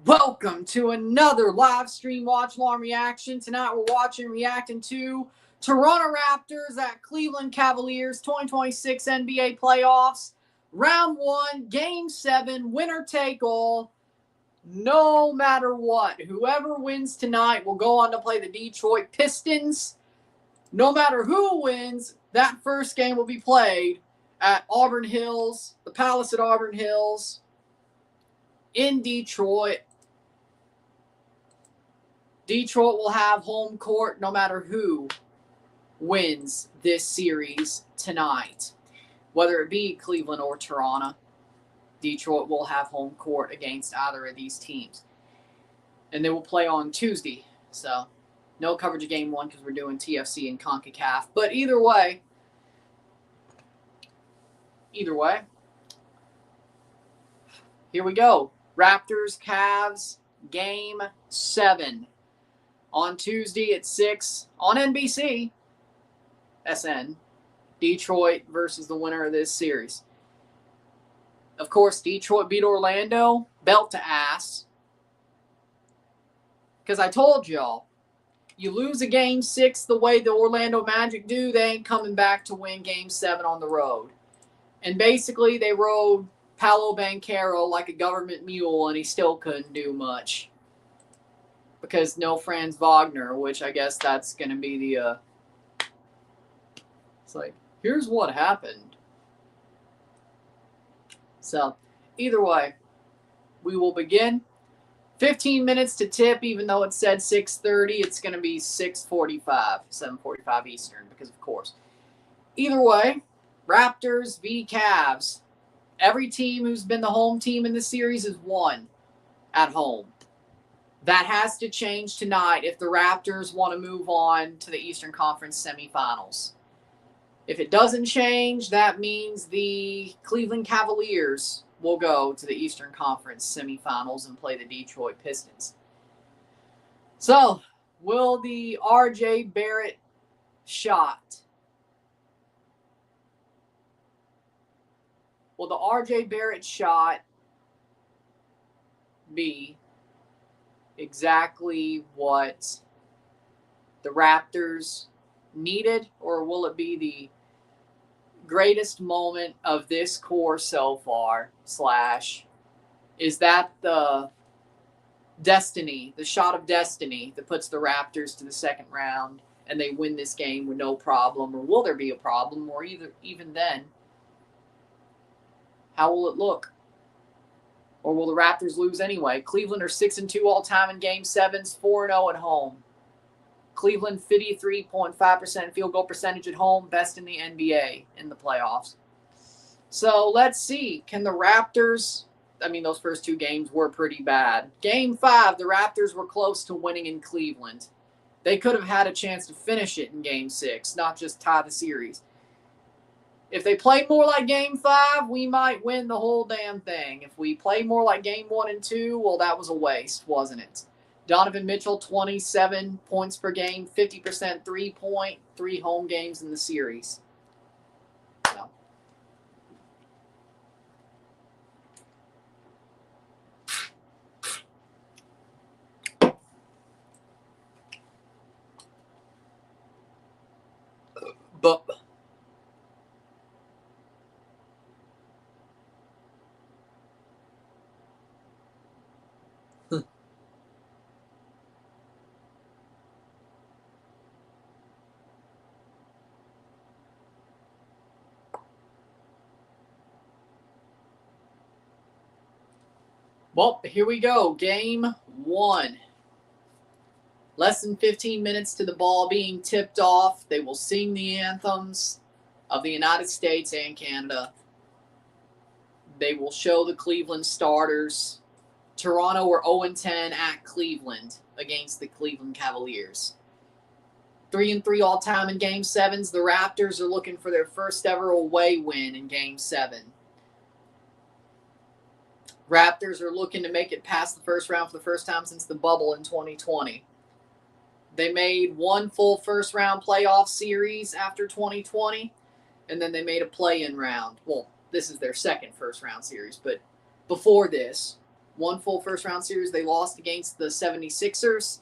Welcome to another live stream watch-along reaction. Tonight we're reacting to Toronto Raptors at Cleveland Cavaliers 2026 NBA playoffs. Round 1, Game 7, winner take all. No matter what, whoever wins tonight will go on to play the Detroit Pistons. No matter who wins, that first game will be played at Auburn Hills, the Palace at Auburn Hills in Detroit. Detroit will have home court no matter who wins this series tonight. Whether it be Cleveland or Toronto, Detroit will have home court against either of these teams. And they will play on Tuesday. So, no coverage of Game 1 because we're doing TFC and CONCACAF. But either way, here we go. Raptors, Cavs, Game 7. On Tuesday at 6 on NBC, SN, Detroit versus the winner of this series. Of course, Detroit beat Orlando, belt to ass. Because I told y'all, you lose a Game 6 the way the Orlando Magic do, they ain't coming back to win Game 7 on the road. And basically, they rode Paolo Banchero like a government mule, and he still couldn't do much. Because no Franz Wagner, which I guess that's going to be the, it's like, here's what happened. So, either way, we will begin. 15 minutes to tip, even though it said 6:30, it's going to be 6:45, 7:45 Eastern, because of course. Either way, Raptors v. Cavs. Every team who's been the home team in the series has won at home. That has to change tonight if the Raptors want to move on to the Eastern Conference semifinals. If it doesn't change, that means the Cleveland Cavaliers will go to the Eastern Conference semifinals and play the Detroit Pistons. So, will the R.J. Barrett shot? Will the R.J. Barrett shot be exactly what the Raptors needed, or will it be the greatest moment of this core so far, / is that the destiny, the shot of destiny that puts the Raptors to the second round and they win this game with no problem, or will there be a problem, or even then, how will it look? Or will the Raptors lose anyway? Cleveland are 6-2 all-time in Game 7s, 4-0 at home. Cleveland 53.5% field goal percentage at home, best in the NBA in the playoffs. So let's see. Can the Raptors, those first two games were pretty bad. Game 5, the Raptors were close to winning in Cleveland. They could have had a chance to finish it in Game 6, not just tie the series. If they play more like Game 5, we might win the whole damn thing. If we play more like Game 1 and 2, well, that was a waste, wasn't it? Donovan Mitchell, 27 points per game, 50% three-point, 3 home games in the series. So. But well, here we go. Game 1. Less than 15 minutes to the ball being tipped off. They will sing the anthems of the United States and Canada. They will show the Cleveland starters. Toronto were 0-10 at Cleveland against the Cleveland Cavaliers. 3-3 all-time in Game 7s. The Raptors are looking for their first ever away win in Game 7. Raptors are looking to make it past the first round for the first time since the bubble in 2020. They made one full first-round playoff series after 2020, and then they made a play-in round. Well, this is their second first-round series, but before this, one full first-round series. They lost against the 76ers.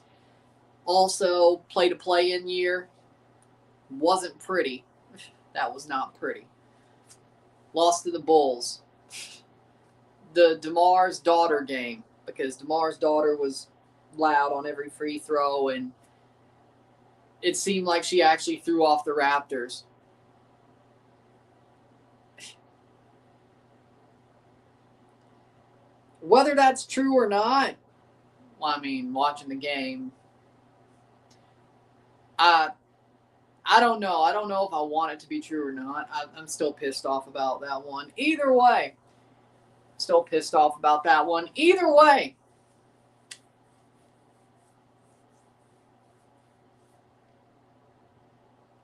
Also played a play-in year. Wasn't pretty. That was not pretty. Lost to the Bulls. The DeMar's daughter game, because DeMar's daughter was loud on every free throw, and it seemed like she actually threw off the Raptors. Whether that's true or not, well, I mean, watching the game, I don't know. I don't know if I want it to be true or not. I'm still pissed off about that one. Either way, still pissed off about that one. Either way,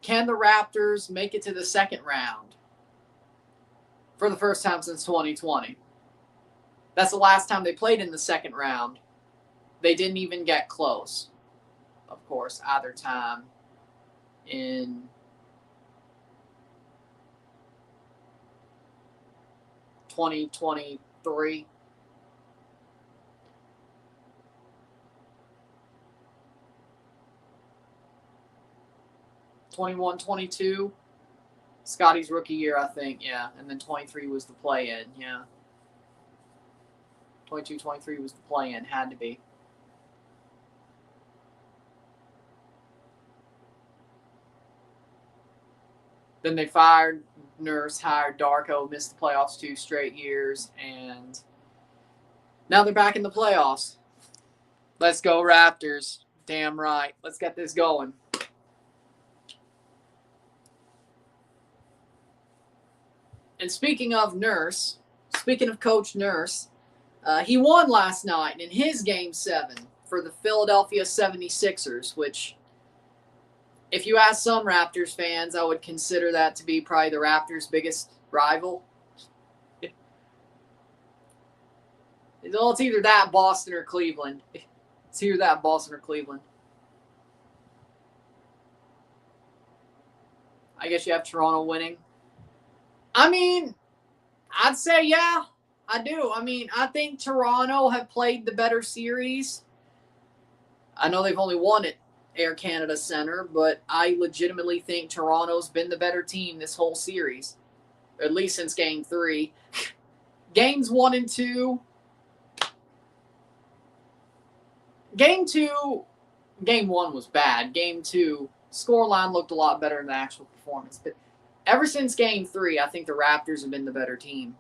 can the Raptors make it to the second round for the first time since 2020? That's the last time they played in the second round. They didn't even get close, of course, either time in 2023. '21, '22, Scotty's rookie year, I think, yeah. And then 23 was the play-in, yeah. 22, 23 was the play-in, had to be. Then they fired Nurse, hired Darko, missed the playoffs 2 straight years, and now they're back in the playoffs. Let's go Raptors. Damn right. Let's get this going. And speaking of Nurse, speaking of Coach Nurse, he won last night in his Game 7 for the Philadelphia 76ers, which, if you ask some Raptors fans, I would consider that to be probably the Raptors' biggest rival. Well, it's either that, Boston, or Cleveland. It's either that, Boston, or Cleveland. I guess you have Toronto winning. I mean, I'd say, yeah, I do. I mean, I think Toronto have played the better series. I know they've only won at Air Canada Centre, but I legitimately think Toronto's been the better team this whole series, at least since Game 3. Games 1 and 2. Game 1 was bad. Game 2, scoreline looked a lot better than the actual performance. But ever since Game 3, I think the Raptors have been the better team.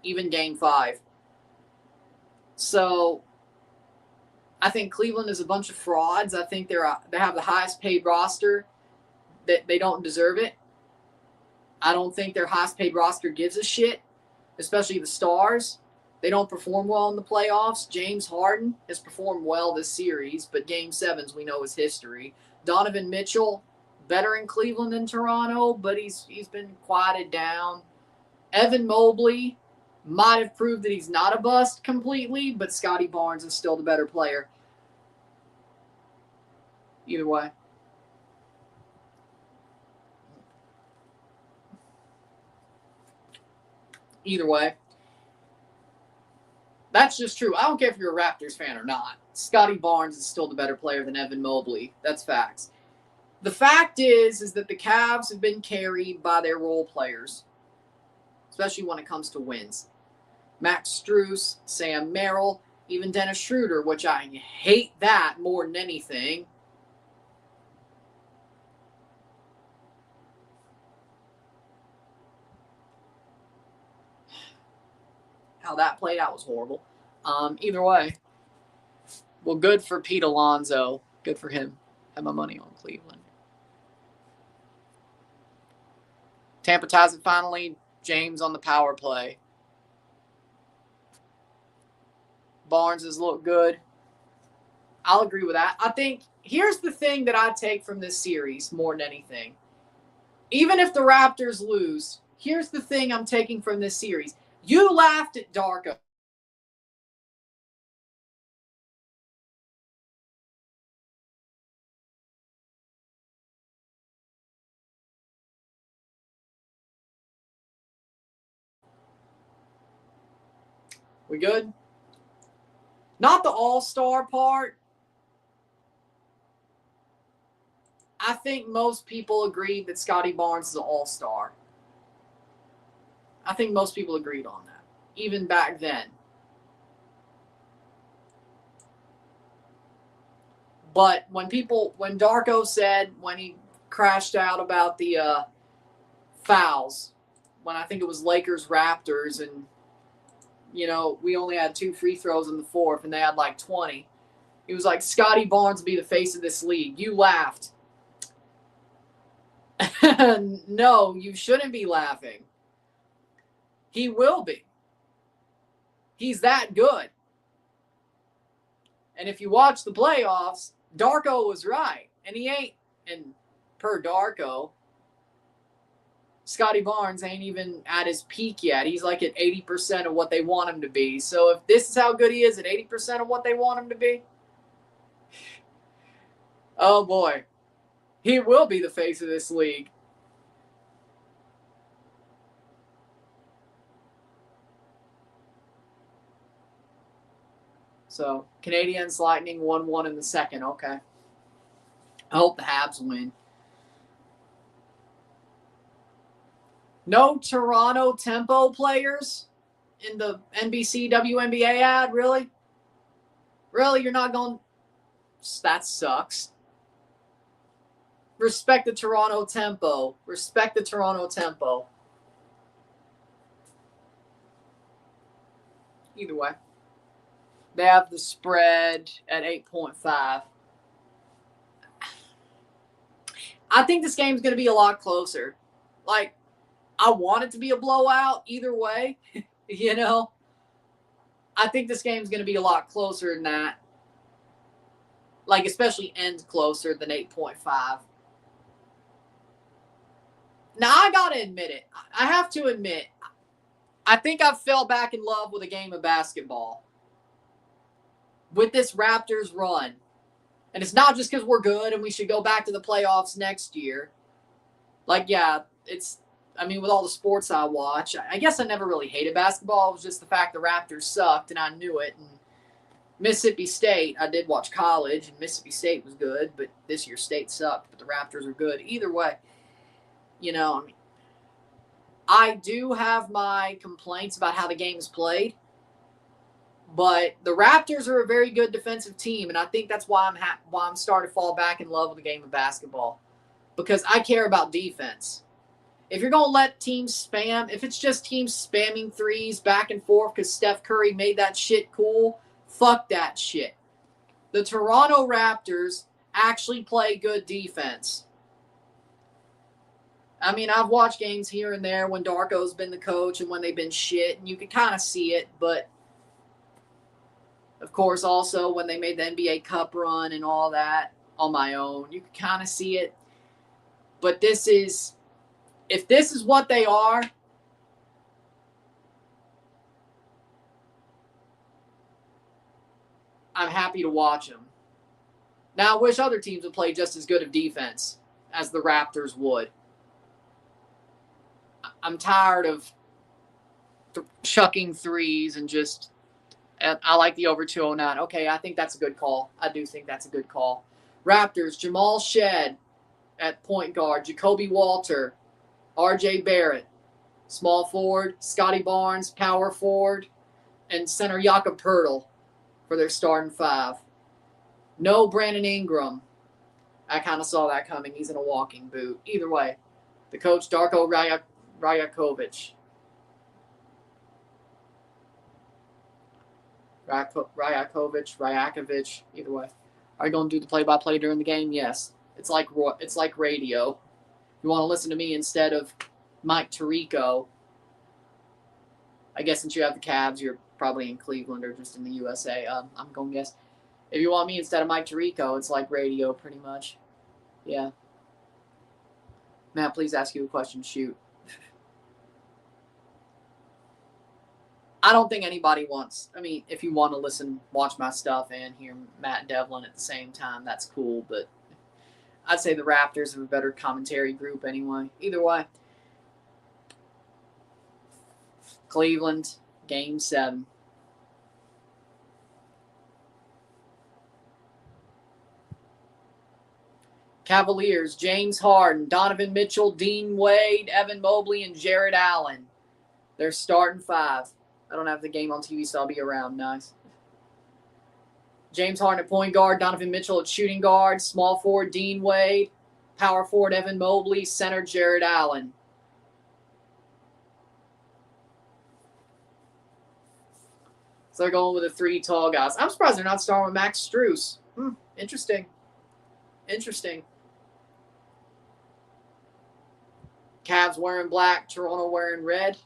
Even Game 5. So I think Cleveland is a bunch of frauds. I think they have the highest paid roster. That they don't deserve it. I don't think their highest paid roster gives a shit, especially the stars. They don't perform well in the playoffs. James Harden has performed well this series, but Game 7s we know is history. Donovan Mitchell, better in Cleveland than Toronto, but he's been quieted down. Evan Mobley might have proved that he's not a bust completely, but Scotty Barnes is still the better player. Either way. Either way. That's just true. I don't care if you're a Raptors fan or not. Scotty Barnes is still the better player than Evan Mobley. That's facts. The fact is that the Cavs have been carried by their role players, especially when it comes to wins. Max Strus, Sam Merrill, even Dennis Schroeder, which I hate that more than anything. How that played out was horrible. Either way, well, good for Pete Alonso. Good for him. I have my money on Cleveland. Tampa ties it finally. James on the power play. Barnes has looked good. I'll agree with that. I think here's the thing that I take from this series more than anything. Even if the Raptors lose, here's the thing I'm taking from this series. You laughed at Darko. We good? Not the all-star part. I think most people agreed that Scotty Barnes is an all-star. I think most people agreed on that, even back then. But when Darko said, when he crashed out about the fouls, when I think it was Lakers Raptors, and we only had 2 free throws in the fourth and they had like 20. He was like, Scotty Barnes will be the face of this league. You laughed. No, you shouldn't be laughing. He will be. He's that good. And if you watch the playoffs, Darko was right. And he ain't, and per Darko, Scotty Barnes ain't even at his peak yet. He's like at 80% of what they want him to be. So if this is how good he is at 80% of what they want him to be, oh boy, he will be the face of this league. So, Canadiens Lightning 1-1 in the second. Okay. I hope the Habs win. No Toronto Tempo players in the NBC WNBA ad? Really? Really? You're not going... That sucks. Respect the Toronto Tempo. Respect the Toronto Tempo. Either way. They have the spread at 8.5. I think this game's going to be a lot closer. Like, I want it to be a blowout either way. I think this game's going to be a lot closer than that. Like, especially end closer than 8.5. Now, I got to admit it. I have to admit, I think I fell back in love with a game of basketball. With this Raptors run. And it's not just because we're good and we should go back to the playoffs next year. Like, yeah, with all the sports I watch, I guess I never really hated basketball. It was just the fact the Raptors sucked and I knew it. And Mississippi State, I did watch college and Mississippi State was good, but this year State sucked, but the Raptors are good. Either way, I do have my complaints about how the game is played. But the Raptors are a very good defensive team, and I think that's why I'm starting to fall back in love with the game of basketball. Because I care about defense. If you're going to let teams spam, if it's just teams spamming threes back and forth because Steph Curry made that shit cool, fuck that shit. The Toronto Raptors actually play good defense. I've watched games here and there when Darko's been the coach and when they've been shit, and you can kind of see it, but... Of course, also when they made the NBA Cup run and all that on my own, you can kind of see it. But if this is what they are, I'm happy to watch them. Now, I wish other teams would play just as good of defense as the Raptors would. I'm tired of chucking threes and just... I like the over 209. Okay, I think that's a good call. I do think that's a good call. Raptors, Jamal Shedd at point guard, Jacoby Walter, R.J. Barrett, small forward, Scotty Barnes, power forward, and center Jakob Poeltl for their starting 5. No Brandon Ingram. I kind of saw that coming. He's in a walking boot. Either way, the coach, Darko Rajakovic. Rajakovic, either way. Are you going to do the play-by-play during the game? Yes. It's like radio. You want to listen to me instead of Mike Tirico. I guess since you have the Cavs, you're probably in Cleveland or just in the USA. I'm going to guess. If you want me instead of Mike Tirico, it's like radio pretty much. Yeah. Matt, please ask you a question. Shoot. I don't think anybody wants... if you want to listen, watch my stuff, and hear Matt and Devlin at the same time, that's cool. But I'd say the Raptors have a better commentary group anyway. Either way. Cleveland, Game 7. Cavaliers, James Harden, Donovan Mitchell, Dean Wade, Evan Mobley, and Jared Allen. They're starting 5. I don't have the game on TV, so I'll be around. Nice. James Harden at point guard, Donovan Mitchell at shooting guard, small forward, Dean Wade, power forward, Evan Mobley, center, Jared Allen. So they're going with the 3 tall guys. I'm surprised they're not starting with Max Strus. Interesting. Cavs wearing black, Toronto wearing red.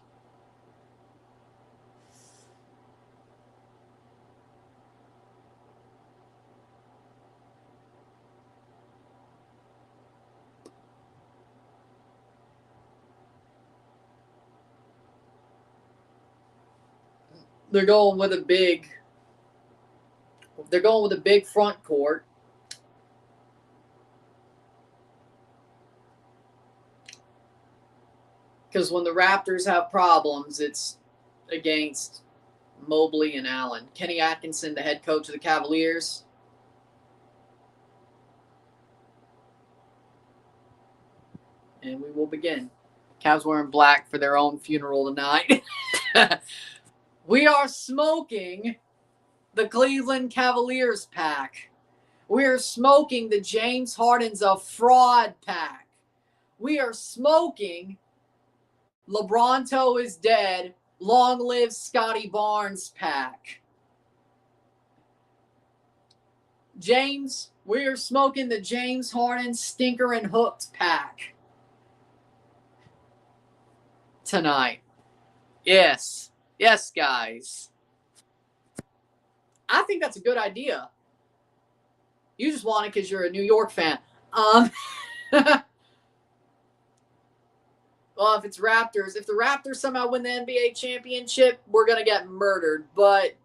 They're going with a big front court. Because when the Raptors have problems, it's against Mobley and Allen. Kenny Atkinson, the head coach of the Cavaliers. And we will begin. Cavs wearing black for their own funeral tonight. We are smoking the Cleveland Cavaliers pack. We are smoking the James Harden's a fraud pack. We are smoking LeBronto is dead, long live Scotty Barnes pack. James, we are smoking the James Harden stinker and hooked pack tonight. Yes, guys. I think that's a good idea. You just want it because you're a New York fan. Well, if it's Raptors, if the Raptors somehow win the NBA championship, we're going to get murdered. But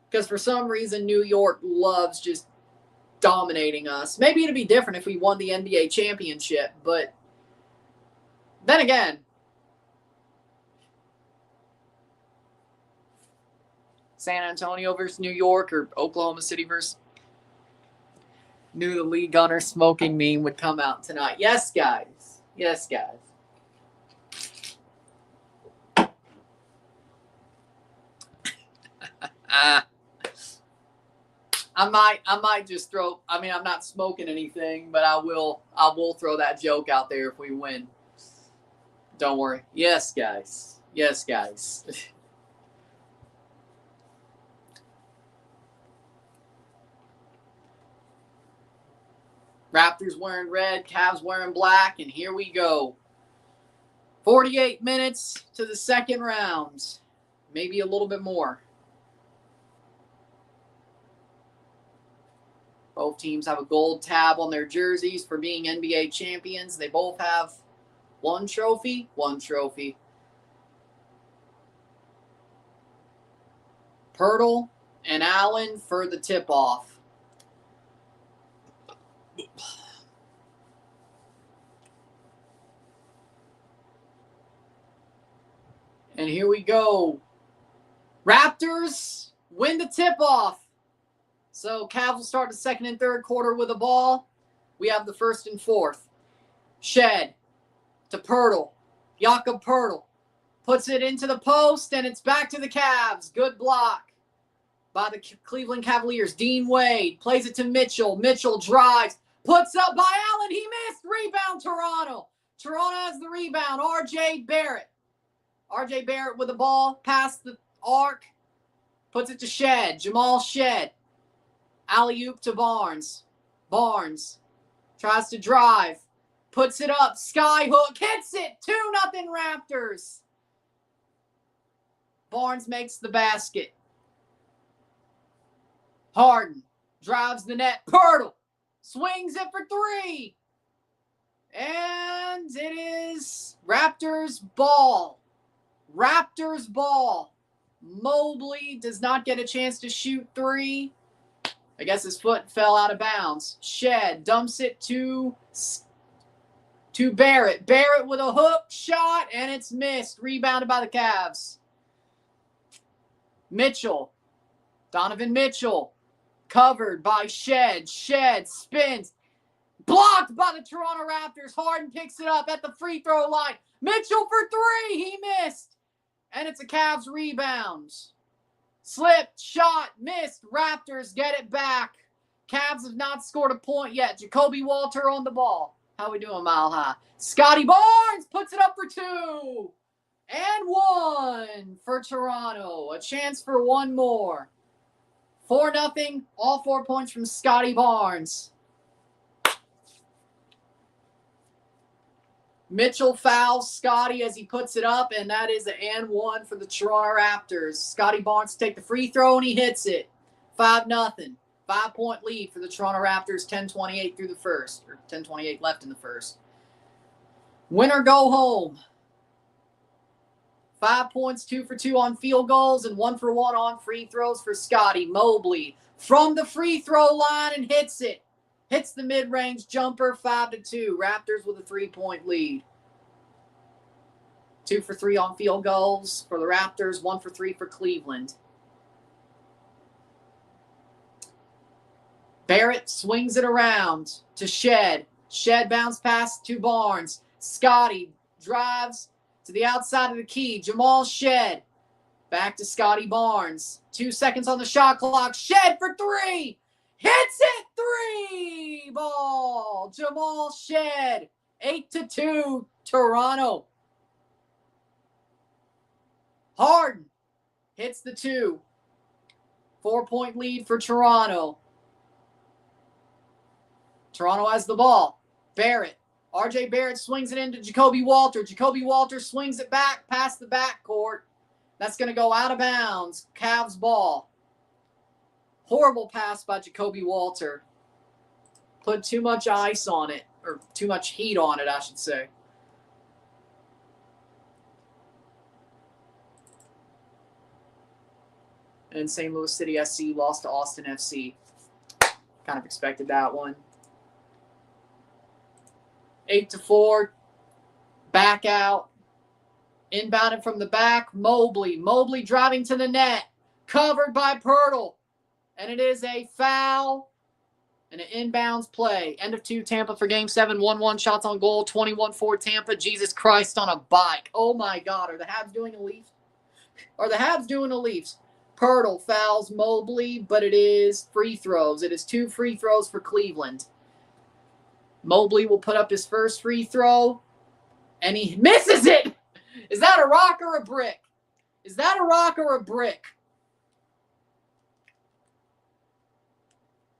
because for some reason New York loves just dominating us. Maybe it'd be different if we won the NBA championship. But then again, San Antonio versus New York or Oklahoma City versus... Knew the Lee Gunner smoking meme would come out tonight. Yes, guys. I might just throw. I mean, I'm not smoking anything, but I will throw that joke out there if we win. Don't worry. Yes, guys. Raptors wearing red, Cavs wearing black, and here we go. 48 minutes to the second round. Maybe a little bit more. Both teams have a gold tab on their jerseys for being NBA champions. They both have one trophy. Pirtle and Allen for the tip-off. And here we go. Raptors win the tip-off. So Cavs will start the second and third quarter with a ball. We have the first and fourth. Shed to Pirtle. Jakob Pirtle puts it into the post, and it's back to the Cavs. Good block by the Cleveland Cavaliers. Dean Wade plays it to Mitchell. Mitchell drives. Puts up by Allen. He missed. Rebound, Toronto. Toronto has the rebound. R.J. Barrett with the ball past the arc. Puts it to Shed. Jamal Shed. Alley-oop to Barnes. Barnes tries to drive. Puts it up. Skyhook. Hits it. 2-0 Raptors. Barnes makes the basket. Harden drives the net. Pirtle swings it for 3. And it is Raptors ball. Mobley does not get a chance to shoot 3. I guess his foot fell out of bounds. Shed dumps it to Barrett. Barrett with a hook shot, and it's missed. Rebounded by the Cavs. Mitchell. Donovan Mitchell. Covered by Shed. Shed spins. Blocked by the Toronto Raptors. Harden picks it up at the free throw line. Mitchell for three. He missed. And it's a Cavs rebound. Slipped, shot, missed. Raptors get it back. Cavs have not scored a point yet. Jacoby Walter on the ball. How we doing, Mile High? Scotty Barnes puts it up for two. And one for Toronto. A chance for one more. 4-0. All 4 points from Scotty Barnes. Mitchell fouls Scotty as he puts it up, and that is an and one for the Toronto Raptors. Scotty Barnes take the free throw, and he hits it. 5-0. 5-point lead for the Toronto Raptors, 10:28 through the first, or 10:28 left in the first. Winner go home. 5 points, 2 for 2 on field goals, and 1 for 1 on free throws for Scotty. Mobley from the free throw line and hits it. Hits the mid-range jumper, 5-2. Raptors with a 3-point lead. 2 for 3 on field goals for the Raptors, 1 for 3 for Cleveland. Barrett swings it around to Shed. Shed bounce pass to Barnes. Scotty drives to the outside of the key. Jamal Shed. Back to Scotty Barnes. 2 seconds on the shot clock. Shed for three. Hits it. 3 ball. Jamal Shed. 8-2. Toronto. Harden hits the 2. 4-point lead for Toronto. Toronto has the ball. Barrett. RJ Barrett swings it into Jacoby Walter. Jacoby Walter swings it back past the backcourt. That's going to go out of bounds. Cavs ball. Horrible pass by Jacoby Walter. Put too much ice on it, or too much heat on it, I should say. And St. Louis City SC lost to Austin FC. Kind of expected that one. 8-4. Back out. Inbounded from the back. Mobley. Mobley driving to the net. Covered by Pirtle. And it is a foul. And an inbounds play. End of 2 Tampa for Game 7. 1-1 shots on goal. 21-4 Tampa. Jesus Christ on a bike. Oh my God. Are the Habs doing a Leafs? Are the Habs doing a Leafs? Pirtle fouls Mobley, but it is free throws. It is 2 free throws for Cleveland. Mobley will put up his first free throw, and he misses it. Is that a rock or a brick? Is that a rock or a brick?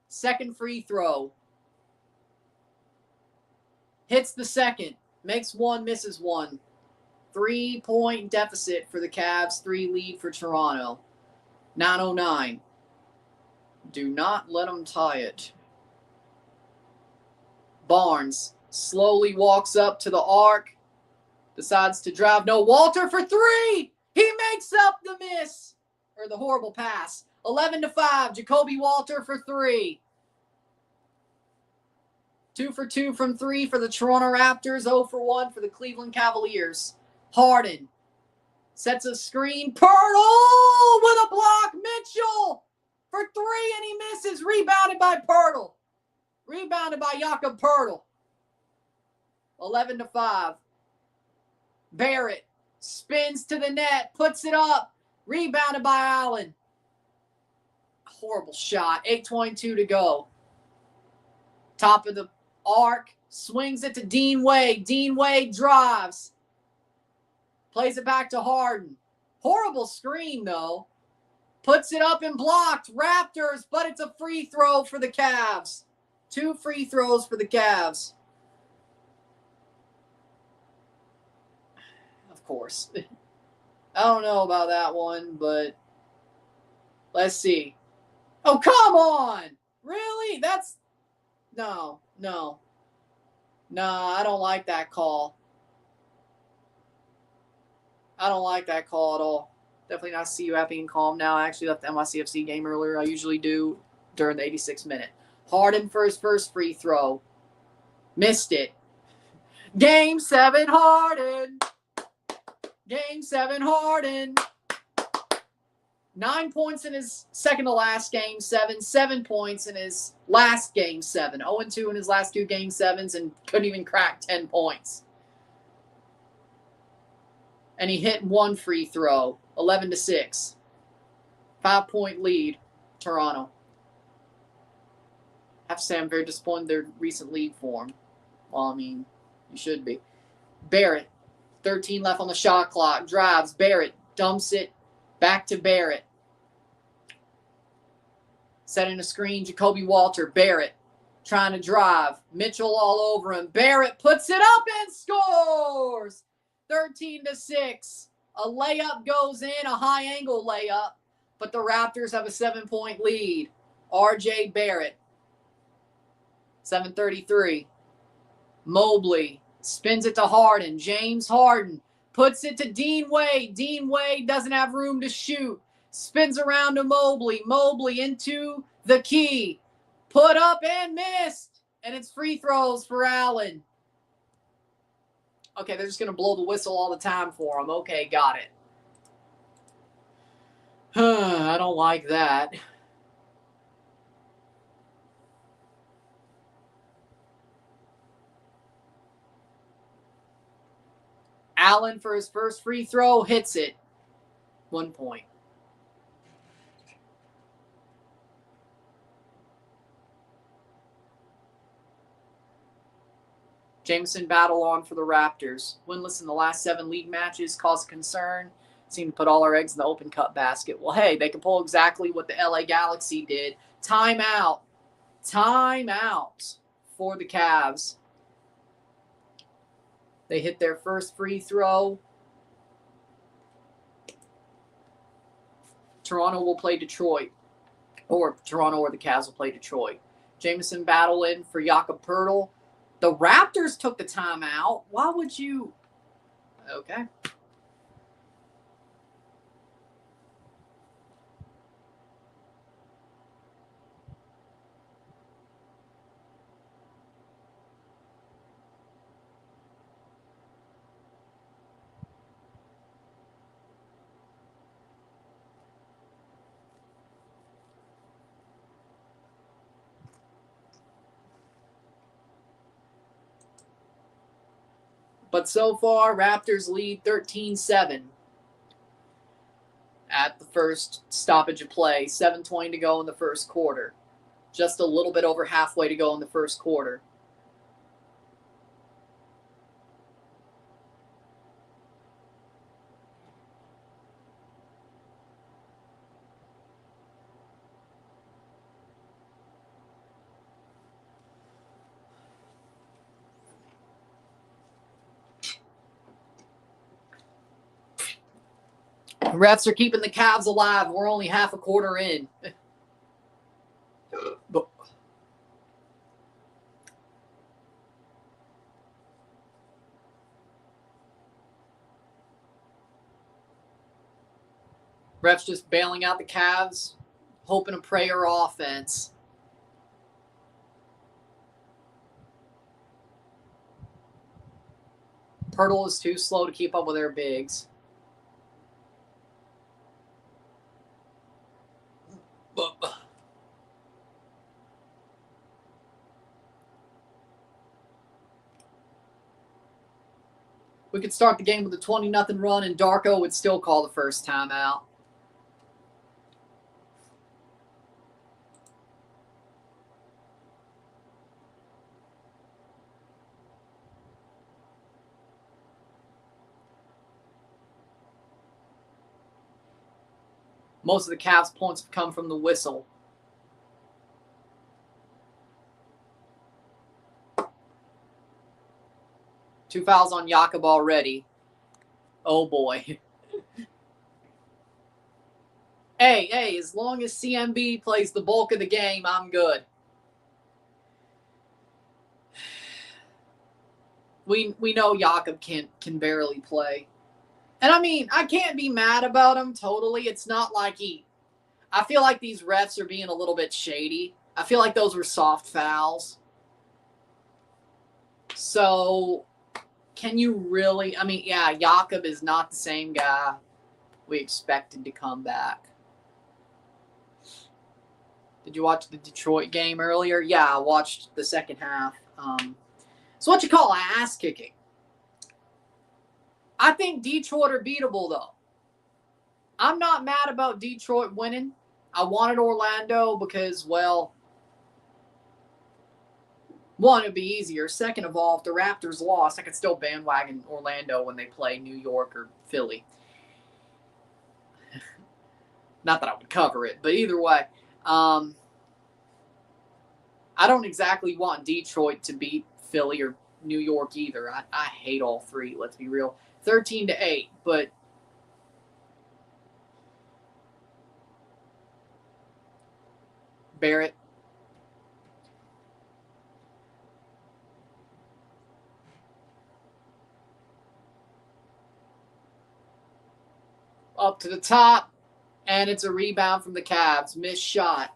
Second free throw. Hits the second. Makes 1, misses 1. 3-point deficit for the Cavs. 3 lead for Toronto. 9:09. Do not let them tie it. Barnes slowly walks up to the arc. Decides to drive. No, Walter for 3. He makes up the miss. Or the horrible pass. 11-5. Jacoby Walter for 3. 2 for 2 from 3 for the Toronto Raptors. 0 for 1 for the Cleveland Cavaliers. Harden sets a screen. Pirtle with a block. Mitchell for 3, and he misses. Rebounded by Pirtle. Rebounded by Jakob Pirtle. 11-5. Barrett spins to the net. Puts it up. Rebounded by Allen. Horrible shot. 8:22 to go. Top of the arc. Swings it to Dean Wade. Dean Wade drives. Plays it back to Harden. Horrible screen, though. Puts it up and blocked. Raptors, but it's a free throw for the Cavs. 2 free throws for the Cavs. Of course. I don't know about that one, but let's see. Oh, come on. Really? That's... No. I don't like that call. I don't like that call at all. Definitely not see you happy and calm now. I actually left the NYCFC game earlier. I usually do during the 86th minute. Harden for his first free throw. Missed it. Game 7, Harden. Game 7, Harden. 9 points in his second to last game 7, 7 points in his last game 7. 0-2 in his last 2 game 7s and couldn't even crack 10 points. And he hit 1 free throw, 11-6. 5-point lead, Toronto. I have to say I'm very disappointed in their recent league form. Well, I mean, you should be. Barrett, 13 left on the shot clock. Drives, Barrett, dumps it, back to Barrett. Setting a screen, Jacoby Walter. Barrett trying to drive. Mitchell all over him. Barrett puts it up and scores! 13-6. A layup goes in, a high angle layup, but the Raptors have a 7-point lead. RJ Barrett. 7:33. Mobley spins it to Harden. James Harden puts it to Dean Wade. Dean Wade doesn't have room to shoot. Spins around to Mobley. Mobley into the key. Put up and missed. And it's free throws for Allen. Okay, they're just going to blow the whistle all the time for him. Okay, got it. I don't like that. Allen for his first free throw hits it. 1 point. Jameson battle on for the Raptors. Winless in the last 7 league matches, cause concern. Seem to put all our eggs in the open cup basket. Well, hey, they can pull exactly what the LA Galaxy did. Timeout. Timeout for the Cavs. They hit their first free throw. Toronto will play Detroit. Or Toronto or the Cavs will play Detroit. Jameson battle in for Jakob Poeltl. The Raptors took the timeout. Why would you? Okay. But so far, Raptors lead 13-7 at the first stoppage of play. 7:20 to go in the first quarter. Just a little bit over halfway to go in the first quarter. Refs are keeping the Cavs alive. We're only half a quarter in. Refs just bailing out the Cavs, hoping to pray our offense. Poeltl is too slow to keep up with their bigs. We could start the game with a 20-0 run, and Darko would still call the first timeout. Most of the Cavs' points have come from the whistle. Two fouls on Jakob already. Oh, boy. Hey, as long as CMB plays the bulk of the game, I'm good. We know Jakob can barely play. And I mean, I can't be mad about him totally. It's not like I feel like these refs are being a little bit shady. I feel like those were soft fouls. So, can you really, yeah, Jakob is not the same guy we expected to come back. Did you watch the Detroit game earlier? Yeah, I watched the second half. So what you call ass kicking? I think Detroit are beatable, though. I'm not mad about Detroit winning. I wanted Orlando because, well, one, it'd be easier. Second of all, if the Raptors lost, I could still bandwagon Orlando when they play New York or Philly. Not that I would cover it, but either way, I don't exactly want Detroit to beat Philly or New York either. I hate all three, let's be real. 13-8, but Barrett. Up to the top, and it's a rebound from the Cavs. Missed shot.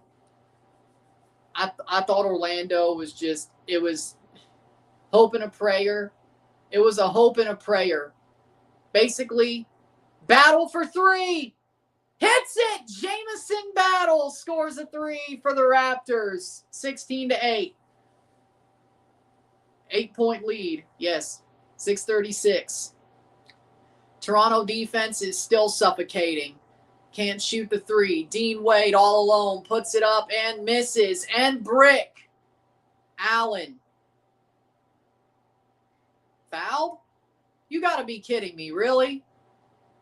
I thought Orlando was just, it was hope and a prayer. It was a hope and a prayer. Basically, battle for three. Hits it! Jamison Battle scores a three for the Raptors. 16-8. 8-point lead. Yes. 6:36. Toronto defense is still suffocating. Can't shoot the three. Dean Wade all alone puts it up and misses. And brick. Allen. Fouled? You got to be kidding me, really?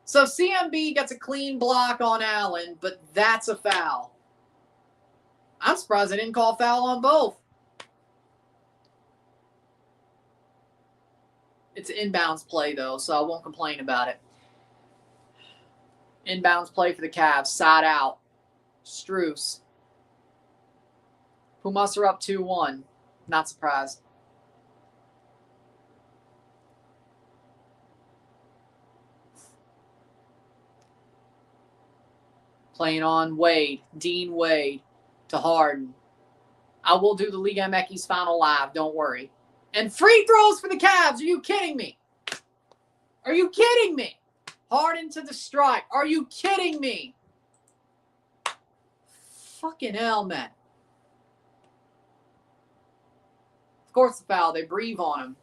So CMB gets a clean block on Allen, but that's a foul. I'm surprised they didn't call foul on both. It's an inbounds play, though, so I won't complain about it. Inbounds play for the Cavs. Side out. Strus. Pumas are up 2-1. Not surprised. Playing on Wade. Dean Wade to Harden. I will do the Liga MX final live. Don't worry. And free throws for the Cavs. Are you kidding me? Are you kidding me? Harden to the strike. Are you kidding me? Fucking hell, man. Of course the foul. They breathe on him.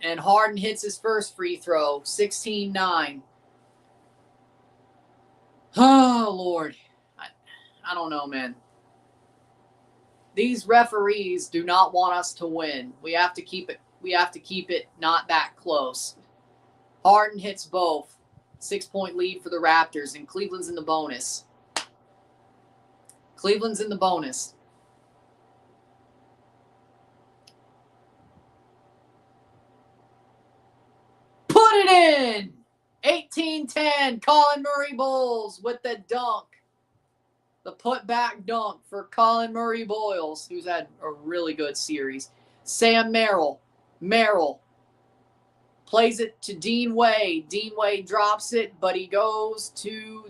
And Harden hits his first free throw. 16-9. Oh, Lord. I don't know, man. These referees do not want us to win. We have to keep it not that close. Harden hits both. 6-point lead for the Raptors, and Cleveland's in the bonus. Cleveland's in the bonus. Put it in! 18-10, Colin Murray Bulls with the dunk. The putback dunk for Colin Murray Boyles, who's had a really good series. Sam Merrill. Merrill plays it to Dean Wade. Dean Wade drops it, but he goes to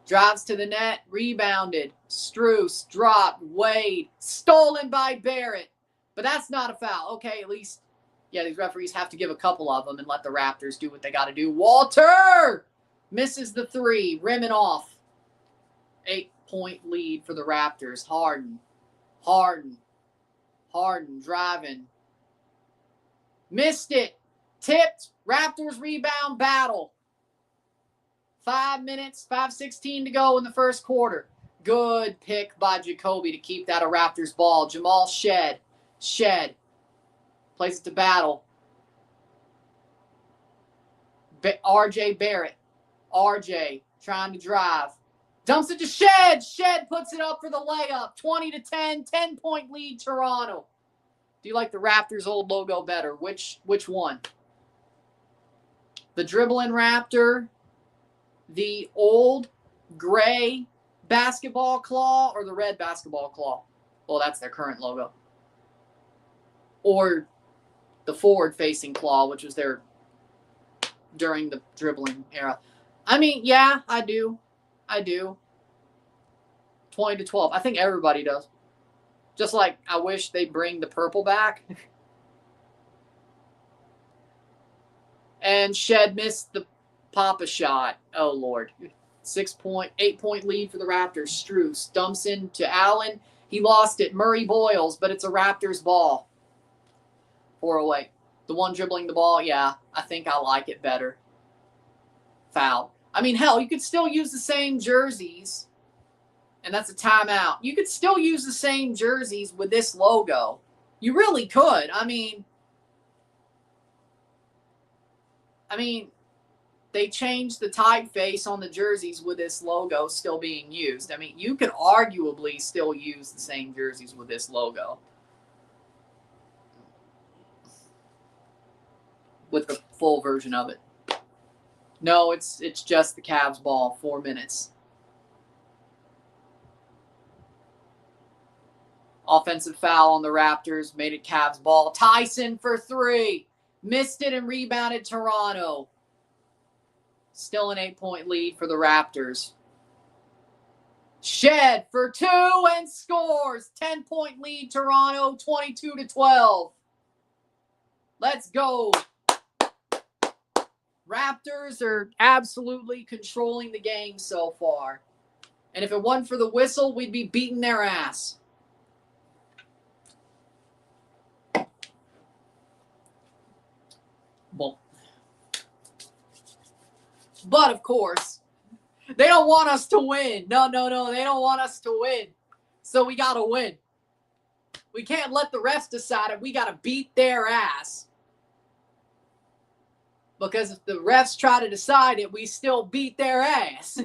drives to the net, rebounded. Strus dropped. Wade stolen by Barrett. But that's not a foul. Okay, at least, yeah, these referees have to give a couple of them and let the Raptors do what they got to do. Walter misses the three, rimming off. 8-point lead for the Raptors. Harden driving. Missed it. Tipped. Raptors rebound battle. 5 minutes, 5:16 to go in the first quarter. Good pick by Jacoby to keep that a Raptors ball. Jamal Shed. Plays it to Battle. RJ Barrett. RJ trying to drive. Dumps it to Shed. Shed puts it up for the layup. 20-10. 10-point lead, Toronto. Do you like the Raptors' old logo better? Which one? The dribbling Raptor, the old gray basketball claw, or the red basketball claw? Well, that's their current logo. Or the forward-facing claw, which was their during the dribbling era. I mean, yeah, I do. 20-12. I think everybody does. Just like I wish they bring the purple back. And Shed missed the Papa shot. Oh, Lord. 8-point lead for the Raptors. Strus dumps into Allen. He lost it. Murray Boyles, but it's a Raptors ball. 408. The one dribbling the ball, yeah, I think I like it better. Foul. I mean, hell, you could still use the same jerseys, and that's a timeout. You could still use the same jerseys with this logo. You really could. I mean, they changed the typeface on the jerseys with this logo still being used. I mean, you could arguably still use the same jerseys with this logo. With the full version of it. No, it's just the Cavs ball. 4 minutes. Offensive foul on the Raptors. Made it Cavs ball. Tyson for 3. Missed it and rebounded Toronto. Still an 8-point lead for the Raptors. Shed for 2 and scores. 10-point lead Toronto. 22-12. Let's go. Raptors are absolutely controlling the game so far. And if it wasn't for the whistle, we'd be beating their ass. Well, but of course, they don't want us to win. No. They don't want us to win. So we got to win. We can't let the refs decide it. We got to beat their ass. Because if the refs try to decide it, we still beat their ass.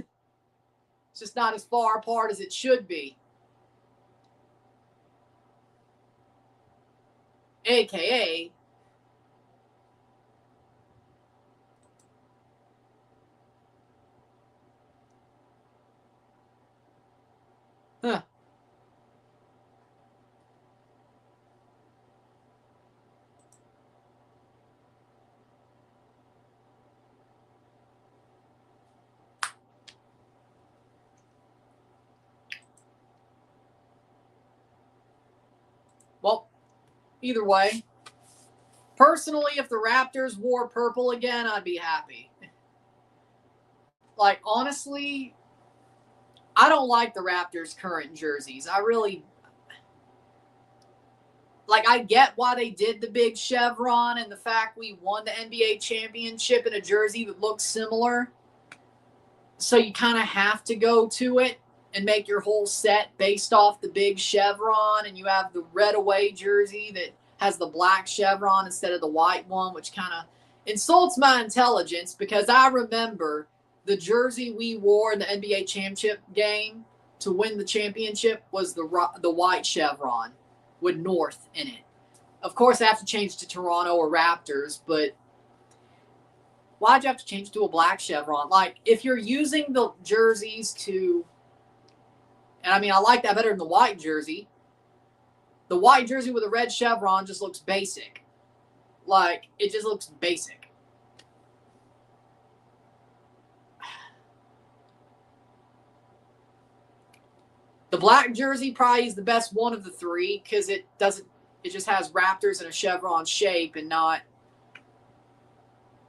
It's just not as far apart as it should be. AKA, huh. Well, either way, personally, if the Raptors wore purple again, I'd be happy. Like, honestly, I don't like the Raptors' current jerseys. I really, like, I get why they did the big chevron and the fact we won the NBA championship in a jersey that looks similar. So you kind of have to go to it and make your whole set based off the big chevron, and you have the red away jersey that has the black chevron instead of the white one, which kind of insults my intelligence because I remember the jersey we wore in the NBA championship game to win the championship was the white chevron with North in it. Of course, I have to change to Toronto or Raptors, but why'd you have to change to a black chevron? Like, if you're using the jerseys to, and I mean, I like that better than the white jersey. The white jersey with a red chevron just looks basic. Like, it just looks basic. The black jersey probably is the best one of the three because it just has Raptors in a chevron shape and not,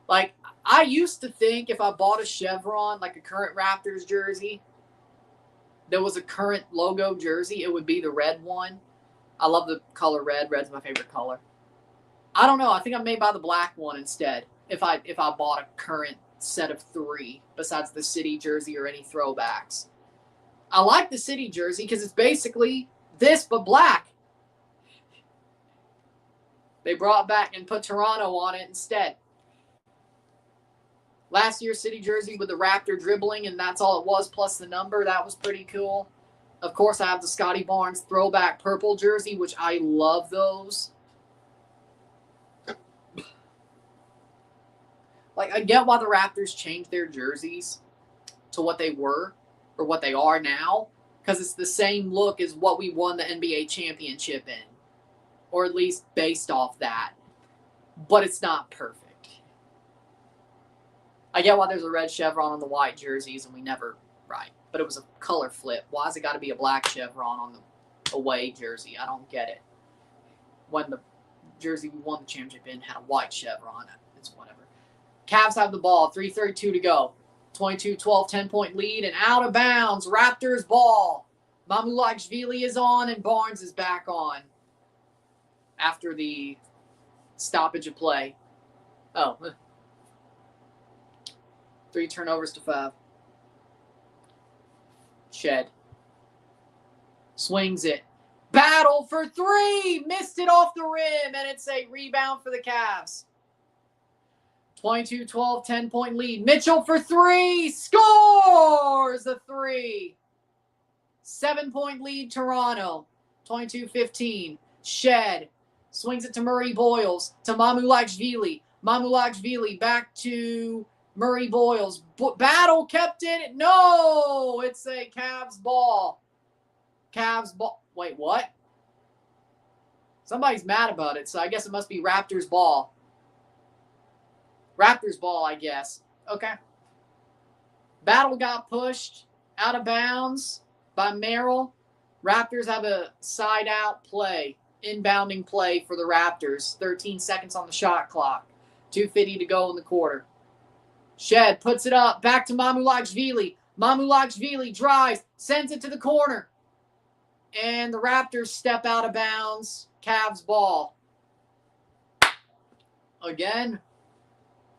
like, I used to think if I bought a chevron, like a current Raptors jersey, there was a current logo jersey, it would be the red one. I love the color red. Red's my favorite color. I don't know. I think I may buy the black one instead if I bought a current set of 3 besides the city jersey or any throwbacks. I like the city jersey because it's basically this but black. They brought back and put Toronto on it instead. Last year's city jersey with the Raptor dribbling, and that's all it was, plus the number. That was pretty cool. Of course, I have the Scotty Barnes throwback purple jersey, which I love those. Like, I get why the Raptors changed their jerseys to what they were or what they are now, because it's the same look as what we won the NBA championship in, or at least based off that. But it's not perfect. I get why there's a red chevron on the white jerseys and we never, right. But it was a color flip. Why has it got to be a black chevron on the away jersey. I don't get it. When the jersey we won the championship in had a white chevron. It's whatever. Cavs have the ball. 3:32 to go. 22-12, 10-point lead, and out of bounds. Raptors ball. Mamulashvili is on, and Barnes is back on after the stoppage of play. Oh. 3 turnovers to 5. Shed. Swings it. Battle for 3. Missed it off the rim, and it's a rebound for the Cavs. 22-12, 10-point lead. Mitchell for 3. Scores a 3. 7-point lead, Toronto. 22-15. Shed. Swings it to Murray Boyles. To Mamulashvili. Mamulashvili back to Murray Boyles. Battle kept it. No! It's a Cavs ball. Cavs ball. Wait, what? Somebody's mad about it, so I guess it must be Raptors ball. Raptors ball, I guess. Okay. Battle got pushed out of bounds by Merrill. Raptors have a side-out play, inbounding play for the Raptors. 13 seconds on the shot clock. 2:50 to go in the quarter. Shed puts it up. Back to Mamulashvili. Mamulashvili drives. Sends it to the corner. And the Raptors step out of bounds. Cavs ball. Again.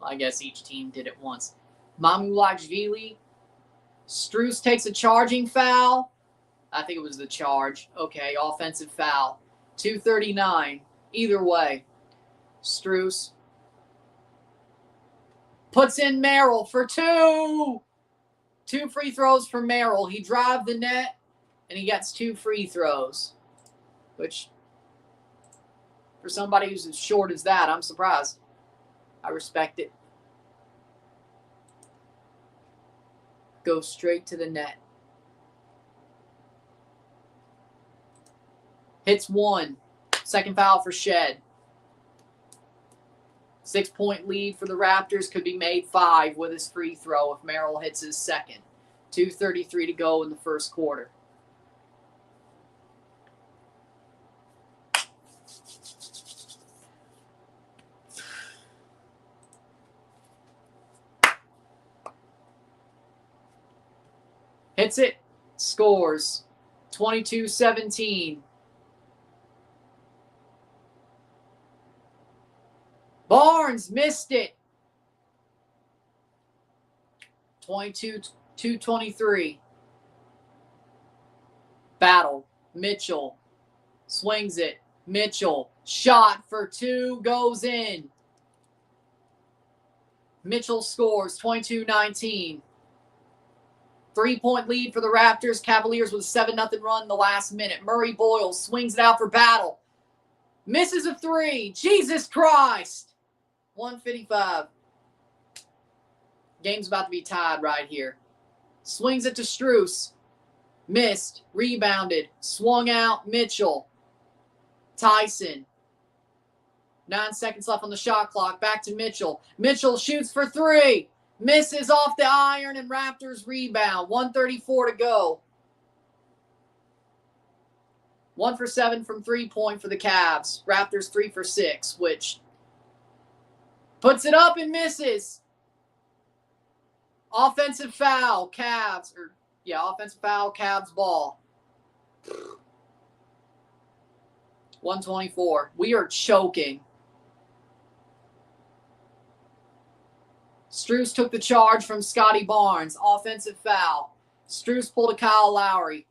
I guess each team did it once. Mamulashvili. Strus takes a charging foul. I think it was the charge. Okay, offensive foul. 2:39. Either way. Strus puts in Merrill for 2. 2 free throws for Merrill. He drives the net, and he gets 2 free throws. Which, for somebody who's as short as that, I'm surprised. I respect it. Go straight to the net. Hits 1. Second foul for Shed. 6-point lead for the Raptors. Could be made 5 with his free throw if Merrill hits his second. 2:33 to go in the first quarter. Hits it, scores. 22-17. Barnes missed it. 22-23. Battle. Mitchell swings it. Mitchell. Shot for 2 goes in. Mitchell scores. 22-19. 3-point lead for the Raptors. Cavaliers with a 7-0 run in the last minute. Murray Boyles swings it out for Battle. Misses a 3. Jesus Christ. 1:55. Game's about to be tied right here. Swings it to Strus. Missed. Rebounded. Swung out. Mitchell. Tyson. 9 seconds left on the shot clock. Back to Mitchell. Mitchell shoots for 3. Misses off the iron, and Raptors rebound. 1:34 to go. 1 for 7 from 3-point for the Cavs. Raptors 3 for 6, which puts it up and misses. Offensive foul, Cavs. Offensive foul, Cavs ball. 124. We are choking. Strus took the charge from Scotty Barnes. Offensive foul. Strus pulled a Kyle Lowry.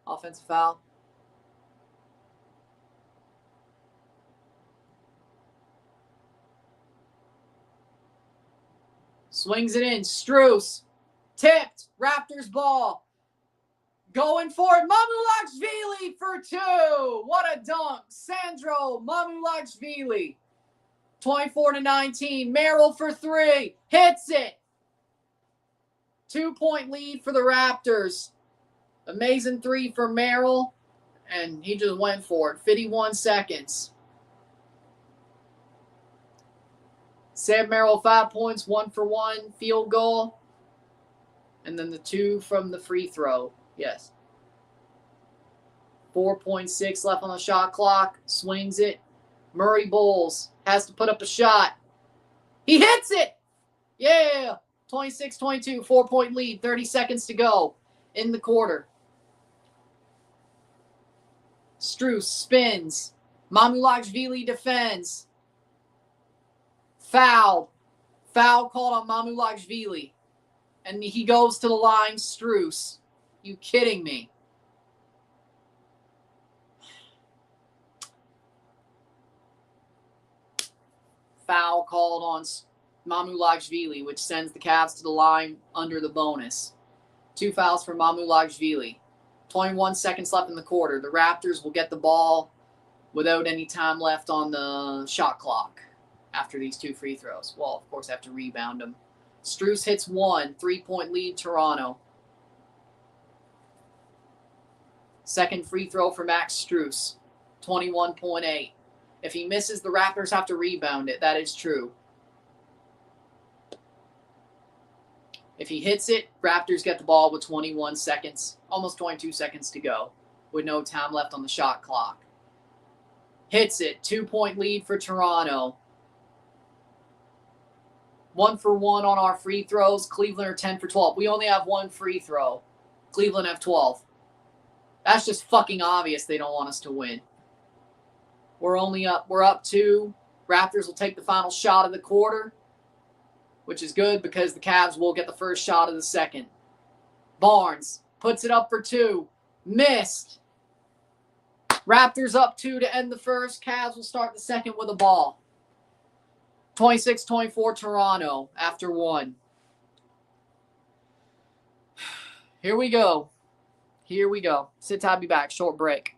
Offensive foul. Swings it in. Strus. Tipped. Raptors ball. Going for it. Mamulashvili for 2. What a dunk. Sandro Mamulashvili. 24-19. Merrill for 3. Hits it. 2-point lead for the Raptors. Amazing 3 for Merrill. And he just went for it. 51 seconds. Sam Merrill, 5 points, 1 for 1. Field goal. And then the 2 from the free throw. Yes. 4.6 left on the shot clock. Swings it. Murray Bowles has to put up a shot. He hits it! Yeah! 26-22, 4-point lead, 30 seconds to go in the quarter. Strus spins. Mamulashvili defends. Foul. Foul called on Mamulashvili. And he goes to the line, Strus. You kidding me? Foul called on Mamulashvili, which sends the Cavs to the line under the bonus. 2 fouls for Mamulashvili. 21 seconds left in the quarter. The Raptors will get the ball without any time left on the shot clock after these 2 free throws. Well, of course, have to rebound them. Strus hits 1. 3-point lead, Toronto. Second free throw for Max Strus. 21.8. If he misses, the Raptors have to rebound it. That is true. If he hits it, Raptors get the ball with 21 seconds, almost 22 seconds to go, with no time left on the shot clock. Hits it. 2-point lead for Toronto. 1 for 1 on our free throws. Cleveland are 10 for 12. We only have 1 free throw. Cleveland have 12. That's just fucking obvious they don't want us to win. We're up 2. Raptors will take the final shot of the quarter, which is good because the Cavs will get the first shot of the second. Barnes puts it up for 2. Missed. Raptors up 2 to end the first. Cavs will start the second with a ball. 26-24 Toronto after 1. Here we go. Sit tight, be back. Short break.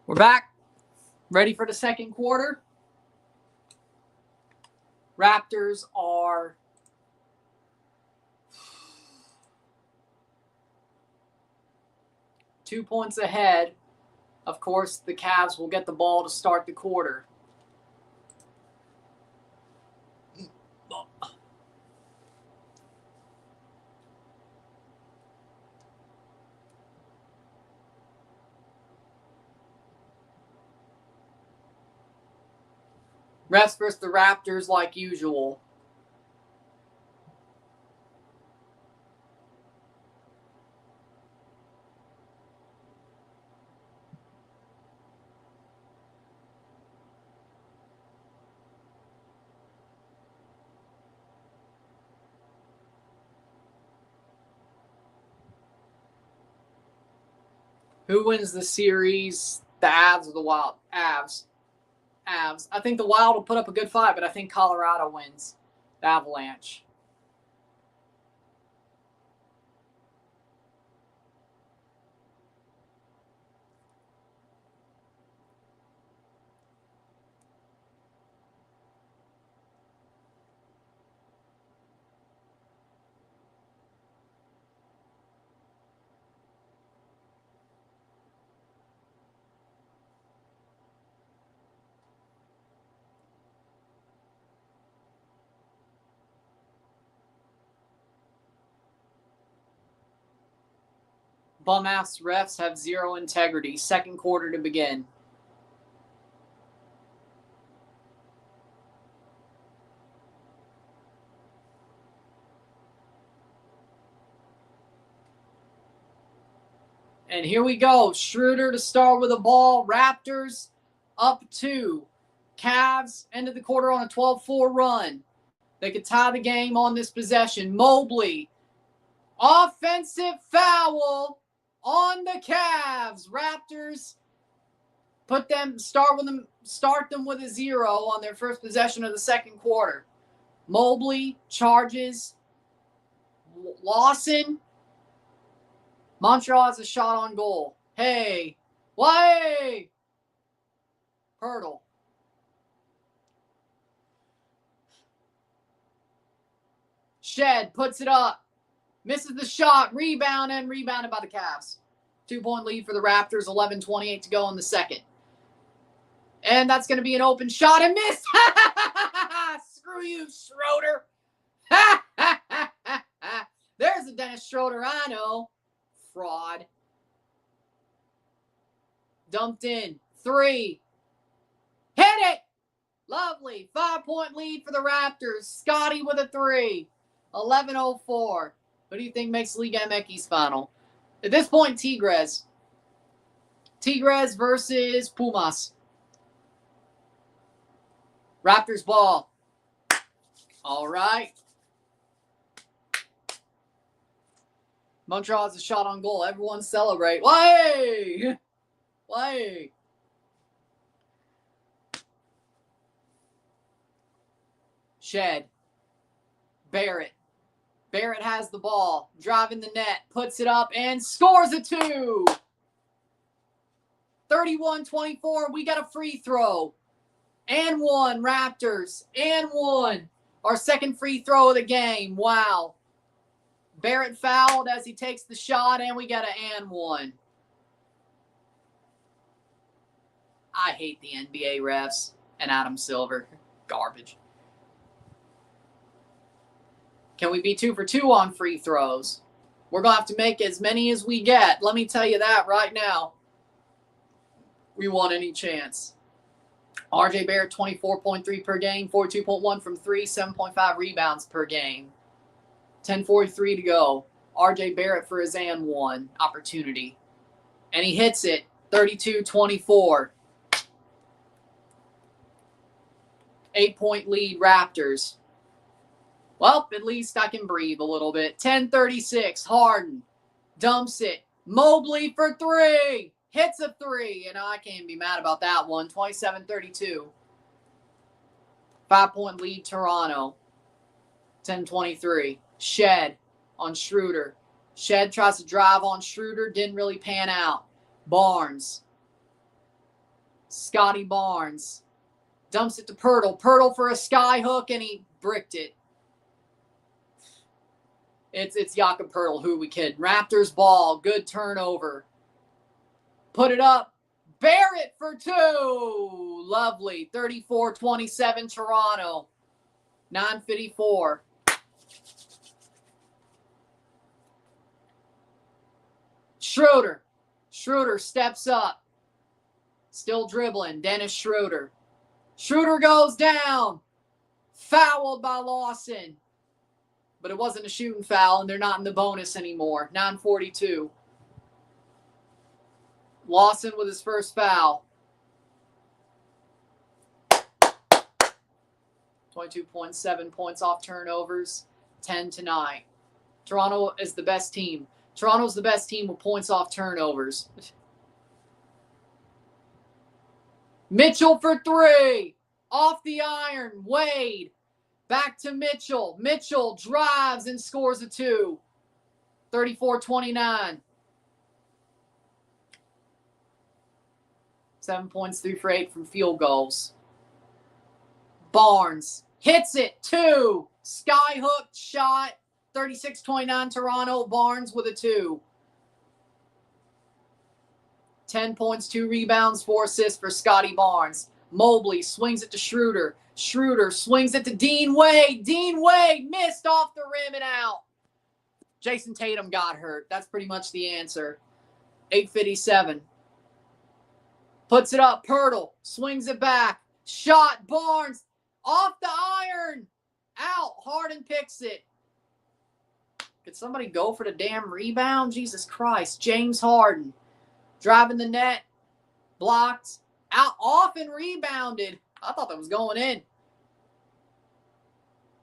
We're back. Ready for the second quarter. Raptors are 2 points ahead. Of course, the Cavs will get the ball to start the quarter. Refs versus the Raptors like usual. Who wins the series? The Avs or the Wild? Avs. I think the Wild will put up a good fight, but I think Colorado wins. The Avalanche. Bum-ass refs have zero integrity. Second quarter to begin. And here we go. Schroeder to start with the ball. Raptors up 2. Cavs ended the quarter on a 12-4 run. They could tie the game on this possession. Mobley. Offensive foul on the Cavs. Raptors start them with a 0 on their first possession of the second quarter. Mobley charges. Lawson. Montreal has a shot on goal. Hey. Why? Hurdle. Shed puts it up. Misses the shot. Rebounded by the Cavs. 2-point lead for the Raptors. 11:28 to go in the second. And that's going to be an open shot and miss. Screw you, Schroeder. There's a Dennis Schroeder I know. Fraud. Dumped in. 3. Hit it. Lovely. 5-point lead for the Raptors. Scotty with a 3. 11:04. Who do you think makes Liga MX final? At this point, Tigres. Tigres versus Pumas. Raptors ball. All right. Montreal has a shot on goal. Everyone celebrate. Why? Why? Shed. Barrett. Barrett has the ball. Driving the net. Puts it up and scores a 2. 31-24. We got a free throw. And 1. Raptors. And 1. Our second free throw of the game. Wow. Barrett fouled as he takes the shot, and we got an and 1. I hate the NBA refs and Adam Silver. Garbage. Can we be 2 for 2 on free throws? We're going to have to make as many as we get. Let me tell you that right now. We want any chance. RJ Barrett, 24.3 per game, 42.1 from 3, 7.5 rebounds per game. 10:43 to go. RJ Barrett for his and 1 opportunity. And he hits it. 32-24. 8-point lead, Raptors. Well, at least I can breathe a little bit. 10:36. Harden dumps it. Mobley for 3. Hits a 3. And I can't be mad about that one. 27-32. 5-point lead, Toronto. 10:23. Shed on Schroeder. Shed tries to drive on Schroeder. Didn't really pan out. Barnes. Scotty Barnes. Dumps it to Pirtle. Pirtle for a sky hook, and he bricked it. It's Jakob Pirtle. Who are we kidding? Raptors ball. Good turnover. Put it up. Barrett for 2. Lovely. 34-27 Toronto. 9:54. Schroeder. Schroeder steps up. Still dribbling. Dennis Schroeder. Schroeder goes down. Fouled by Lawson. But it wasn't a shooting foul, and they're not in the bonus anymore. 9:42. Lawson with his first foul. 22.7 points off turnovers. 10-9. Toronto is the best team. Toronto's the best team with points off turnovers. Mitchell for 3. Off the iron. Wade. Back to Mitchell. Mitchell drives and scores a 2. 34-29. 7 points, 3 for 8 from field goals. Barnes hits it. 2. Sky hook shot. 36-29 Toronto. Barnes with a 2. 10 points, 2 rebounds, 4 assists for Scotty Barnes. Mobley swings it to Schroeder. Schroeder swings it to Dean Wade. Dean Wade missed off the rim and out. Jason Tatum got hurt. That's pretty much the answer. 8:57. Puts it up. Pirtle swings it back. Shot. Barnes off the iron. Out. Harden picks it. Could somebody go for the damn rebound? Jesus Christ. James Harden driving the net. Blocked. Out. Off and rebounded. I thought that was going in.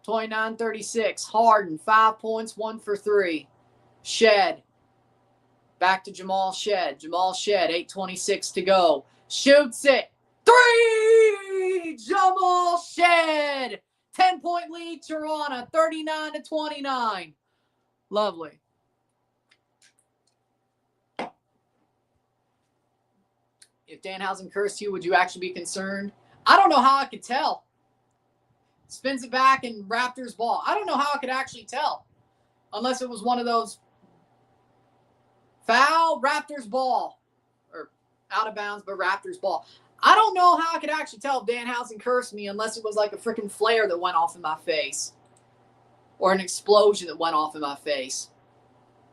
29-36. Harden, 5 points, 1 for 3. Shed. Back to Jamal Shed. Jamal Shed, 8:26 to go. Shoots it. 3! Jamal Shed. 10-point lead, Toronto, 39-29. Lovely. If Danhausen cursed you, would you actually be concerned? I don't know how I could tell. Spins it back and Raptors ball. I don't know how I could actually tell. Unless it was one of those foul, Raptors ball. Or out of bounds, but Raptors ball. I don't know how I could actually tell if Danhausen cursed me unless it was like a freaking flare that went off in my face. Or an explosion that went off in my face.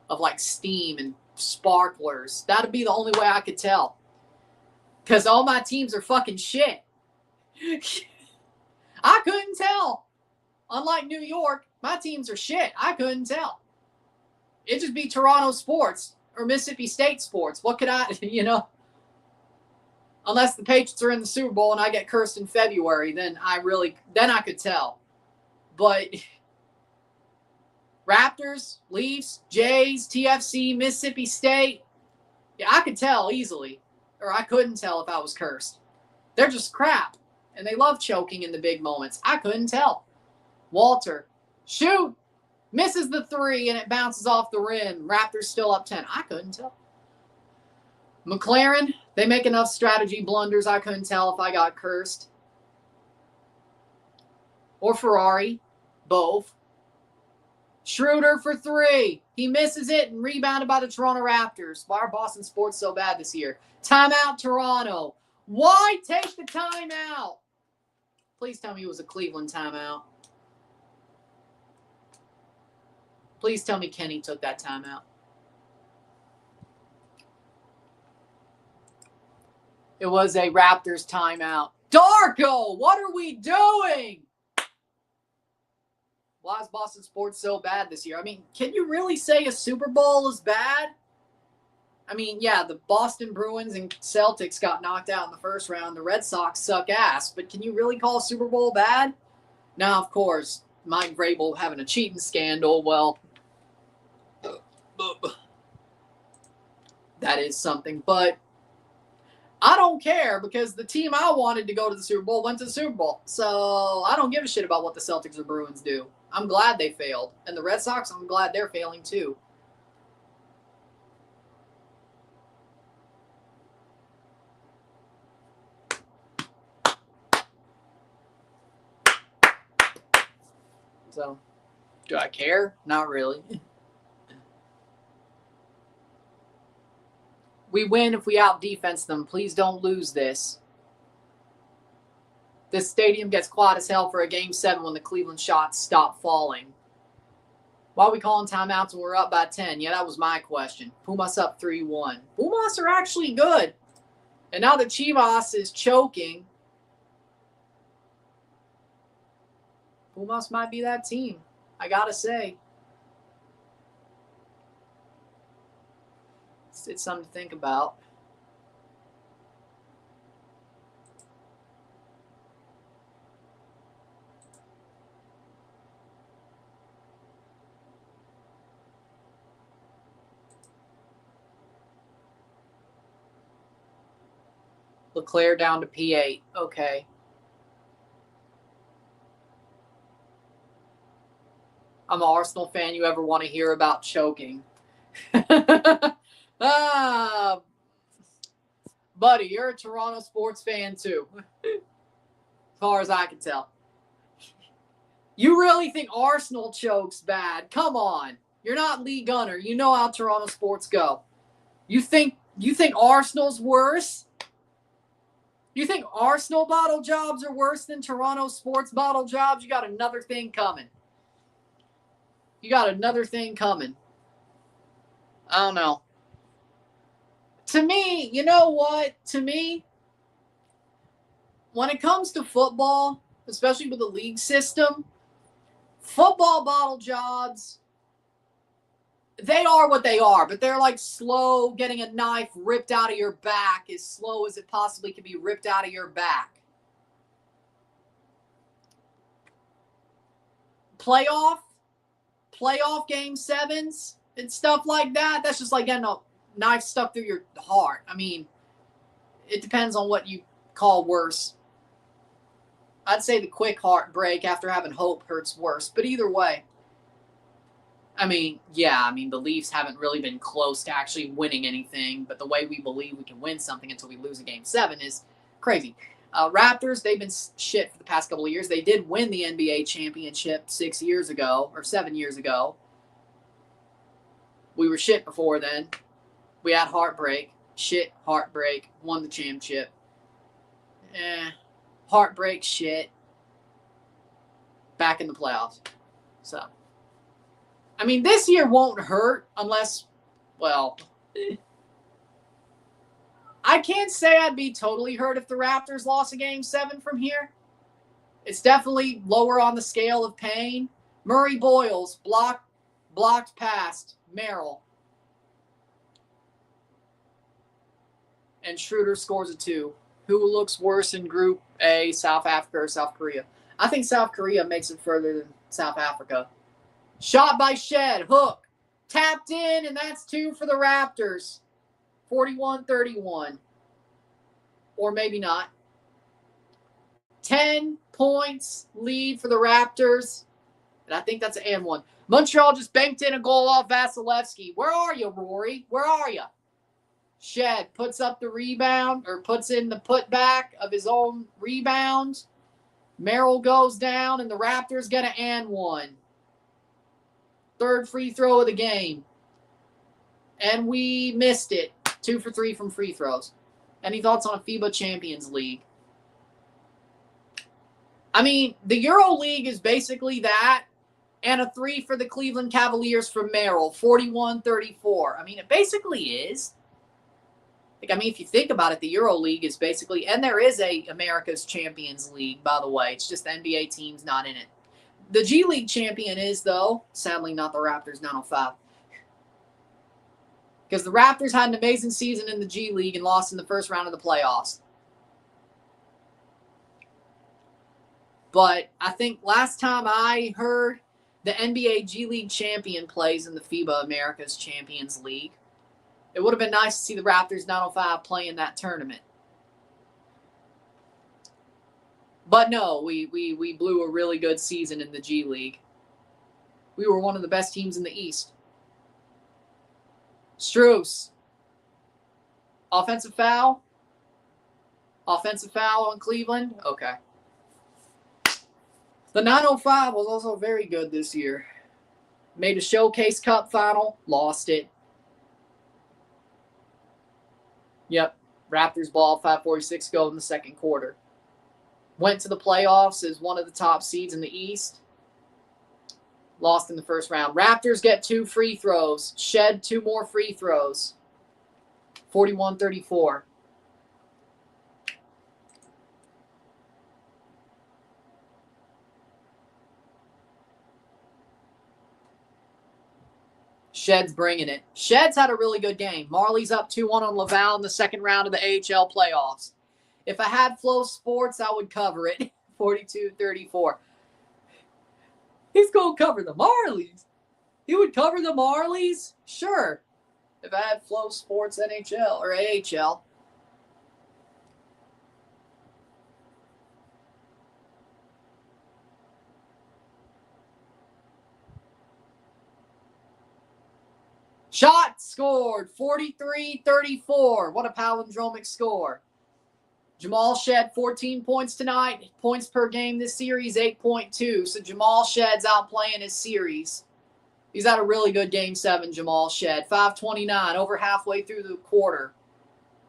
Of like steam and sparklers. That'd be the only way I could tell. Because all my teams are fucking shit. I couldn't tell. Unlike New York, my teams are shit. I couldn't tell. It'd just be Toronto sports or Mississippi State sports. What could I, Unless the Patriots are in the Super Bowl and I get cursed in February, then I could tell. But Raptors, Leafs, Jays, TFC, Mississippi State, yeah, I could tell easily. Or I couldn't tell if I was cursed. They're just crap. And they love choking in the big moments. I couldn't tell. Walter, shoot. Misses the 3 and it bounces off the rim. Raptors still up 10. I couldn't tell. McLaren, they make enough strategy blunders. I couldn't tell if I got cursed. Or Ferrari, both. Schroeder for 3. He misses it and rebounded by the Toronto Raptors. Why are Boston sports so bad this year? Timeout, Toronto. Why take the timeout? Please tell me it was a Cleveland timeout. Please tell me Kenny took that timeout. It was a Raptors timeout. Darko, what are we doing? Why is Boston sports so bad this year? I mean, can you really say a Super Bowl is bad? I mean, yeah, the Boston Bruins and Celtics got knocked out in the first round. The Red Sox suck ass. But can you really call Super Bowl bad? Now, of course, Mike Vrabel having a cheating scandal, well, that is something. But I don't care because the team I wanted to go to the Super Bowl went to the Super Bowl. So I don't give a shit about what the Celtics or Bruins do. I'm glad they failed. And the Red Sox, I'm glad they're failing too. So, do I care? Not really. We win if we out-defense them. Please don't lose this. This stadium gets quiet as hell for a Game 7 when the Cleveland shots stop falling. Why are we calling timeouts when we're up by 10? Yeah, that was my question. Pumas up 3-1. Pumas are actually good. And now that Chivas is choking, Pumas might be that team. I gotta say. It's something to think about. LeClaire down to P8. Okay. I'm an Arsenal fan. You ever want to hear about choking? Buddy, you're a Toronto sports fan too. As far as I can tell. You really think Arsenal chokes bad? Come on. You're not Lee Gunner. You know how Toronto sports go. You think Arsenal's worse? You think Arsenal bottle jobs are worse than Toronto sports bottle jobs? You got another thing coming. I don't know. To me, you know what? To me, when it comes to football, especially with the league system, football bottle jobs, they are what they are, but they're like slow getting a knife ripped out of your back, as slow as it possibly can be ripped out of your back. Playoff game sevens and stuff like that, that's just like getting a knife stuck through your heart. I mean, it depends on what you call worse. I'd say the quick heartbreak after having hope hurts worse, but either way. I mean, the Leafs haven't really been close to actually winning anything, but the way we believe we can win something until we lose a game 7 is crazy. Raptors, they've been shit for the past couple of years. They did win the NBA championship 6 years ago, or 7 years ago. We were shit before then. We had heartbreak. Shit, heartbreak. Won the championship. Heartbreak, shit. Back in the playoffs. So, I mean, this year won't hurt unless, well, I can't say I'd be totally hurt if the Raptors lost a game 7 from here. It's definitely lower on the scale of pain. Murray Boyles, blocked past Merrill. And Schroeder scores a 2. Who looks worse in Group A, South Africa or South Korea? I think South Korea makes it further than South Africa. Shot by Shed, hook, tapped in, and that's 2 for the Raptors. 41-31. Or maybe not. 10 points lead for the Raptors. And I think that's an and 1. Montreal just banked in a goal off Vasilevsky. Where are you, Rory? Where are you? Shed puts up the rebound, or puts in the putback of his own rebound. Merrill goes down, and the Raptors get an and 1. Third free throw of the game. And we missed it. 2 for 3 from free throws. Any thoughts on a FIBA Champions League? I mean, the Euro League is basically that, and a 3 for the Cleveland Cavaliers from Merrill, 41-34. I mean, it basically is. If you think about it, the Euro League is basically, and there is a America's Champions League, by the way. It's just the NBA team's not in it. The G League champion is, though, sadly not the Raptors 905. Because the Raptors had an amazing season in the G League and lost in the first round of the playoffs. But I think last time I heard, the NBA G League champion plays in the FIBA America's Champions League. It would have been nice to see the Raptors 905 play in that tournament. But no, we blew a really good season in the G League. We were one of the best teams in the East. Strus. Offensive foul? Offensive foul on Cleveland? Okay. The 905 was also very good this year. Made a Showcase Cup final, lost it. Yep, Raptors ball, 5:46 go in the second quarter. Went to the playoffs as one of the top seeds in the East. Lost in the first round. Raptors get 2 free throws. Shed 2 more free throws. 41-34. Shed's bringing it. Shed's had a really good game. Marley's up 2-1 on Laval in the second round of the AHL playoffs. If I had Flow Sports, I would cover it. 42-34. He's going to cover the Marlies. He would cover the Marlies? Sure. If I had Flow Sports NHL or AHL. Shot scored, 43-34. What a palindromic score. Jamal Shed, 14 points tonight. Points per game this series, 8.2. So Jamal Shed's outplaying his series. He's had a really good game 7, Jamal Shed. 5:29, over halfway through the quarter.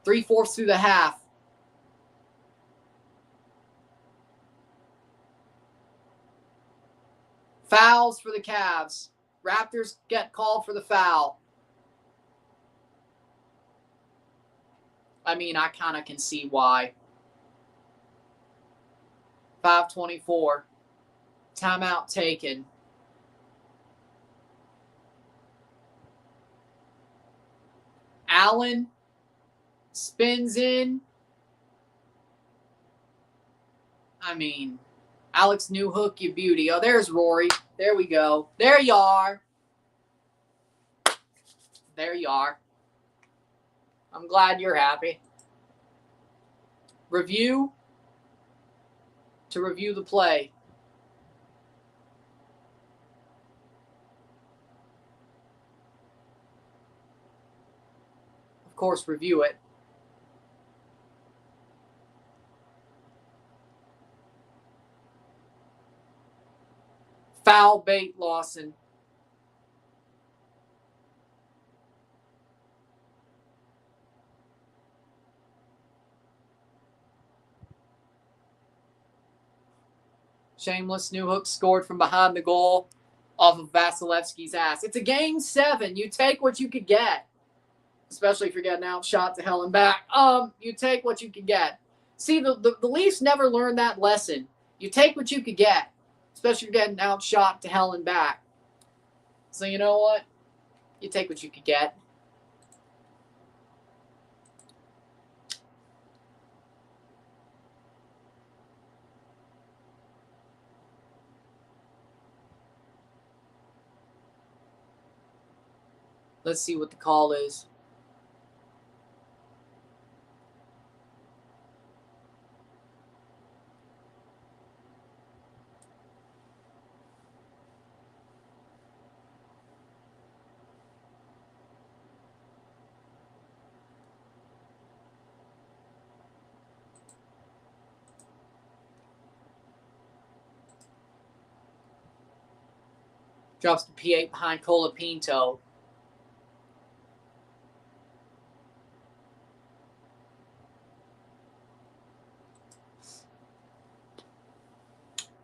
3/4 through the half. Fouls for the Cavs. Raptors get called for the foul. I mean, I kind of can see why. 5:24. Timeout taken. Allen spins in. I mean, Alex Newhook, you beauty. Oh, there's Rory. There we go. There you are. There you are. I'm glad you're happy. Review. To review the play. Of course, review it. Foul bait, Lawson. Shameless Newhook scored from behind the goal off of Vasilevsky's ass. It's a game 7. You take what you could get. Especially if you're getting outshot to hell and back. You take what you can get. See, the Leafs never learned that lesson. You take what you could get. Especially if you're getting outshot to hell and back. So you know what? You take what you could get. Let's see what the call is. Drops the P8 behind Colapinto.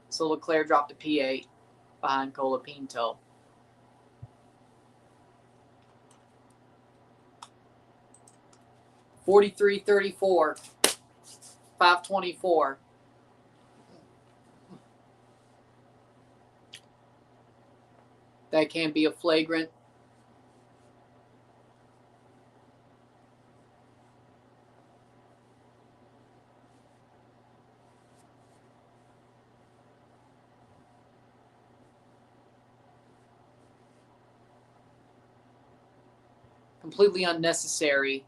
So Leclerc dropped the P8 behind Colapinto. (43-34). 5:24. That can't be a flagrant. Completely unnecessary.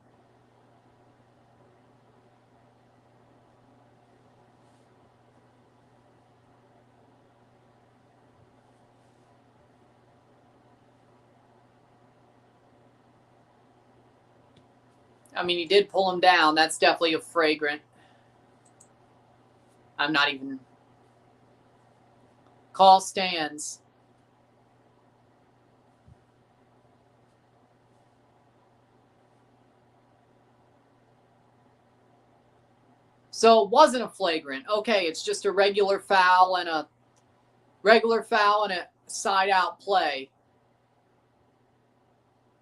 I mean, he did pull him down. That's definitely a flagrant. I'm not even... Call stands. So it wasn't a flagrant. Okay, it's just a regular foul and a side out play.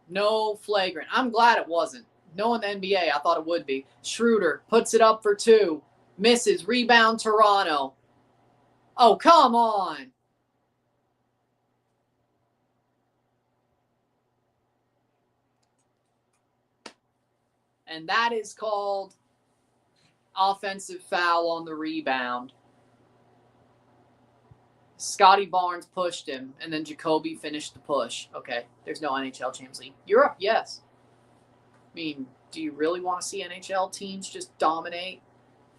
No flagrant. I'm glad it wasn't. Knowing the NBA, I thought it would be. Schroeder puts it up for 2. Misses. Rebound, Toronto. Oh, come on. And that is called offensive foul on the rebound. Scotty Barnes pushed him, and then Jacoby finished the push. Okay, there's no NHL Champions League. Europe, yes. I mean, do you really want to see NHL teams just dominate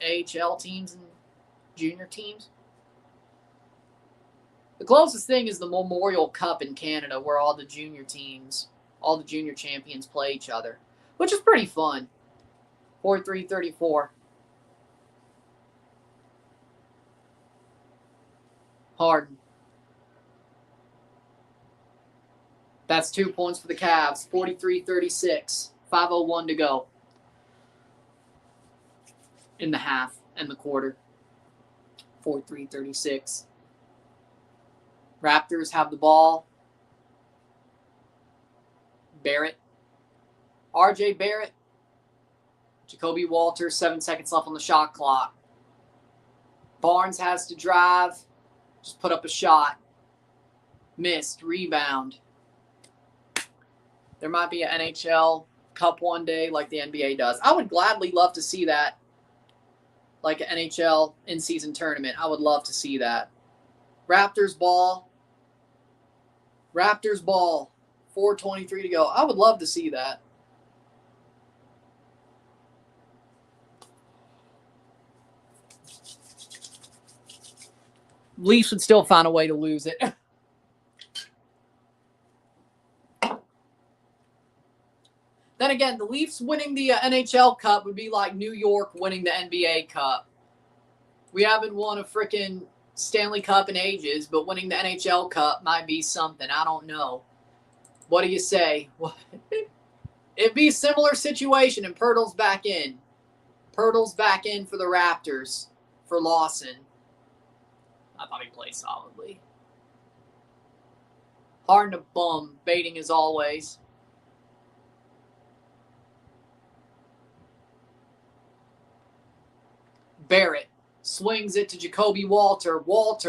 AHL teams and junior teams? The closest thing is the Memorial Cup in Canada, where all the junior teams, all the junior champions play each other, which is pretty fun. 43-34. Harden. That's 2 points for the Cavs. 43-36. 5:01 to go in the half and the quarter. 43-36. Raptors have the ball. Barrett. RJ Barrett. Jacoby Wolff, 7 seconds left on the shot clock. Barnes has to drive. Just put up a shot. Missed. Rebound. There might be an NHL Cup one day like the NBA does. I would gladly love to see that. Like an NHL in-season tournament. I would love to see that. Raptors ball. Raptors ball. 4:23 to go. I would love to see that. Leafs would still find a way to lose it. Then again, the Leafs winning the NHL Cup would be like New York winning the NBA Cup. We haven't won a freaking Stanley Cup in ages, but winning the NHL Cup might be something. I don't know. What do you say? It'd be a similar situation, and Pirtle's back in. Pirtle's back in for the Raptors for Lawson. I thought he played solidly. Hard to bum, baiting as always. Barrett swings it to Jacoby Wolff. Wolff.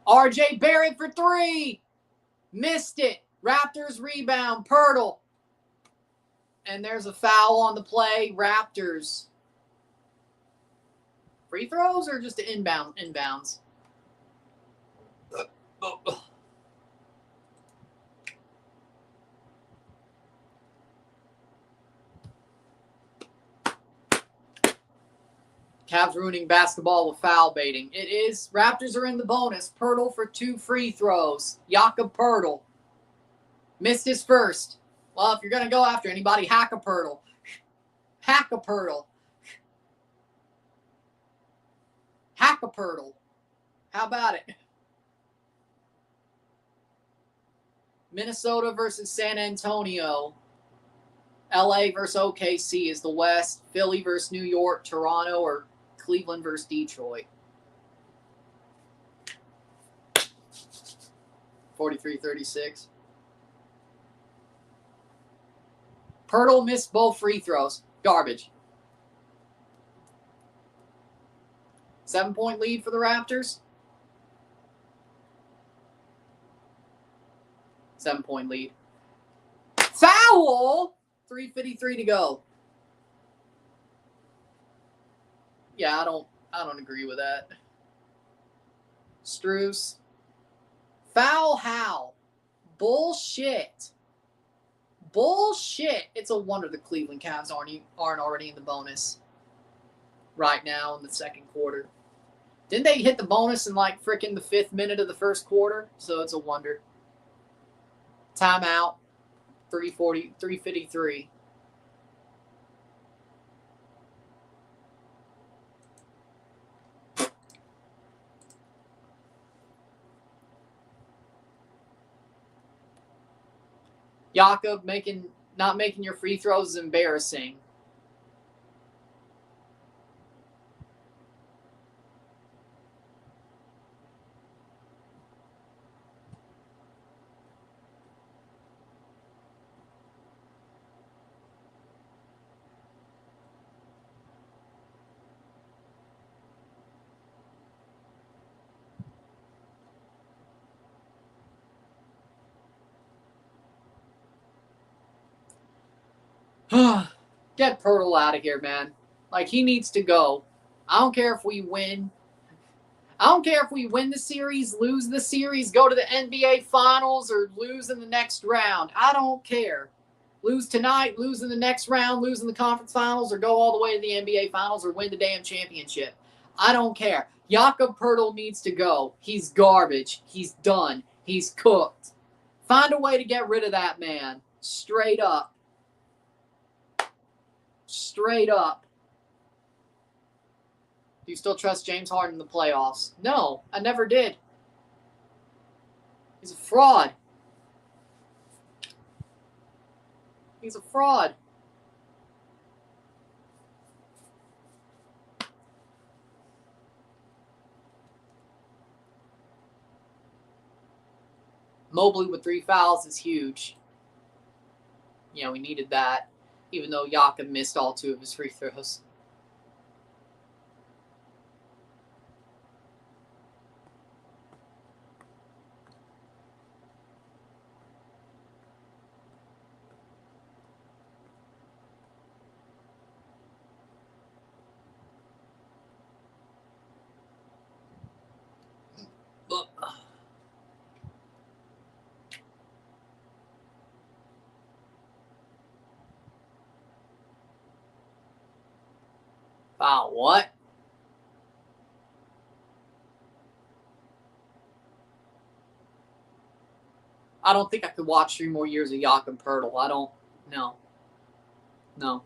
RJ Barrett for 3. Missed it. Raptors rebound. Pirtle. And there's a foul on the play. Raptors. Free throws or just inbounds? Cavs ruining basketball with foul baiting. It is. Raptors are in the bonus. Pirtle for 2 free throws. Jakob Pirtle. Missed his first. Well, if you're going to go after anybody, hack a Pirtle. Hack a Pirtle. Hack a Pirtle. How about it? Minnesota versus San Antonio. LA versus OKC is the West. Philly versus New York. Toronto or Cleveland versus Detroit. 43-36. Pirtle missed both free throws. Garbage. 7-point lead for the Raptors. 7-point lead. Foul! 3:53 to go. Yeah, I don't agree with that. Strus. Foul how? Bullshit. Bullshit. It's a wonder the Cleveland Cavs aren't already in the bonus right now in the second quarter. Didn't they hit the bonus in like freaking the 5th minute of the first quarter? So it's a wonder. Timeout. 3:53. Jakob not making your free throws is embarrassing. Get Pirtle out of here, man. Like, he needs to go. I don't care if we win. I don't care if we win the series, lose the series, go to the NBA Finals, or lose in the next round. I don't care. Lose tonight, lose in the next round, lose in the conference finals, or go all the way to the NBA Finals, or win the damn championship. I don't care. Jakob Pirtle needs to go. He's garbage. He's done. He's cooked. Find a way to get rid of that man. Straight up. Straight up. Do you still trust James Harden in the playoffs? No, I never did. He's a fraud. He's a fraud. Mobley with 3 fouls is huge. You know, we needed that. even though Jakob missed all 2 of his free throws. Foul, what? I don't think I could watch 3 more years of Jakob Poeltl. I don't. No. No.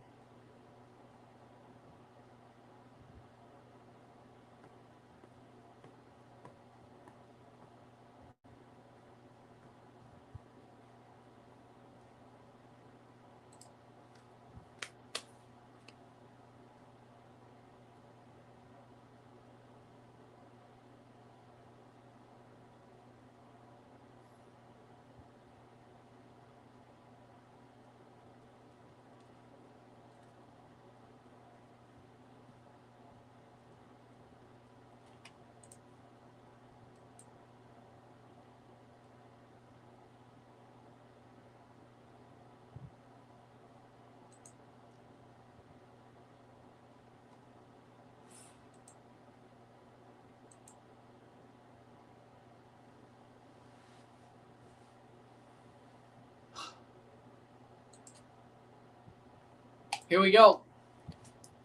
Here we go.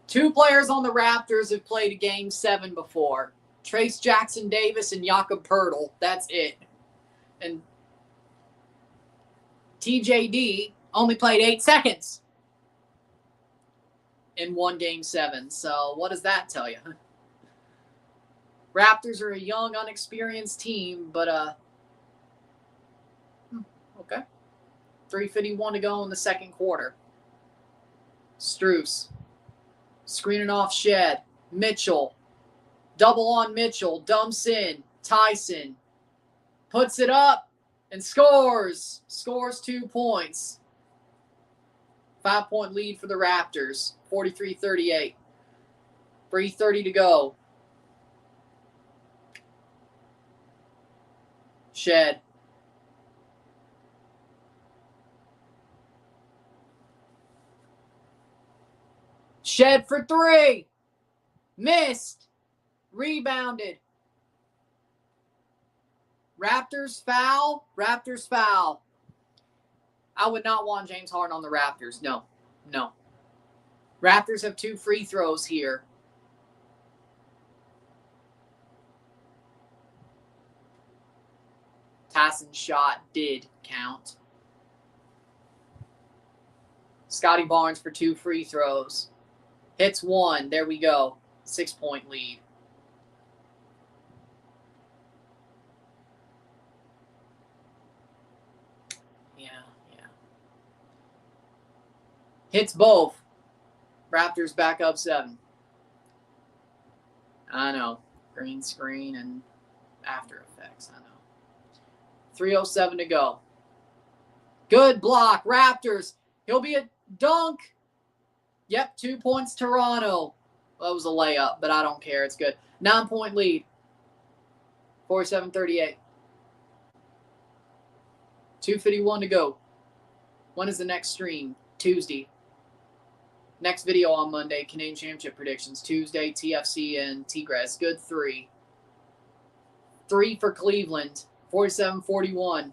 2 players on the Raptors have played a Game 7 before. Trayce Jackson-Davis and Jakob Poeltl. That's it. And TJD only played 8 seconds in 1 Game 7. So what does that tell you? Raptors are a young, unexperienced team, but okay. 3:51 to go in the second quarter. Strus. Screening off Shed. Mitchell. Double on Mitchell. Dumps in. Tyson. Puts it up and scores. Scores 2 points. 5-point lead for the Raptors. 43-38. 3:30 to go. Shed. Shed for 3. Missed. Rebounded. Raptors foul. Raptors foul. I would not want James Harden on the Raptors. No. No. Raptors have 2 free throws here. Tasson's shot did count. Scotty Barnes for 2 free throws. Hits 1. There we go. 6-point lead. Yeah. Hits both. Raptors back up 7. I know. Green screen and After Effects. I know. 3:07 to go. Good block. Raptors. He'll be a dunk. Yep, 2 points Toronto. That was a layup, but I don't care. It's good. 9-point lead. 47-38. 2:51 to go. When is the next stream? Tuesday. Next video on Monday, Canadian Championship predictions. Tuesday, TFC and Tigres. Good 3. 3 for Cleveland. 47-41.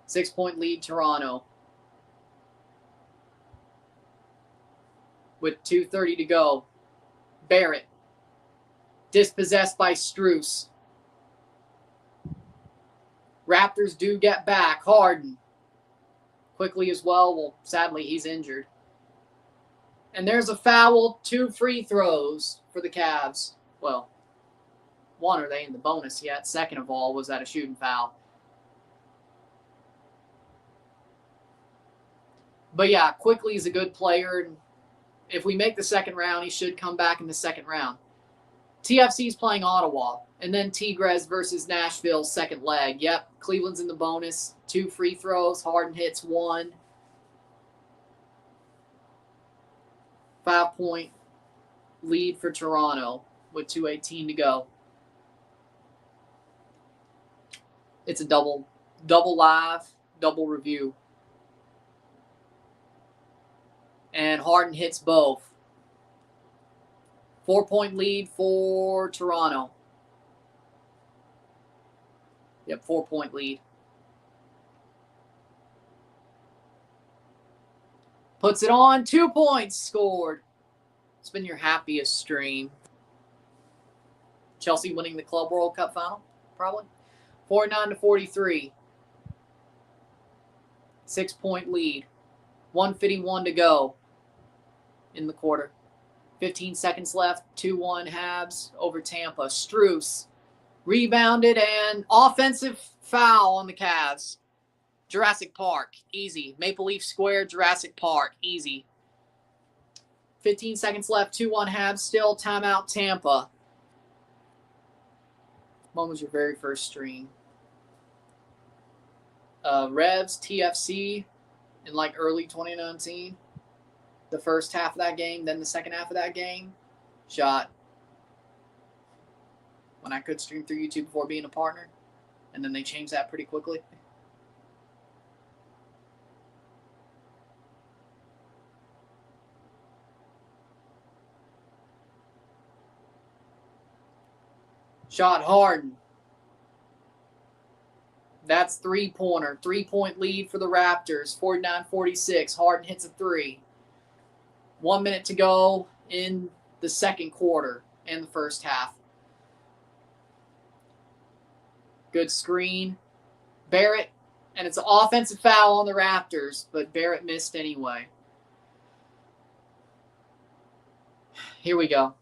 6-point lead Toronto. With 2:30 to go. Barrett. Dispossessed by Strus. Raptors do get back. Harden. Quickly as well. Well, sadly, he's injured. And there's a foul. 2 free throws for the Cavs. Well, 1, are they in the bonus yet? Second of all, was that a shooting foul? But yeah, Quickly is a good player. And if we make the second round, he should come back in the second round. TFC's playing Ottawa. And then Tigres versus Nashville, second leg. Yep, Cleveland's in the bonus. 2 free throws. Harden hits 1. 5-point lead for Toronto with 2:18 to go. It's a double live, double review. And Harden hits both. 4-point lead for Toronto. Yep, 4-point lead. Puts it on, 2 points scored. It's been your happiest stream. Chelsea winning the Club World Cup final, probably. 49-43. 6-point lead. 1:51 to go in the quarter. 15 seconds left. 2-1 Habs over Tampa. Strus rebounded and offensive foul on the Cavs. Jurassic Park, easy. Maple Leaf Square, Jurassic Park, easy. 15 seconds left. 2-1 Habs still. Timeout Tampa. When was your very first stream? Revs, TFC in like early 2019. The first half of that game, then the second half of that game. Shot when I could stream through YouTube before being a partner. And then they changed that pretty quickly. Shot Harden. That's 3-pointer. 3-point lead for the Raptors. 49-46. Harden hits a 3. 1 minute to go in the second quarter and the first half. Good screen. Barrett, and it's an offensive foul on the Raptors, but Barrett missed anyway. Here we go.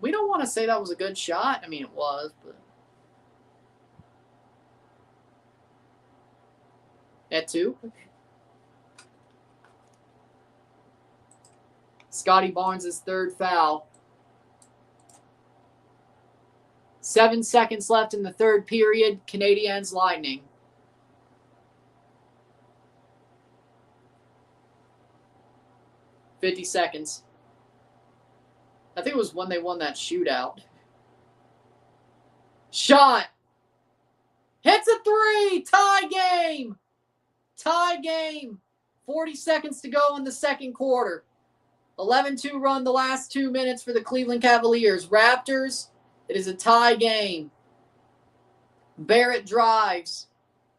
We don't want to say that was a good shot. I mean, it was, but. At 2. Scotty Barnes' third foul. 7 seconds left in the third period. Canadiens Lightning. $50 seconds. I think it was when they won that shootout. Shot. Hits a 3. Tie game. Tie game. 40 seconds to go in the second quarter. 11-2 run the last 2 minutes for the Cleveland Cavaliers. Raptors, it is a tie game. Barrett drives.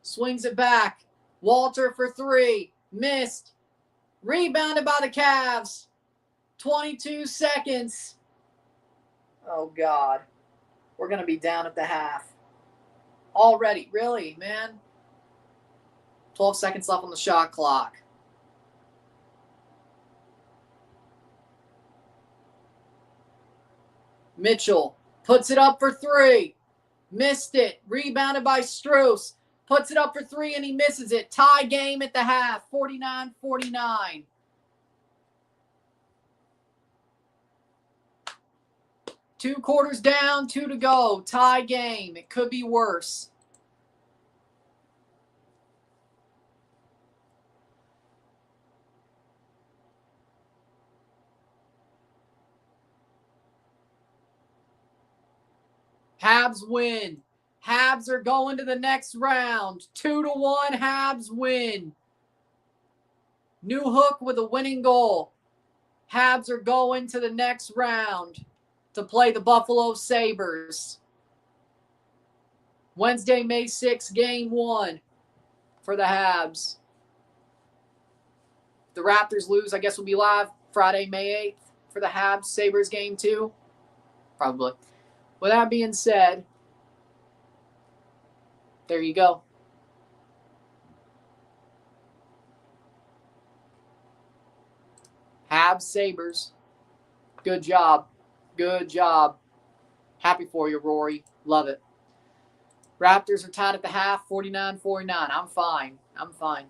Swings it back. Walter for 3. Missed. Rebounded by the Cavs. 22 seconds. Oh, God. We're going to be down at the half. Already. Really, man? 12 seconds left on the shot clock. Mitchell puts it up for 3. Missed it. Rebounded by Strus. Puts it up for 3 and he misses it. Tie game at the half. 49-49. Two quarters down, 2 to go. Tie game. It could be worse. Habs win. Habs are going to the next round. 2-1 Habs win. New Hook with a winning goal. Habs are going to the next round to play the Buffalo Sabres. Wednesday, May 6th, Game 1 for the Habs. The Raptors lose, I guess we'll be live Friday, May 8th for the Habs Sabres Game 2. Probably. With that being said, there you go. Habs Sabres. Good job. Good job. Happy for you, Rory. Love it. Raptors are tied at the half, 49-49. I'm fine. I'm fine.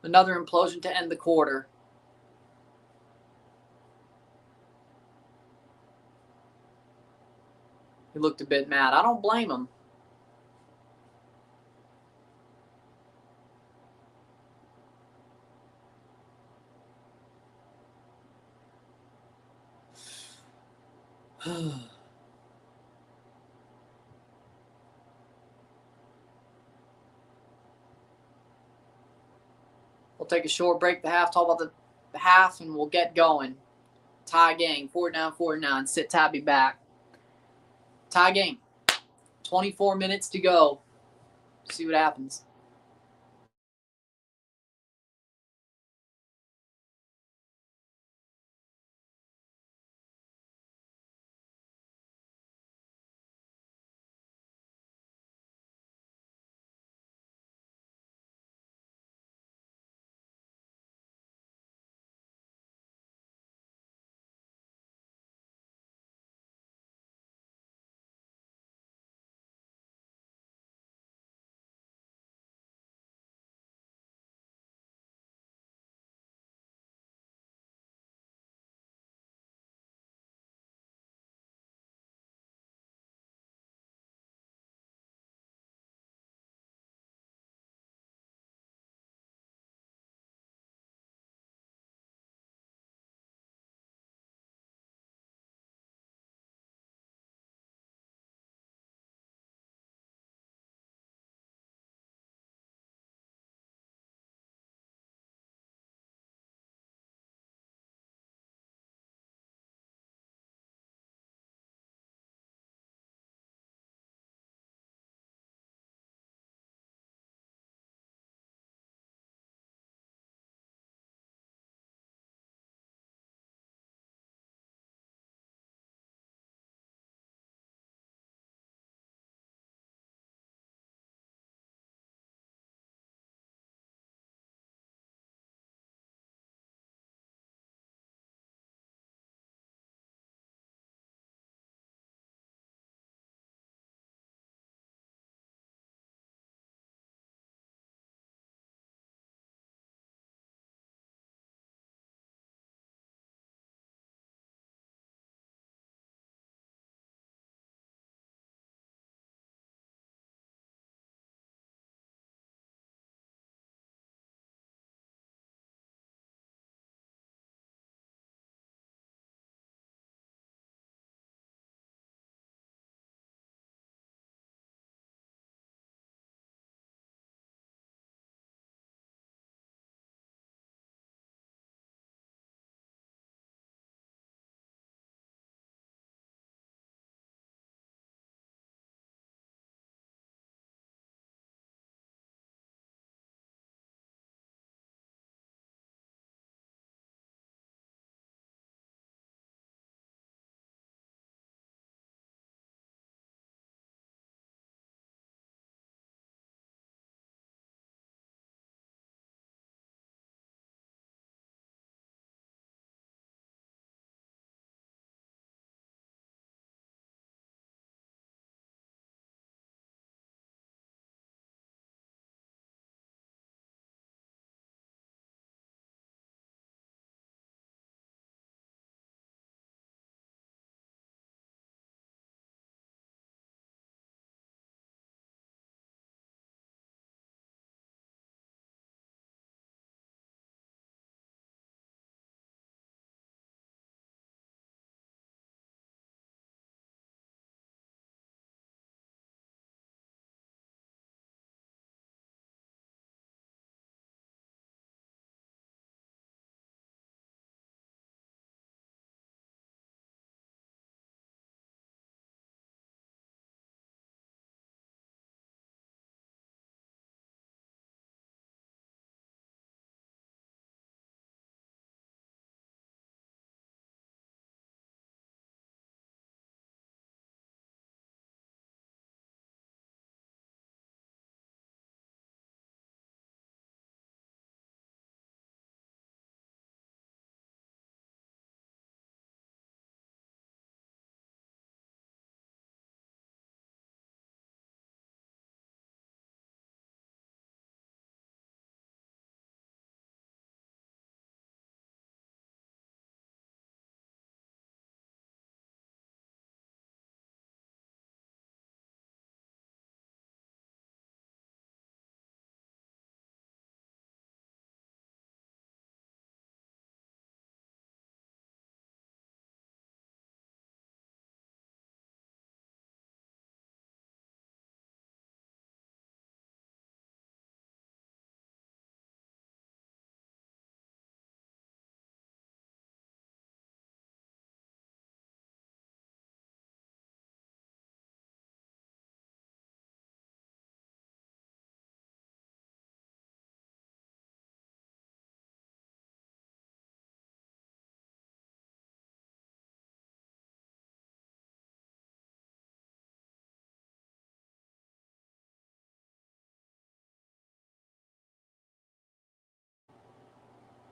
Another implosion to end the quarter. He looked a bit mad. I don't blame him. We'll take a short break at the half, talk about the half, and we'll get going. Tie game, 49-49. Sit tight, be back. Tie game. 24 minutes to go. See what happens.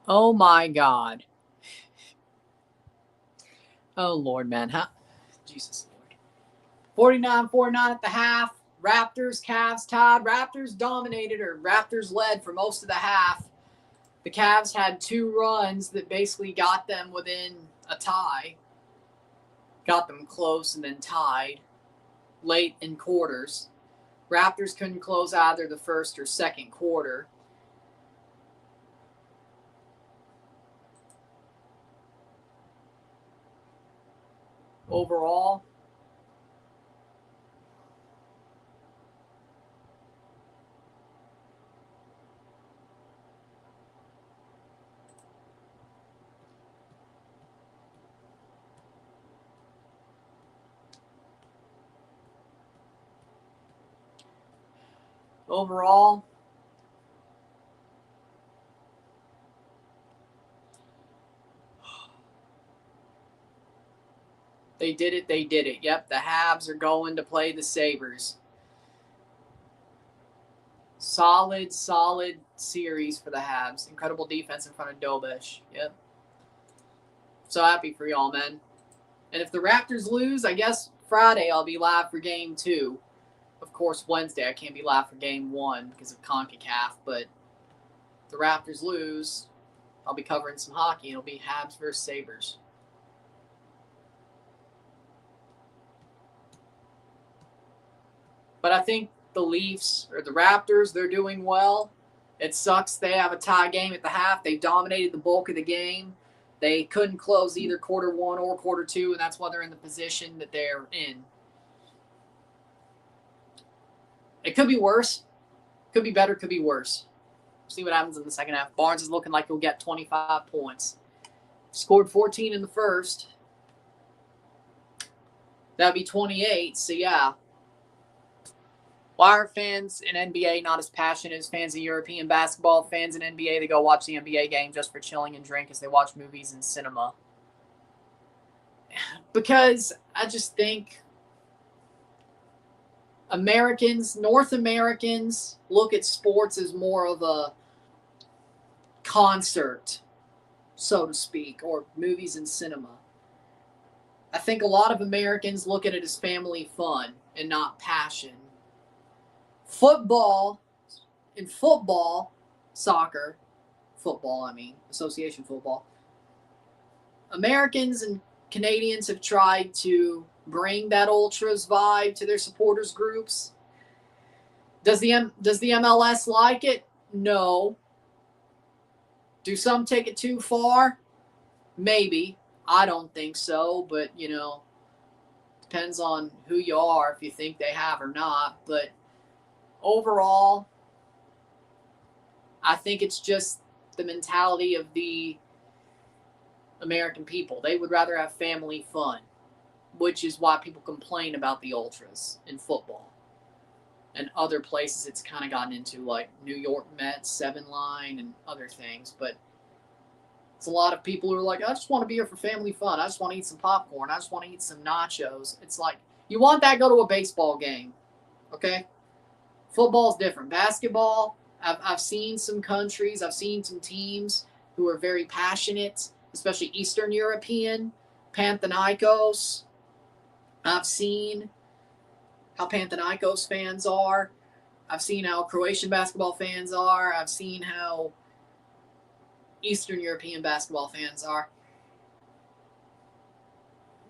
Oh, my God. Oh, Lord, man. Huh? Jesus, Lord. 49-49 at the half. Raptors, Cavs tied. Raptors dominated, or Raptors led for most of the half. The Cavs had 2 runs that basically got them within a tie. Got them close and then tied late in quarters. Raptors couldn't close either the first or second quarter. Overall, they did it. They did it. Yep, the Habs are going to play the Sabres. Solid series for the Habs. Incredible defense in front of Dobish. Yep. So happy for y'all, man. And if the Raptors lose, I guess Friday I'll be live for Game 2. Of course, Wednesday I can't be live for Game 1 because of CONCACAF. But if the Raptors lose, I'll be covering some hockey. It'll be Habs versus Sabres. But I think the Leafs or the Raptors, they're doing well. It sucks they have a tie game at the half. They dominated the bulk of the game. They couldn't close either quarter 1 or quarter 2, and that's why they're in the position that they're in. It could be worse. Could be better, could be worse. See what happens in the second half. Barnes is looking like he'll get 25 points. Scored 14 in the first. That would be 28, so yeah. Why are fans in NBA not as passionate as fans of European basketball? Fans in NBA, they go watch the NBA game just for chilling and drink as they watch movies and cinema. Because I just think North Americans look at sports as more of a concert, so to speak, or movies and cinema. I think a lot of Americans look at it as family fun and not passion. Association football, Americans and Canadians have tried to bring that Ultras vibe to their supporters groups. Does the MLS like it? No. Do some take it too far? Maybe. I don't think so, but, depends on who you are, if you think they have or not. But overall, I think it's just the mentality of the American people. They would rather have family fun, which is why people complain about the Ultras in football. And other places it's kind of gotten into, like New York Mets, 7 Line, and other things. But it's a lot of people who are like, I just want to be here for family fun. I just want to eat some popcorn. I just want to eat some nachos. It's like, you want that, go to a baseball game, okay? Football's different. Basketball, I've seen some countries, I've seen some teams who are very passionate, especially Eastern European, Panathinaikos. I've seen how Panathinaikos fans are. I've seen how Croatian basketball fans are. I've seen how Eastern European basketball fans are.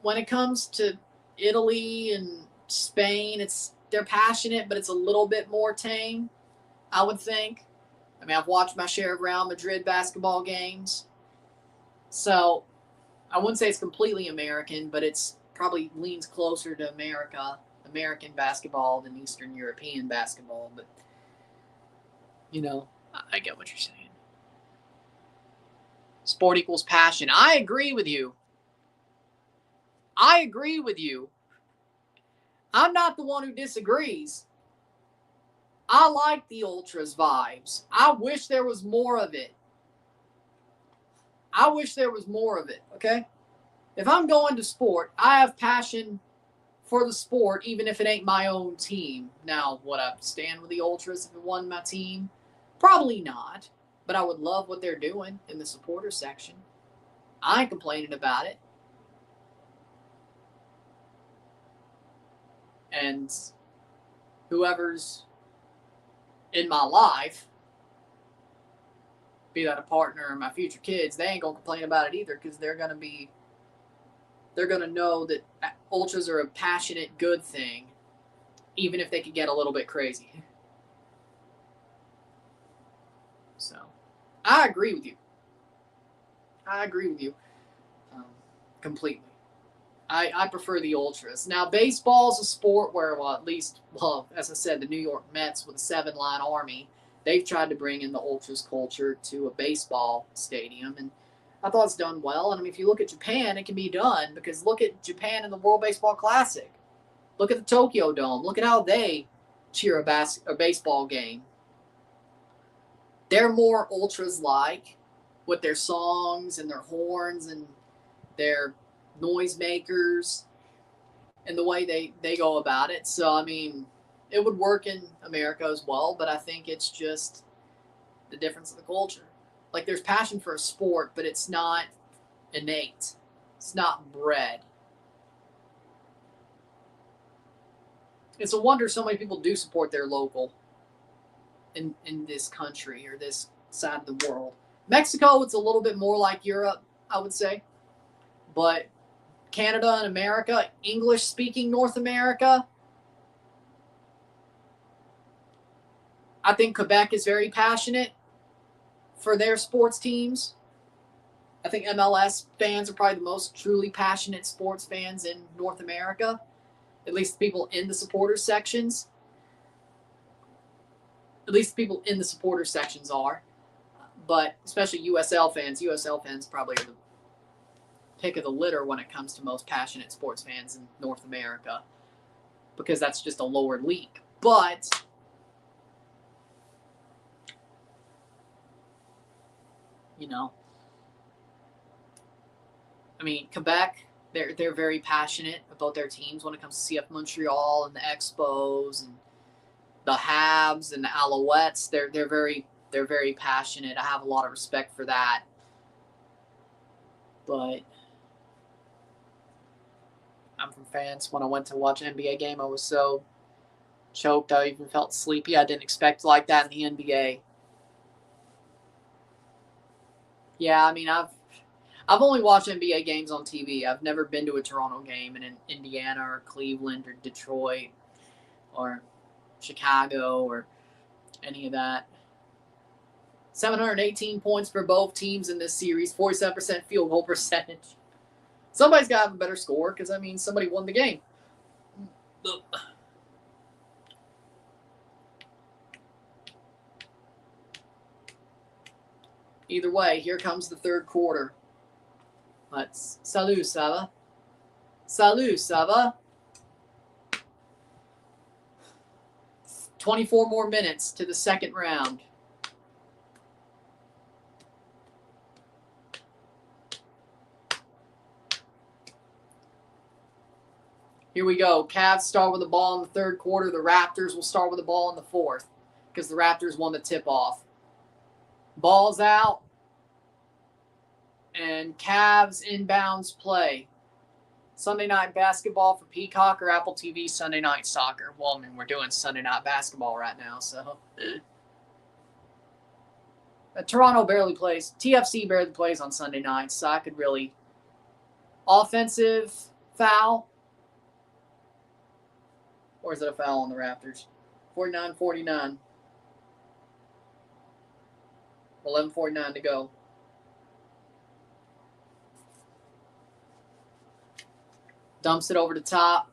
When it comes to Italy and Spain, they're passionate, but it's a little bit more tame, I would think. I mean, I've watched my share of Real Madrid basketball games. So I wouldn't say it's completely American, but it's probably leans closer to American basketball than Eastern European basketball. But, I get what you're saying. Sport equals passion. I agree with you. I'm not the one who disagrees. I like the Ultras vibes. I wish there was more of it. Okay? If I'm going to sport, I have passion for the sport, even if it ain't my own team. Now, would I stand with the Ultras if it wasn't my team? Probably not. but I would love what they're doing in the supporter section. I ain't complaining about it. And whoever's in my life, be that a partner or my future kids, they ain't gonna complain about it either, because they're gonna know that ultras are a passionate, good thing, even if they could get a little bit crazy. So, I agree with you. Completely. I prefer the ultras. Now, baseball's a sport where, as I said, the New York Mets with a 7-line army, they've tried to bring in the ultras culture to a baseball stadium, and I thought it's done well. And I mean, if you look at Japan, it can be done, because look at Japan in the World Baseball Classic. Look at the Tokyo Dome. Look at how they cheer a baseball game. They're more ultras-like with their songs and their horns and their noisemakers and the way they go about it. So, I mean, it would work in America as well, but I think it's just the difference of the culture. Like, there's passion for a sport, but it's not innate. It's not bred. It's a wonder so many people do support their local in this country or this side of the world. Mexico, it's a little bit more like Europe, I would say. But Canada and America, English-speaking North America, I think Quebec is very passionate for their sports teams. I think MLS fans are probably the most truly passionate sports fans in North America, at least the people in the supporter sections. At least the people in the supporter sections are. But especially USL fans probably are the pick of the litter when it comes to most passionate sports fans in North America, because that's just a lower league. But I mean, Quebec, they're very passionate about their teams when it comes to CF Montreal and the Expos and the Habs and the Alouettes. They're very passionate. I have a lot of respect for that. But I'm from France. When I went to watch an NBA game, I was so choked. I even felt sleepy. I didn't expect like that in the NBA. Yeah, I mean, I've only watched NBA games on TV. I've never been to a Toronto game in Indiana or Cleveland or Detroit or Chicago or any of that. 718 points for both teams in this series, 47% field goal percentage. Somebody's got to have a better score because, I mean, somebody won the game. Either way, here comes the third quarter. Salut, ça va? Salut, ça va? 24 more minutes to the second round. Here we go. Cavs start with the ball in the third quarter. The Raptors will start with the ball in the fourth because the Raptors won the tip-off. Ball's out. And Cavs inbounds play. Sunday night basketball for Peacock or Apple TV Sunday night soccer. Well, I mean, we're doing Sunday night basketball right now, so. Toronto barely plays. TFC barely plays on Sunday nights, so I could really. Offensive foul. Or is it a foul on the Raptors? 49-49. 11:49 to go. Dumps it over the top.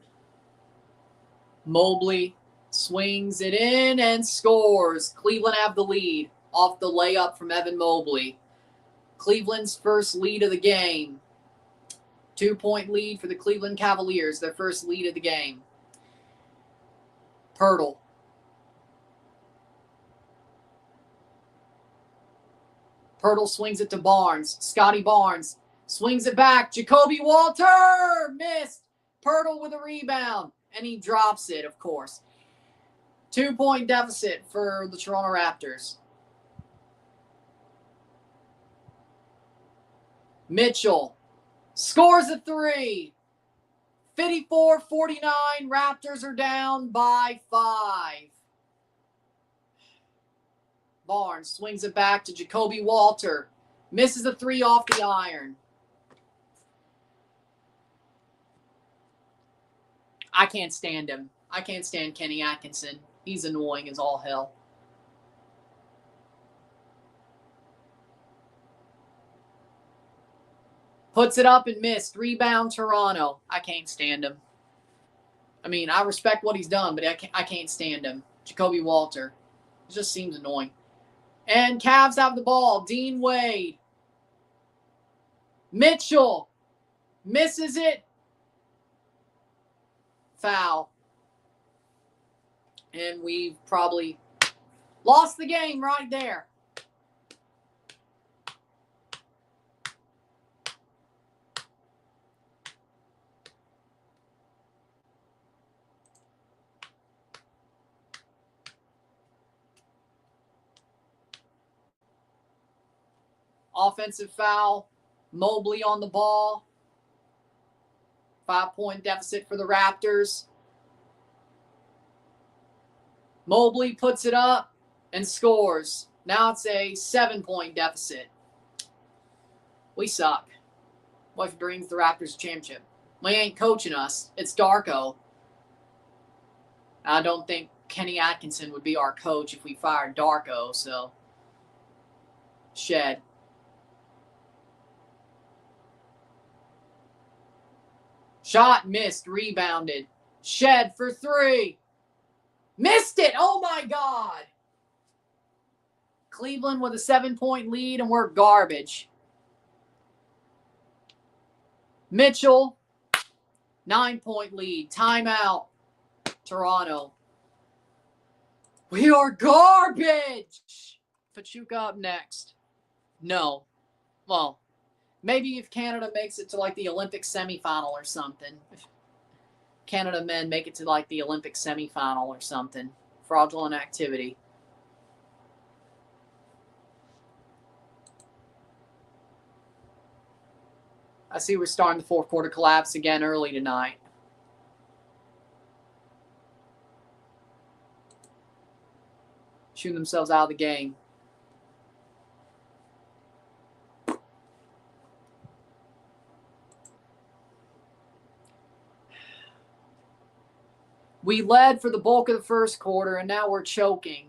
Mobley swings it in and scores. Cleveland have the lead off the layup from Evan Mobley. Cleveland's first lead of the game. 2-point lead for the Cleveland Cavaliers, their first lead of the game. Pirtle. Pirtle swings it to Barnes. Scotty Barnes swings it back. Jacoby Walter missed. Pirtle with a rebound. And he drops it, of course. 2-point deficit for the Toronto Raptors. Mitchell scores a three. 54-49. Raptors are down by 5. Barnes swings it back to Jacoby Walter. Misses a three off the iron. I can't stand him. I can't stand Kenny Atkinson. He's annoying as all hell. Puts it up and missed. Rebound, Toronto. I can't stand him. I mean, I respect what he's done, but I can't stand him. Jacoby Walter. It just seems annoying. And Cavs have the ball. Dean Wade. Mitchell. Misses it. Foul. And we've probably lost the game right there. Offensive foul. Mobley on the ball. 5-point deficit for the Raptors. Mobley puts it up and scores. Now it's a 7-point deficit. We suck. What brings the Raptors a championship? We ain't coaching us. It's Darko. I don't think Kenny Atkinson would be our coach if we fired Darko, so Shed. Shot missed, rebounded. Shed for three. Missed it! Oh my God! Cleveland with a 7-point lead, and we're garbage. Mitchell, 9-point lead. Timeout. Toronto. We are garbage! Pachuca up next. No. Well, maybe if Canada makes it to like the Olympic semifinal or something. If Canada men make it to like the Olympic semifinal or something. Fraudulent activity. I see we're starting the fourth quarter collapse again early tonight. Shooting themselves out of the game. We led for the bulk of the first quarter, and now we're choking.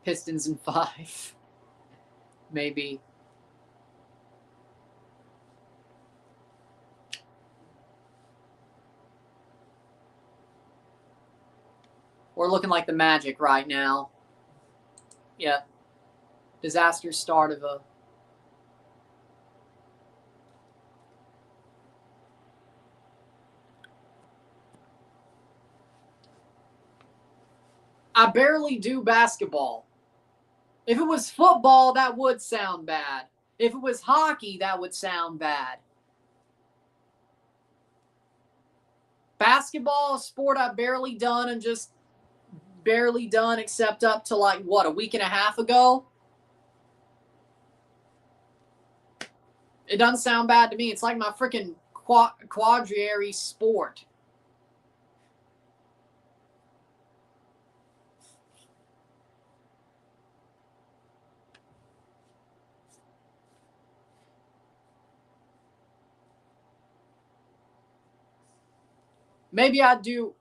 Pistons in 5. Maybe. We're looking like the Magic right now. Yeah. Disaster start of a... I barely do basketball. If it was football, that would sound bad. If it was hockey, that would sound bad. Basketball, a sport I've barely done and just barely done except up to like, what, a week and a half ago? It doesn't sound bad to me. It's like my freaking quadriary sport. Maybe I'd do,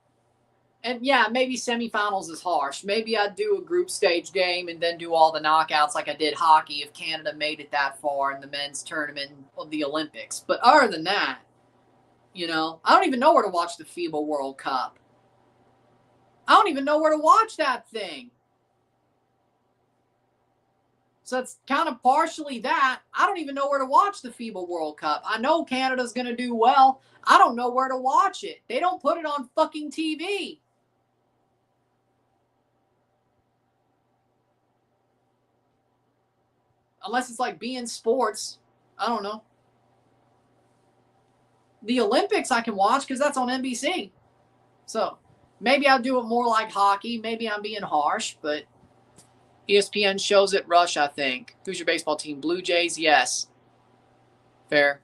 and yeah, maybe semifinals is harsh. Maybe I'd do a group stage game and then do all the knockouts like I did hockey if Canada made it that far in the men's tournament of the Olympics. But other than that, you know, I don't even know where to watch the FIBA World Cup. I don't even know where to watch that thing. So it's kind of partially that. I don't even know where to watch the FIBA World Cup. I know Canada's going to do well. I don't know where to watch it. They don't put it on fucking TV. Unless it's like beIN Sports. I don't know. The Olympics I can watch because that's on NBC. So maybe I'll do it more like hockey. Maybe I'm being harsh, but ESPN shows it Rush, I think. Who's your baseball team? Blue Jays? Yes. Fair.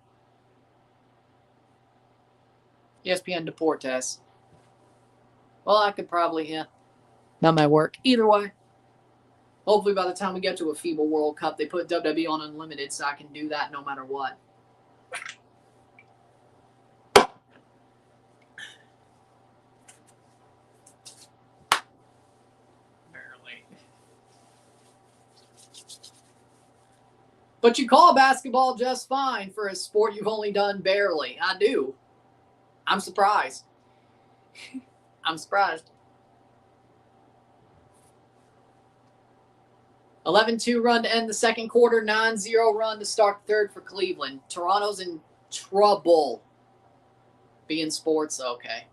ESPN Deportes. Well, I could probably, yeah. That might work. Either way. Hopefully by the time we get to a FIBA World Cup, they put WWE on Unlimited so I can do that no matter what. Barely. But you call basketball just fine for a sport you've only done barely. I do. I'm surprised. I'm surprised. 11-2 run to end the second quarter, 9-0 run to start the third for Cleveland. Toronto's in trouble. Being Sports, okay.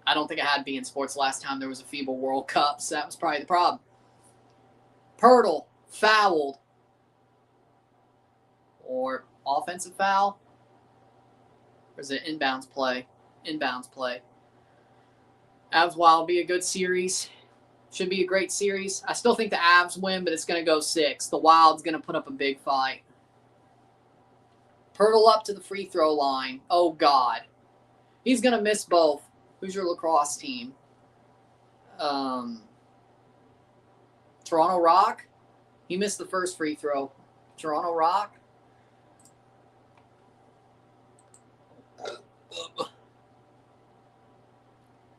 I don't think I had Being Sports last time there was a FIBA World Cup, so that was probably the problem. Pirtle fouled. Or offensive foul? Or is it inbounds play? Inbounds play. Avs Wild be a good series. Should be a great series. I still think the Avs win, but it's going to go 6. The Wild's going to put up a big fight. Pirtle up to the free throw line. Oh, God. He's going to miss both. Who's your lacrosse team? Toronto Rock? He missed the first free throw. Toronto Rock?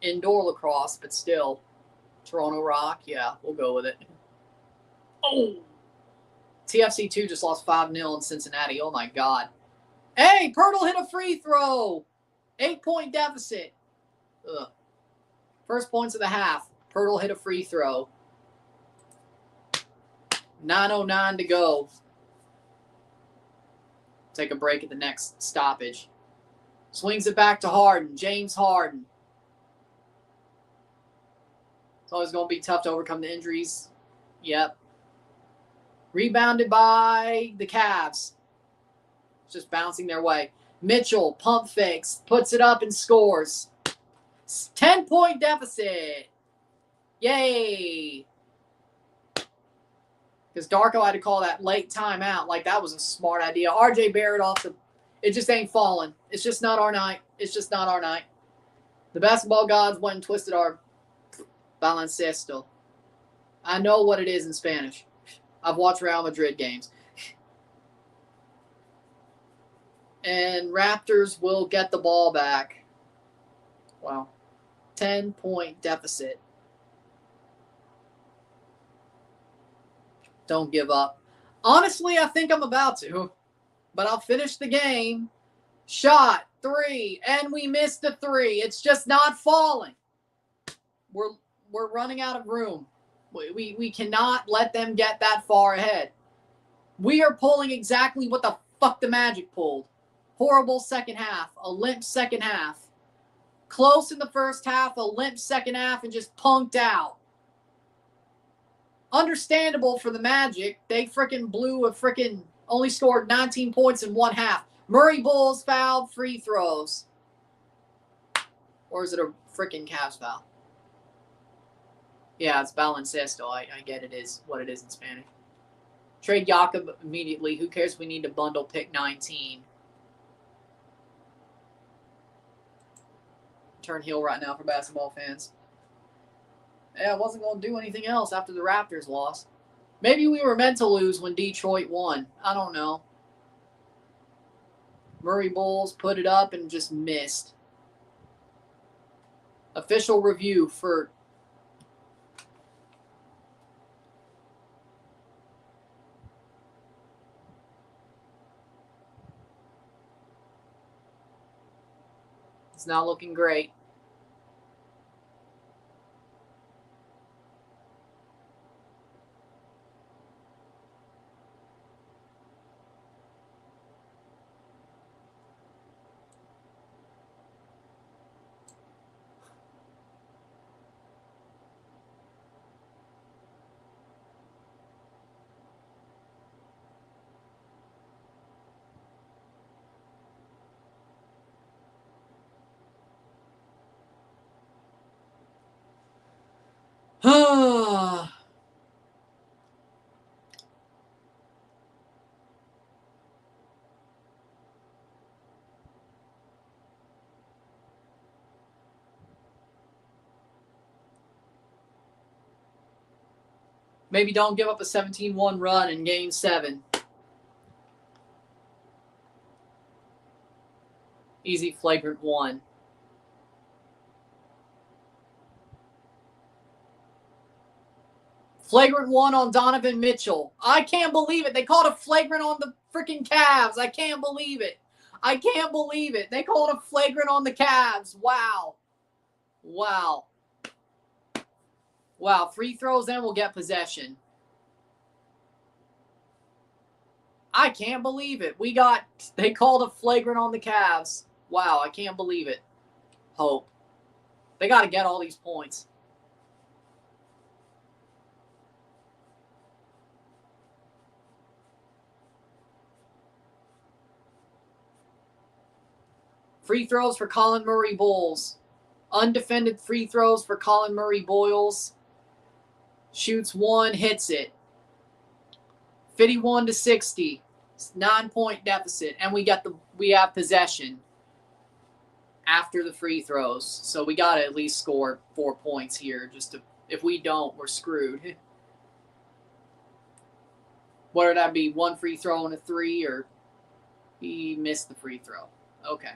Indoor lacrosse, but still. Toronto Rock, yeah, we'll go with it. Oh! TFC2 just lost 5-0 in Cincinnati. Oh, my God. Hey, Pirtle hit a free throw. 8-point deficit. Ugh. First points of the half. Pirtle hit a free throw. 9:09 to go. Take a break at the next stoppage. Swings it back to Harden. James Harden. It's always going to be tough to overcome the injuries. Yep. Rebounded by the Cavs. Just bouncing their way. Mitchell, pump fakes, puts it up and scores. 10-point deficit. Yay. Because Darko had to call that late timeout. Like, that was a smart idea. RJ Barrett off the... It just ain't falling. It's just not our night. It's just not our night. The basketball gods went and twisted our baloncesto. I know what it is in Spanish. I've watched Real Madrid games. And Raptors will get the ball back. Wow. 10-point deficit. Don't give up. Honestly, I think I'm about to. But I'll finish the game. Shot, 3, and we missed the 3. It's just not falling. We're running out of room. We cannot let them get that far ahead. We are pulling exactly what the fuck the Magic pulled. Horrible second half. A limp second half. Close in the first half, a limp second half, and just punked out. Understandable for the Magic. They freaking blew a freaking... Only scored 19 points in one half. Murray Bulls fouled, free throws. Or is it a freaking Cavs foul? Yeah, it's baloncesto. I get it is what it is in Spanish. Trade Jakob immediately. Who cares if we need to bundle pick 19? Turn heel right now for basketball fans. Yeah, I wasn't going to do anything else after the Raptors lost. Maybe we were meant to lose when Detroit won. I don't know. Murray Bulls put it up and just missed. Official review for... It's not looking great. Maybe don't give up a 17-1 run in Game 7. Easy flagrant 1. Flagrant 1 on Donovan Mitchell. I can't believe it. They called a flagrant on the freaking Cavs. I can't believe it. I can't believe it. They called a flagrant on the Cavs. Wow. Wow. Wow. Free throws, then we'll get possession. I can't believe it. They called a flagrant on the Cavs. Wow. I can't believe it. Hope. They got to get all these points. Free throws for Colin Murray Bulls. Undefended free throws for Colin Murray Boyles. Shoots 1, hits it. 51-60. 9-point deficit. And we have possession after the free throws. So we got to at least score 4 points here. If we don't, we're screwed. What would that be? 1 free throw and a 3, or he missed the free throw. Okay.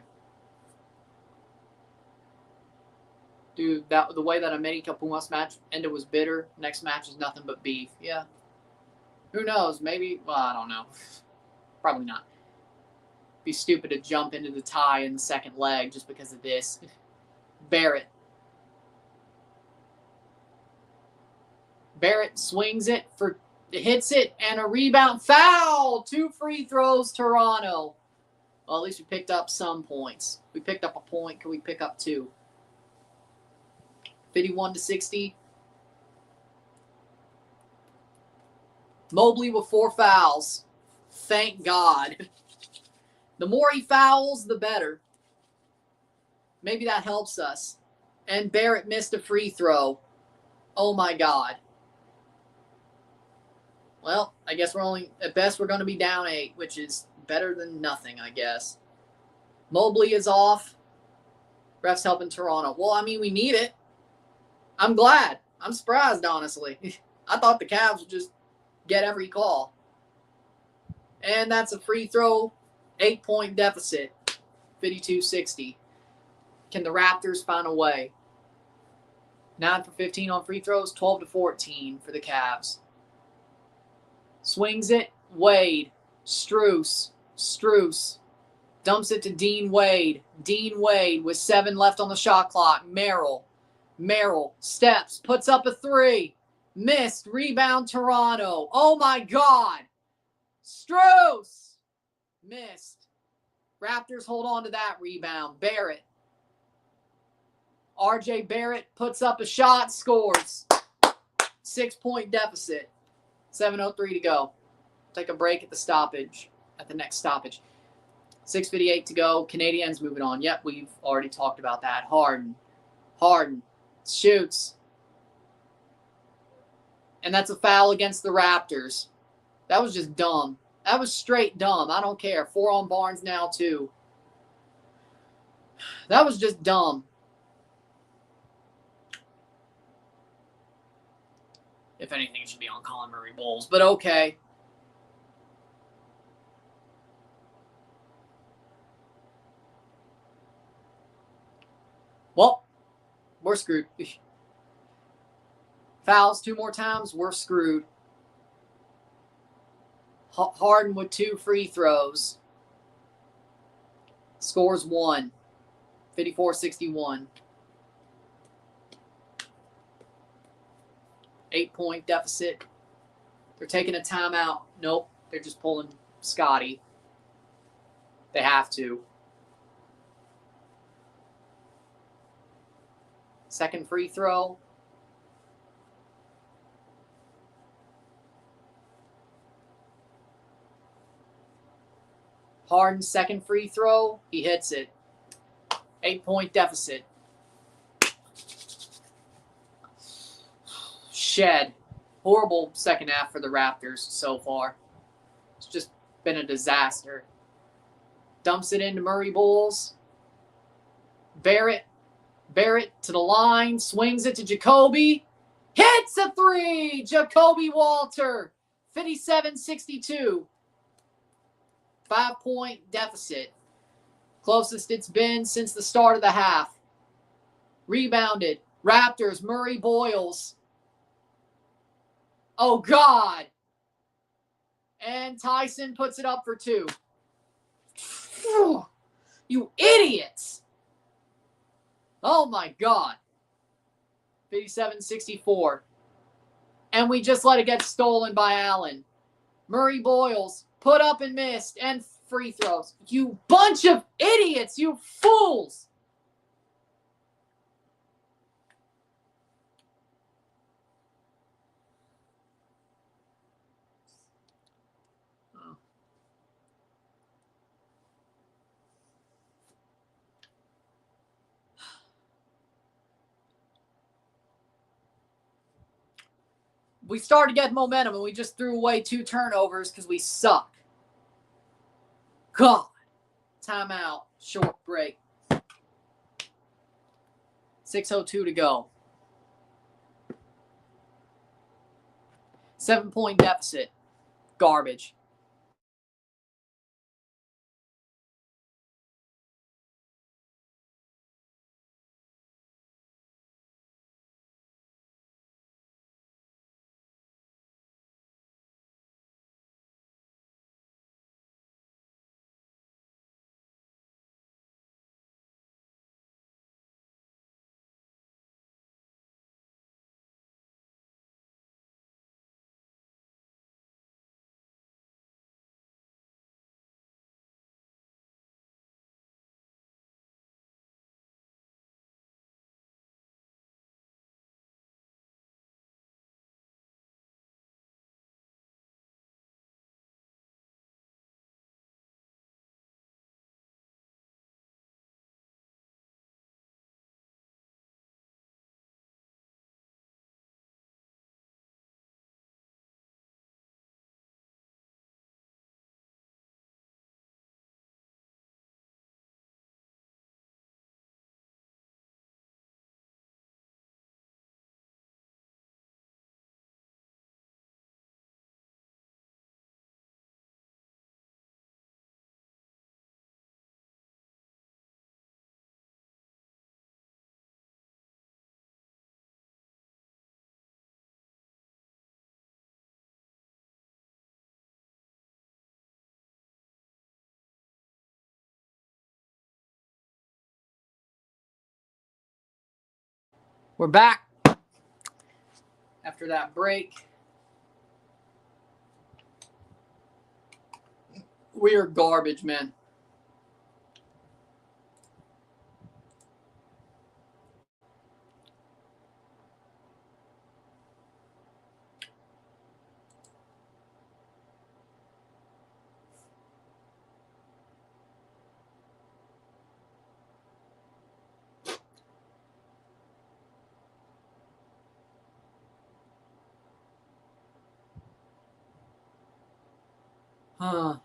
Dude, the way that America Pumas match ended was bitter. Next match is nothing but beef. Yeah. Who knows? Maybe. Well, I don't know. Probably not. Be stupid to jump into the tie in the second leg just because of this. Barrett. Barrett swings it hits it, and a rebound. Foul! 2 free throws, Toronto. Well, at least we picked up some points. We picked up a point. Can we pick up 2? 51-60. Mobley with 4 fouls. Thank God. The more he fouls, the better. Maybe that helps us. And Barrett missed a free throw. Oh my God. Well, I guess at best we're going to be down 8, which is better than nothing, I guess. Mobley is off. Refs helping Toronto. Well, I mean, we need it. I'm glad. I'm surprised, honestly. I thought the Cavs would just get every call. And that's a free throw, 8-point deficit, 52-60. Can the Raptors find a way? 9 for 15 on free throws, 12-14 for the Cavs. Swings it, Wade, Strus, dumps it to Dean Wade. Dean Wade with 7 left on the shot clock. Merrill steps, puts up a 3. Missed, rebound Toronto. Oh my God. Strus missed. Raptors hold on to that rebound. Barrett. RJ Barrett puts up a shot, scores. 6-point deficit. 7:03 to go. Take a break at the next stoppage. 6:58 to go. Canadiens moving on. Yep, we've already talked about that. Harden shoots. And that's a foul against the Raptors. That was just dumb. That was straight dumb. I don't care. 4 on Barnes now, too. That was just dumb. If anything, it should be on Colin Murray Bulls, but okay. Well, we're screwed. Fouls 2 more times, we're screwed. Harden with 2 free throws. Scores 1. 54-61. 8-point deficit. They're taking a timeout. Nope. They're just pulling Scotty. They have to. Second free throw. Harden's second free throw. He hits it. 8-point deficit. Shed. Horrible second half for the Raptors so far. It's just been a disaster. Dumps it into Murray Bulls. Barrett to the line. Swings it to Jacoby. Hits a three. Jacoby Walter. 57-62. 5-point deficit. Closest it's been since the start of the half. Rebounded. Raptors. Murray Boyles. Oh, God. And Tyson puts it up for 2. You idiots. Oh, my God. 57-64. And we just let it get stolen by Allen. Murray Boyles put up and missed. And free throws. You bunch of idiots. You fools. We started to get momentum and we just threw away 2 turnovers because we suck. God. Timeout. Short break. 6:02 to go. 7-point deficit. Garbage. We're back after that break. We are garbage, man. Huh.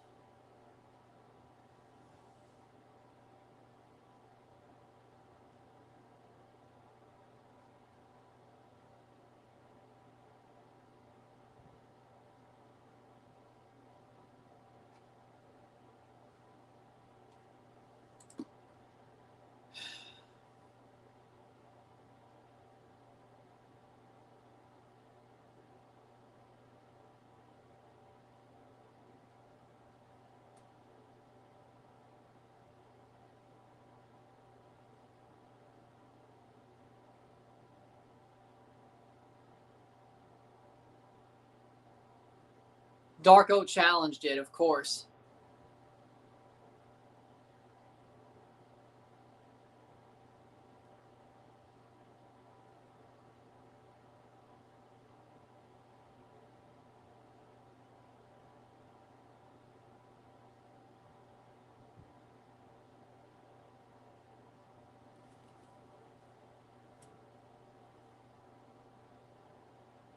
Darko challenged it, of course.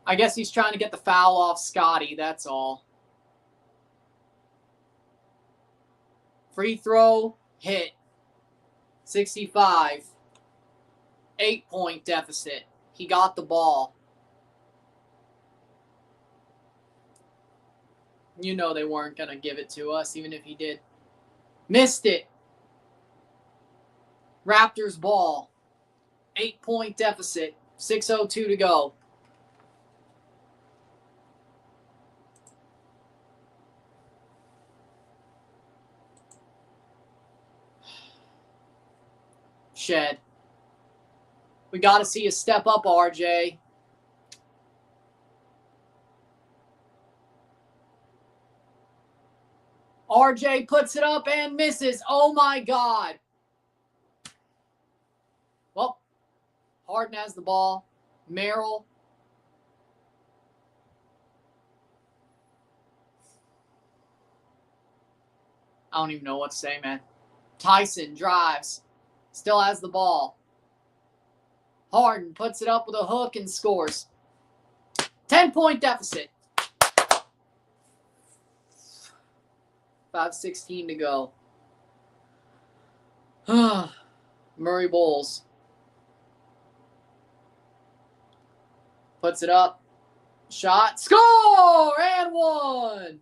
I guess he's trying to get the foul off Scotty, that's all. Free throw, hit. 65. 8-point deficit. He got the ball. You know they weren't going to give it to us, even if he did. Missed it. Raptors ball. 8-point deficit. 6:02 to go. Shed. We got to see a step up, RJ. RJ puts it up and misses. Oh, my God. Well, Harden has the ball. Merrill. I don't even know what to say, man. Tyson drives. Still has the ball. Harden puts it up with a hook and scores. 10-point deficit. 5:16 to go. Murray Bulls. Puts it up. Shot. Score! And one.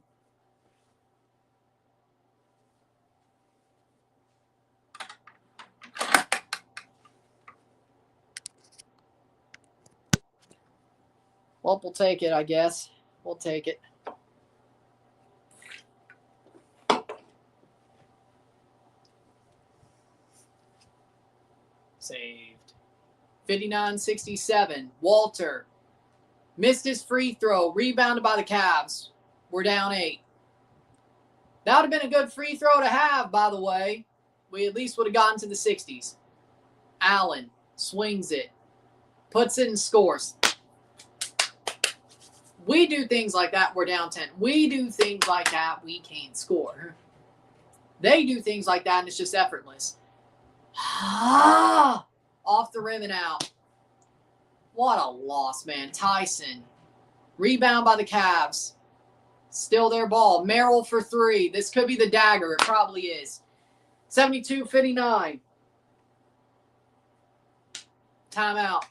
Well, we'll take it, I guess. We'll take it. Saved. 59-67. Walter. Missed his free throw. Rebounded by the Cavs. We're down 8. That would have been a good free throw to have, by the way. We at least would have gotten to the 60s. Allen swings it. Puts it and scores. We do things like that, we're down 10. We do things like that, we can't score. They do things like that, and it's just effortless. Off the rim and out. What a loss, man. Tyson. Rebound by the Cavs. Still their ball. Merrill for 3. This could be the dagger. It probably is. 72-59. Timeout.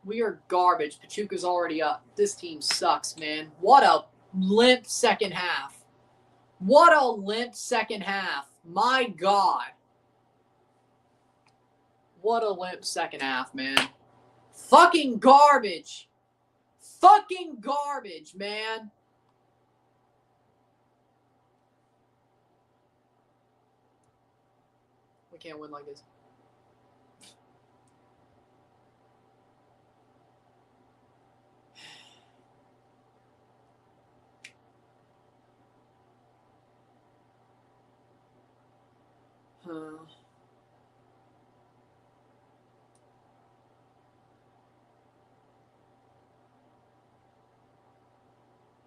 We are garbage. Pachuca's already up. This team sucks, man. What a limp second half. What a limp second half. My God. What a limp second half, man. Fucking garbage. Fucking garbage, man. We can't win like this.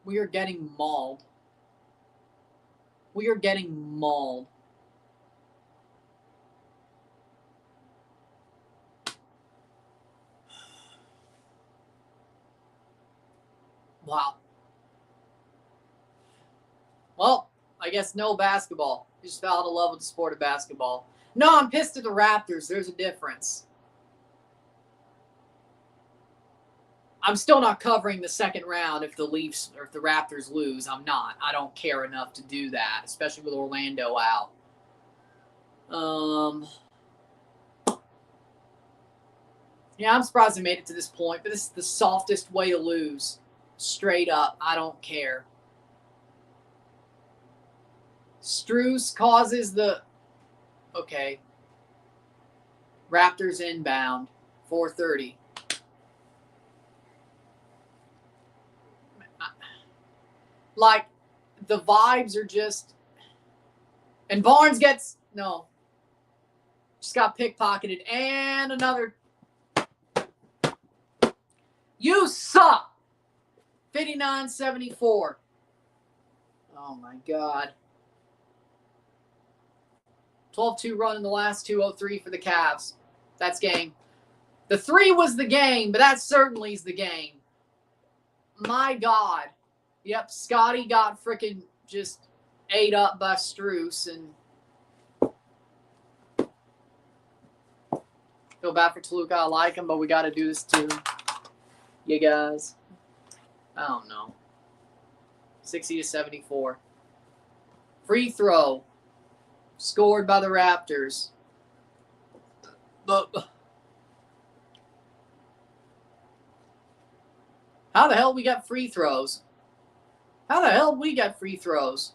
We are getting mauled. We are getting mauled. Wow. Well, I guess no basketball. You just fell out of love with the sport of basketball. No, I'm pissed at the Raptors. There's a difference. I'm still not covering the second round if the Leafs or if the Raptors lose. I'm not. I don't care enough to do that, especially with Orlando out. Yeah, I'm surprised they made it to this point, but this is the softest way to lose. Straight up. I don't care. Strus causes the... Okay. Raptors inbound. 4:30. Like, the vibes are just... And Barnes gets... No. Just got pickpocketed. And another... You suck! 59-74. Oh, my God. 12-2 run in the last 2:03 for the Cavs. That's game. The 3 was the game, but that certainly is the game. My God. Yep, Scotty got freaking just ate up by Strus. And feel bad for Toluca. I like him, but we got to do this too. You guys. I don't know. 60-74. Free throw. Scored by the Raptors. How the hell we got free throws? How the hell we got free throws?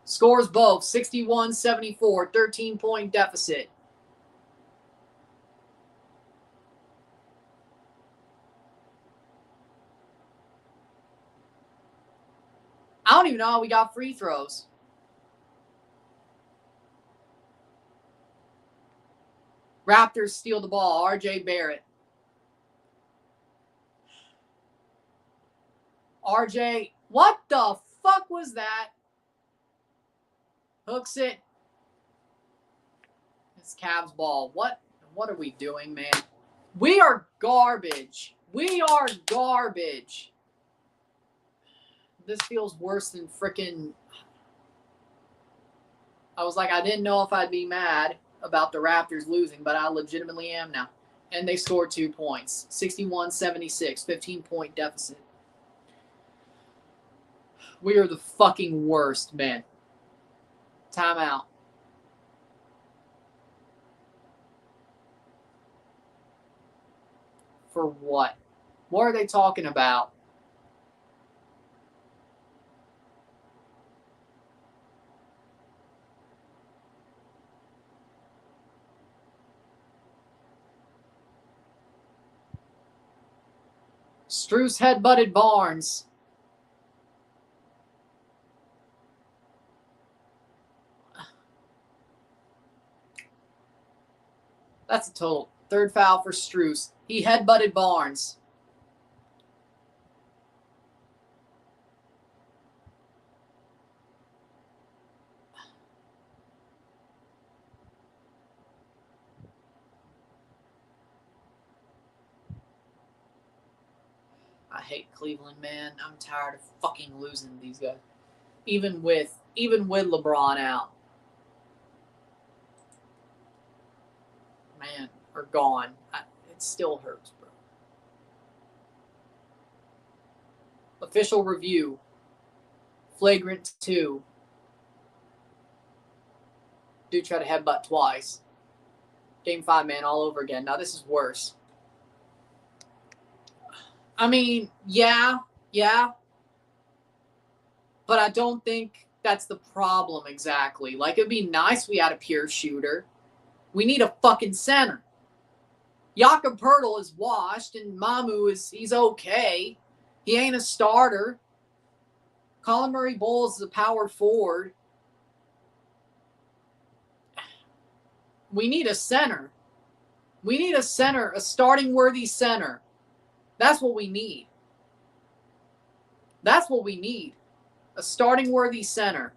Scores both. 61-74. 13-point deficit. I don't even know how we got free throws. Raptors steal the ball. RJ Barrett. RJ, what the fuck was that? Hooks it. It's Cavs ball. What are we doing, man? We are garbage. We are garbage. This feels worse than frickin'. I was like, I didn't know if I'd be mad about the Raptors losing, but I legitimately am now. And they scored 2 points. 61-76. 15-point deficit. We are the fucking worst, man. Timeout. For what? What are they talking about? Strus headbutted Barnes. That's a total. Third foul for Strus. He headbutted Barnes. I hate Cleveland, man. I'm tired of fucking losing these guys. Even with LeBron out. Man, or gone. It still hurts, bro. Official review. Flagrant 2. Dude tried to headbutt twice. Game 5, man, all over again. Now this is worse. I mean, yeah. But I don't think that's the problem exactly. Like, it'd be nice we had a pure shooter. We need a fucking center. Jakob Poeltl is washed, and Mamu he's okay. He ain't a starter. Colin Murray-Bowles is a power forward. We need a center. We need a center, a starting worthy center. That's what we need. That's what we need. A starting worthy center.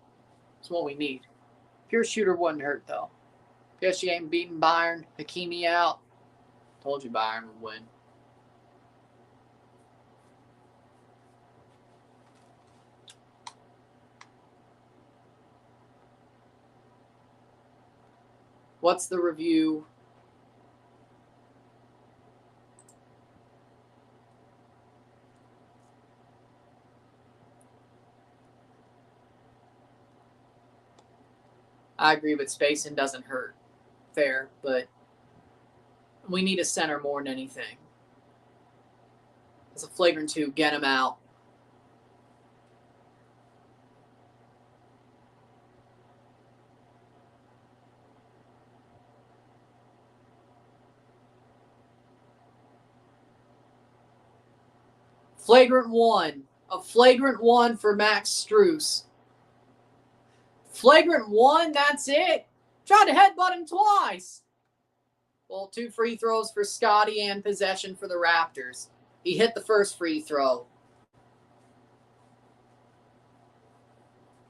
That's what we need. Pure shooter wouldn't hurt, though. PSG ain't beating Bayern. Hakimi out. Told you Bayern would win. What's the review? I agree, but spacing doesn't hurt. Fair, but we need a center more than anything. It's a flagrant 2. Get him out. Flagrant 1. A flagrant 1 for Max Strus. Flagrant 1, that's it. Tried to headbutt him twice. Well, 2 free throws for Scotty and possession for the Raptors. He hit the first free throw.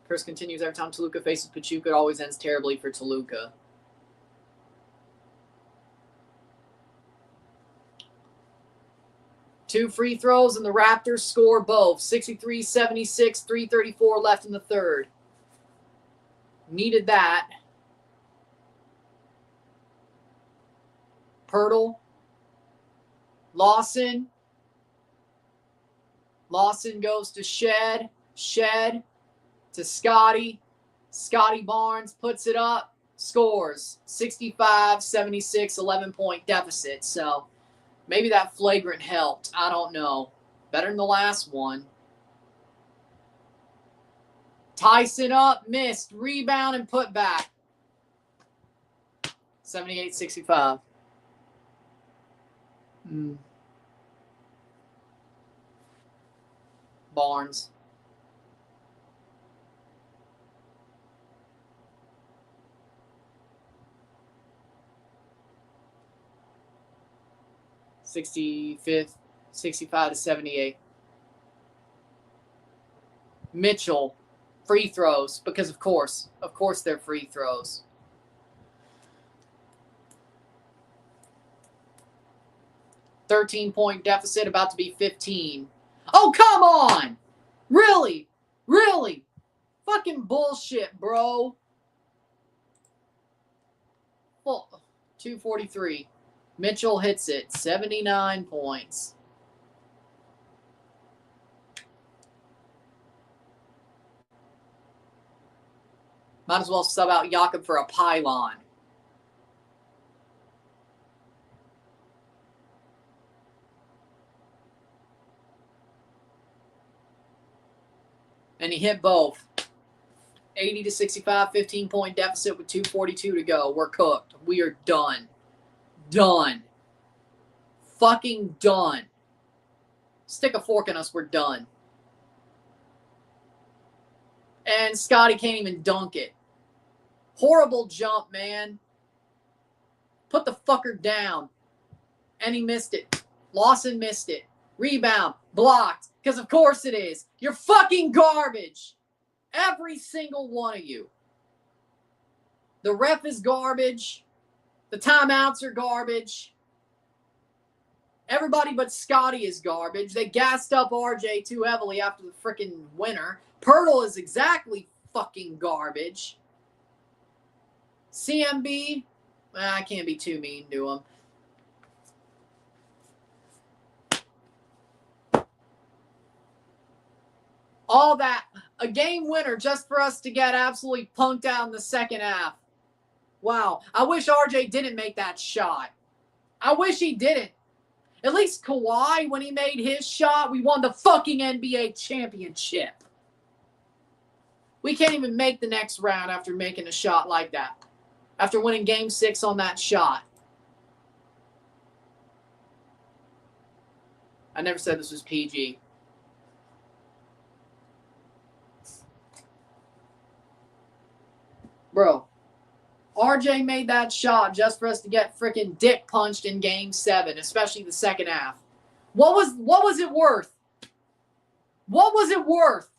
Curse continues every time Toluca faces Pachuca. It always ends terribly for Toluca. Two free throws, and the Raptors score both. 63-76, 3:34 left in the third. Needed that. Poeltl. Lawson. Lawson goes to Shed. Shed to Scotty. Scotty Barnes puts it up. Scores. 65-76, 11-point deficit. So maybe that flagrant helped. I don't know. Better than the last one. Tyson up. Missed. Rebound and put back. 78-65. Barnes. $65 to 78. Mitchell, free throws, because of course they're free throws. $13-point deficit, about to be 15. Oh, come on! Really? Really? Fucking bullshit, bro. 243. Mitchell hits it. 79 points. Might as well sub out Jakob for a pylon. And he hit both. 80 to 65, 15-point deficit with 2:42 to go. We're cooked. We are done. Done. Fucking done. Stick a fork in us. We're done. And Scotty can't even dunk it. Horrible jump, man. Put the fucker down. And he missed it. Lawson missed it. Rebound. Blocked. Because of course it is. You're fucking garbage. Every single one of you. The ref is garbage. The timeouts are garbage. Everybody but Scotty is garbage. They gassed up RJ too heavily after the freaking winner. Pirtle is exactly fucking garbage. CMB, I can't be too mean to him. All that, a game winner just for us to get absolutely punked out in the second half. Wow, I wish RJ didn't make that shot. I wish he didn't. At least Kawhi, when he made his shot, we won the fucking NBA championship. We can't even make the next round after making a shot like that. After winning Game 6 on that shot. I never said this was PG. Bro, RJ made that shot just for us to get freaking dick punched in Game 7, especially the second half. What was it worth? What was it worth?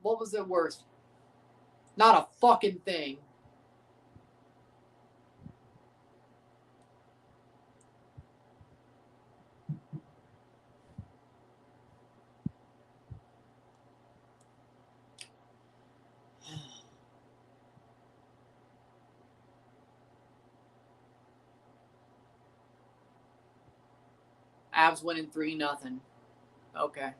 What was it worth? Not a fucking thing. Avs winning 3-0. Okay.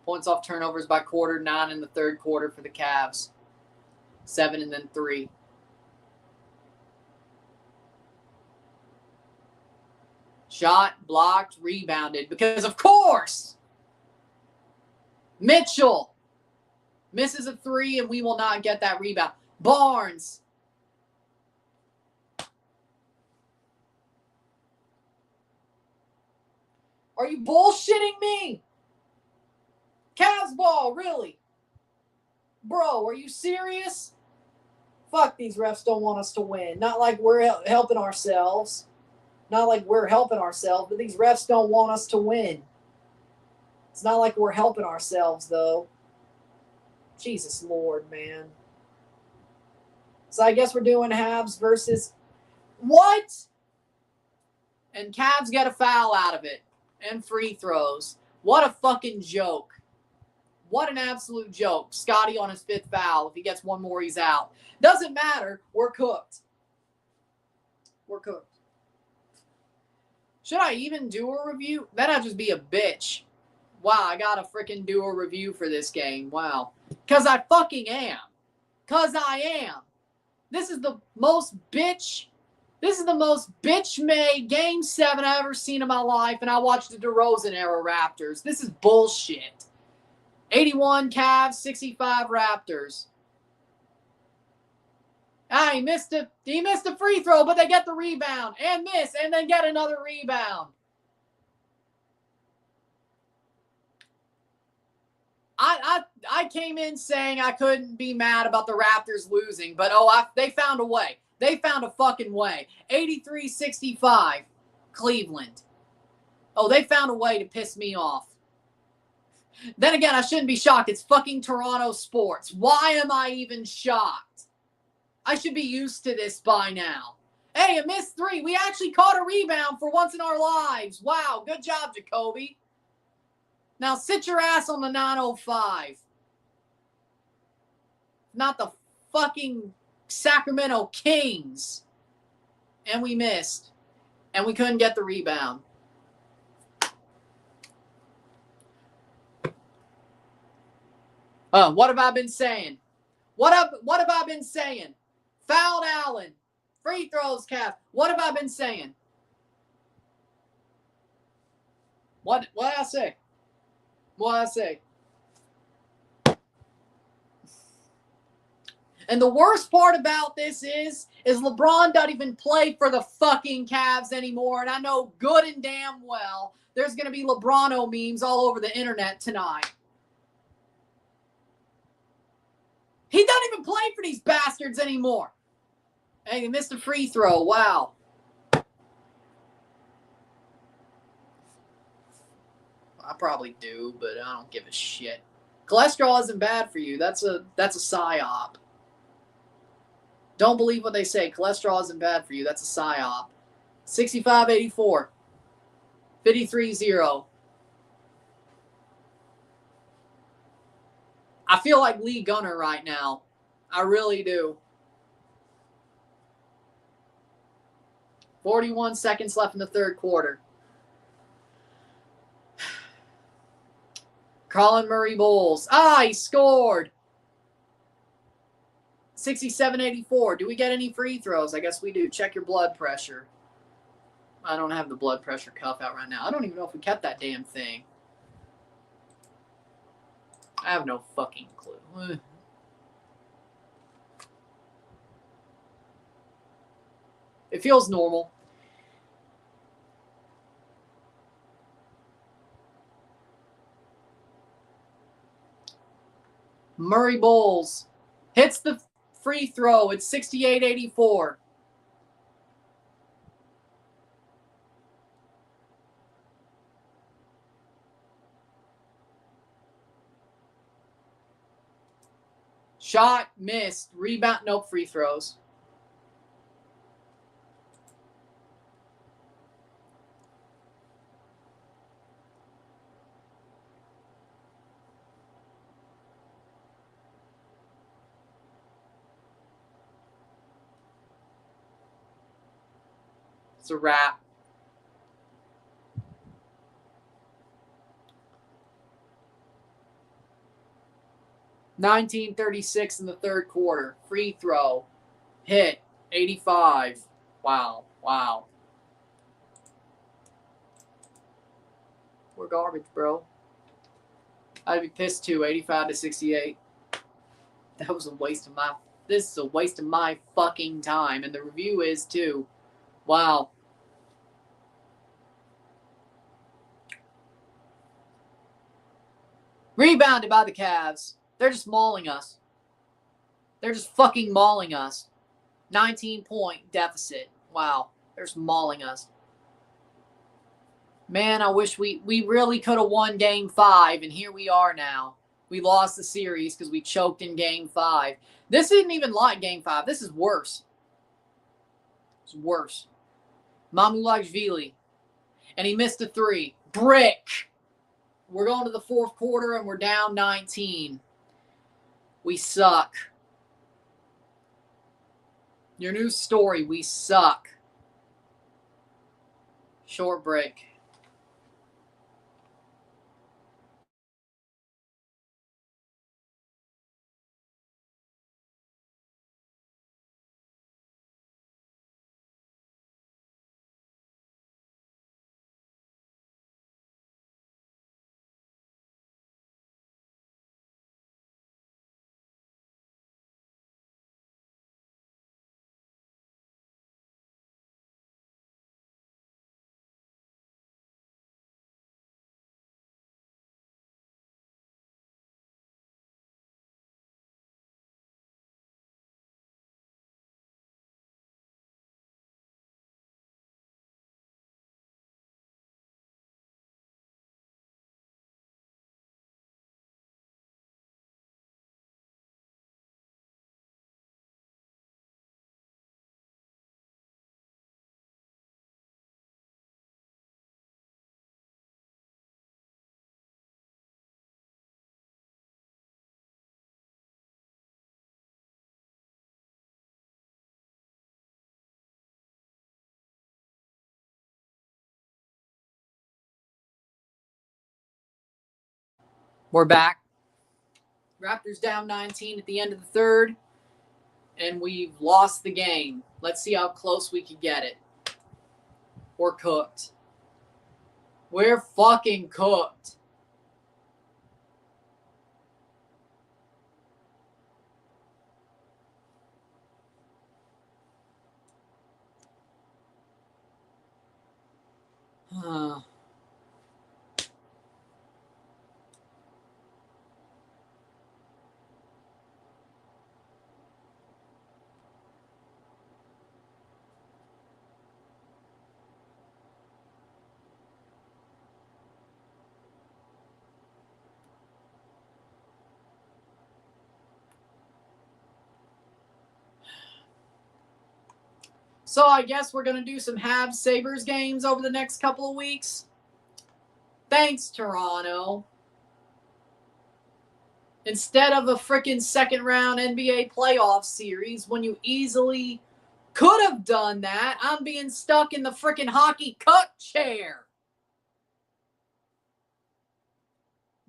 Points off turnovers by quarter, 9 in the third quarter for the Cavs. 7 and then 3. Shot, blocked, rebounded. Because of course, Mitchell misses a 3 and we will not get that rebound. Barnes. Are you bullshitting me? Cavs ball, really? Bro, are you serious? Fuck, these refs don't want us to win. Not like we're helping ourselves. Not like we're helping ourselves, but these refs don't want us to win. It's not like we're helping ourselves, though. Jesus Lord, man. So I guess we're doing Habs versus... What? And Cavs get a foul out of it. And free throws. What a fucking joke. What an absolute joke. Scotty on his 5th foul. If he gets one more, he's out. Doesn't matter. We're cooked. We're cooked. Should I even do a review? Then I'd just be a bitch. Wow, I gotta freaking do a review for this game. Wow. Because I fucking am. Because I am. This is the most bitch-made Game 7 I've ever seen in my life, and I watched the DeRozan-era Raptors. This is bullshit. 81 Cavs, 65 Raptors. He missed a free throw, but they get the rebound and miss and then get another rebound. I came in saying I couldn't be mad about the Raptors losing, but they found a way. They found a fucking way. 83-65, Cleveland. Oh, they found a way to piss me off. Then again, I shouldn't be shocked. It's fucking Toronto sports. Why am I even shocked? I should be used to this by now. Hey, a missed 3. We actually caught a rebound for once in our lives. Wow, good job, Jacoby. Now sit your ass on the 905. Not the fucking Sacramento Kings. And we missed. And we couldn't get the rebound. What have I been saying? What have I been saying? Fouled Allen. Free throws, Cap. What have I been saying? What did I say? What did I say? And the worst part about this is LeBron doesn't even play for the fucking Cavs anymore. And I know good and damn well there's going to be LeBron-o memes all over the internet tonight. He doesn't even play for these bastards anymore. Hey, he missed a free throw. Wow. I probably do, but I don't give a shit. Cholesterol isn't bad for you. That's a psyop. Don't believe what they say. Cholesterol isn't bad for you. That's a psyop. 65-84. 53-0. I feel like Lee Gunner right now. I really do. 41 seconds left in the third quarter. Colin Murray Bulls. He scored. 67-84. Do we get any free throws? I guess we do. Check your blood pressure. I don't have the blood pressure cuff out right now. I don't even know if we kept that damn thing. I have no fucking clue. It feels normal. Murray Bulls hits the free throw. It's 68-84. Shot missed. Rebound. Nope. Free throws. It's a wrap. $19:36 in the third quarter. Free throw. Hit. 85. Wow. Wow. We're garbage, bro. I'd be pissed too. 85-68. That was a waste of my... This is a waste of my fucking time. And the review is too. Wow. Rebounded by the Cavs. They're just mauling us. They're just fucking mauling us. 19-point deficit. Wow. They're just mauling us. Man, I wish we really could have won Game 5, and here we are now. We lost the series because we choked in Game 5. This isn't even like Game 5. This is worse. It's worse. Mamulashvili. And he missed a three. Brick. We're going to the fourth quarter, and we're down 19. We suck. Your new story, we suck. Short break. We're back. Raptors down 19 at the end of the third, and we've lost the game. Let's see how close we can get it. We're cooked. We're fucking cooked. So I guess we're going to do some Habs Sabres games over the next couple of weeks. Thanks, Toronto. Instead of a freaking second round NBA playoff series, when you easily could have done that, I'm being stuck in the freaking hockey cup chair.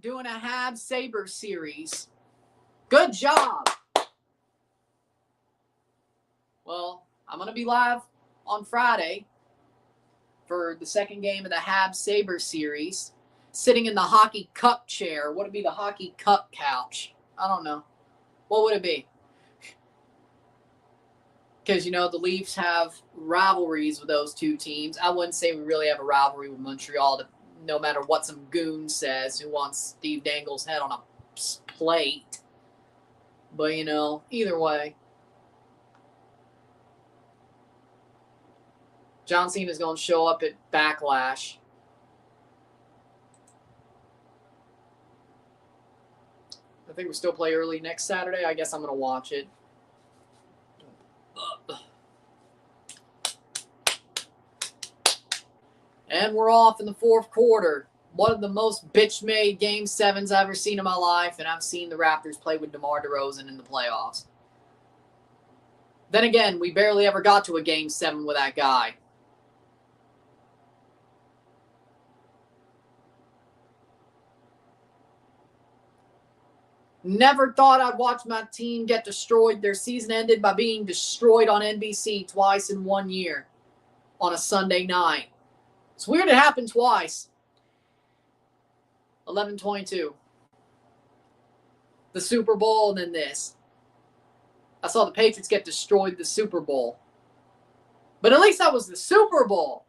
Doing a Habs Sabres series. Good job. Well, I'm going to be live on Friday for the second game of the Habs Sabres series. Sitting in the hockey cup chair. Would it be the hockey cup couch? I don't know. What would it be? Because, you know, the Leafs have rivalries with those two teams. I wouldn't say we really have a rivalry with Montreal, no matter what some goon says who wants Steve Dangle's head on a plate. But, you know, either way. John Cena's going to show up at Backlash. I think we still play early next Saturday. I guess I'm going to watch it. And we're off in the fourth quarter. One of the most bitch-made Game 7s I've ever seen in my life, and I've seen the Raptors play with DeMar DeRozan in the playoffs. Then again, we barely ever got to a Game 7 with that guy. Never thought I'd watch my team get destroyed. Their season ended by being destroyed on NBC twice in 1 year on a Sunday night. It's weird it happened twice. 11-22. The Super Bowl and then this. I saw the Patriots get destroyed the Super Bowl. But at least that was the Super Bowl.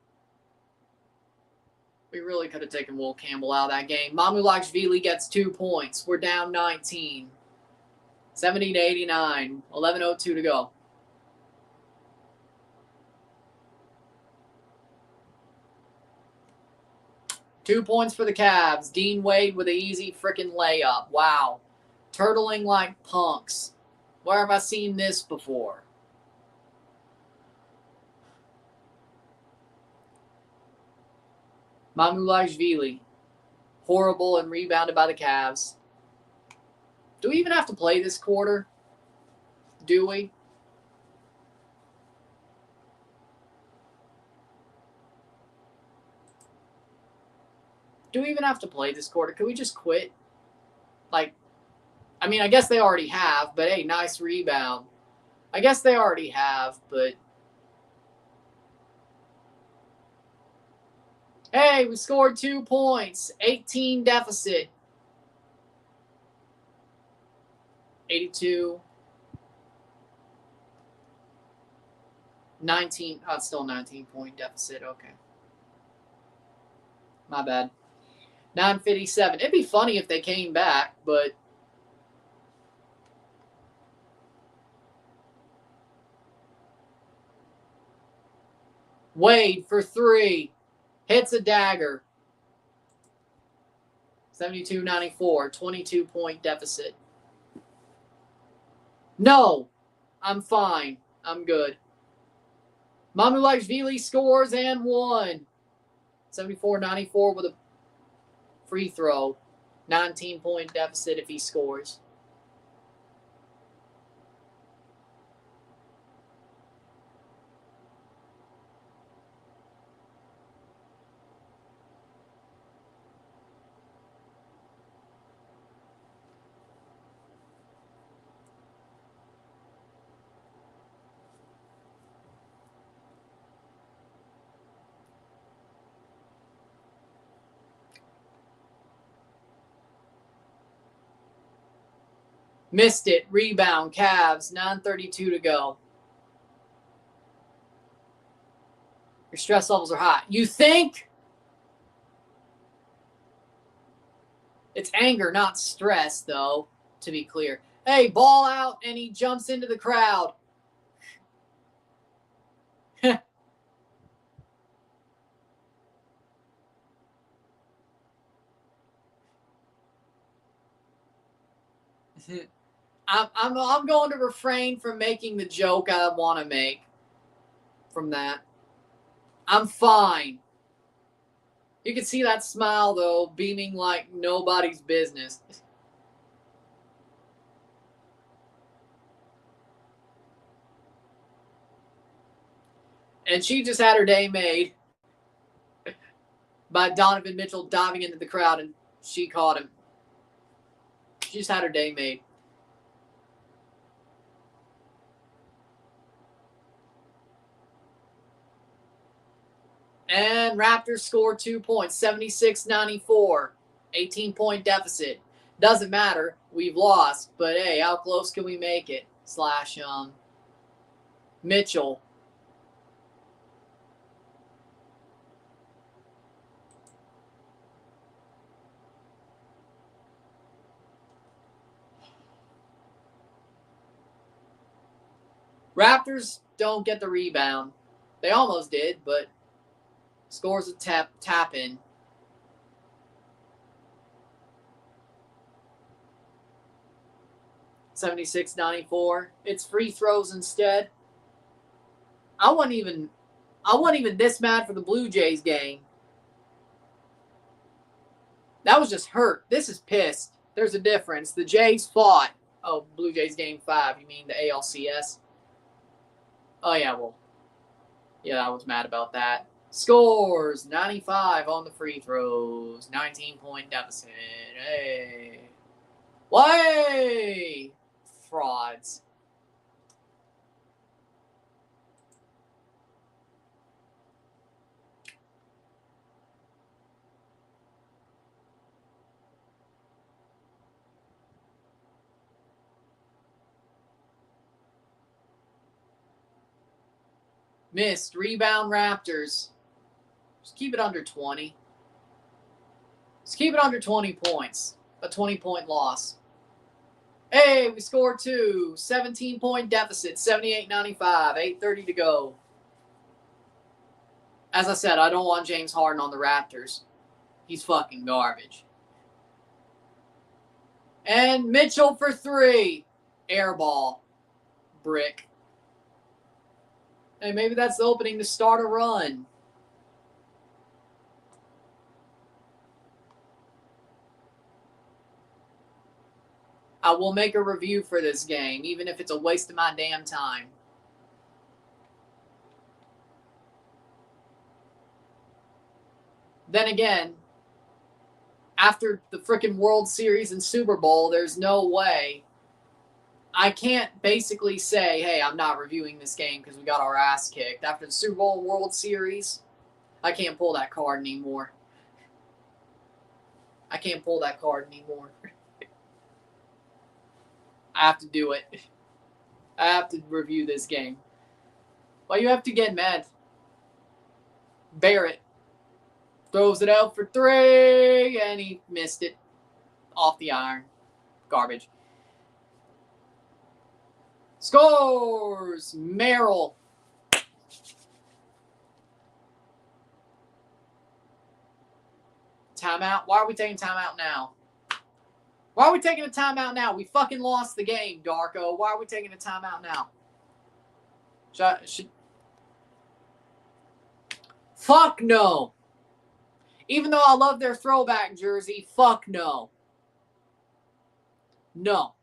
We really could have taken Will Campbell out of that game. Mamulashvili gets 2 points. We're down 19. 70-89. 11:02 to go. Two points for the Cavs. Dean Wade with an easy freaking layup. Wow. Turtling like punks. Where have I seen this before? Mamulashvili. Horrible and rebounded by the Cavs. Do we even have to play this quarter? Do we? Do we even have to play this quarter? Could we just quit? Like, I mean, I guess they already have, but hey, nice rebound. I guess they already have, but hey, we scored 2 points. 18 deficit. 82. 19. Oh, it's still 19-point deficit. Okay. My bad. 9:57. It'd be funny if they came back, but Wade for 3. Hits a dagger. 72-94. 22-point deficit. No. I'm fine. I'm good. Mamulashvili scores and won. 74-94 with a free throw. 19-point deficit if he scores. Missed it. Rebound. Cavs. 9:32 to go. Your stress levels are high. You think? It's anger, not stress, though, to be clear. Hey, ball out, and he jumps into the crowd. I'm going to refrain from making the joke I want to make from that. I'm fine. You can see that smile, though, beaming like nobody's business. And she just had her day made by Donovan Mitchell diving into the crowd, and she caught him. She just had her day made. And Raptors score 2 points, 76-94, 18-point deficit. Doesn't matter. We've lost. But, hey, how close can we make it? / Mitchell. Raptors don't get the rebound. They almost did, but scores a tap in. $76-94. It's free throws instead. I wasn't even this mad for the Blue Jays game. That was just hurt. This is pissed. There's a difference. The Jays fought. Oh, Blue Jays game 5. You mean the ALCS? Oh, yeah, well. Yeah, I was mad about that. Scores 95 on the free throws. 19-point deficit. Hey. Way! Frauds. Missed. Rebound Raptors. Just keep it under 20. Just keep it under 20 points. A 20-point loss. Hey, we scored 2. 17-point deficit. 78-95. 8:30 to go. As I said, I don't want James Harden on the Raptors. He's fucking garbage. And Mitchell for 3. Air ball. Brick. Hey, maybe that's the opening to start a run. I will make a review for this game, even if it's a waste of my damn time. Then again, after the freaking World Series and Super Bowl, there's no way. I can't basically say, hey, I'm not reviewing this game because we got our ass kicked. After the Super Bowl World Series, I can't pull that card anymore. I can't pull that card anymore. I have to do it. I have to review this game. Why you have to get mad? Barrett throws it out for 3, and he missed it off the iron. Garbage. Scores! Merrill. Timeout? Why are we taking timeout now? Why are we taking a timeout now? We fucking lost the game, Darko. Why are we taking a timeout now? Fuck no. Even though I love their throwback jersey, fuck no. No.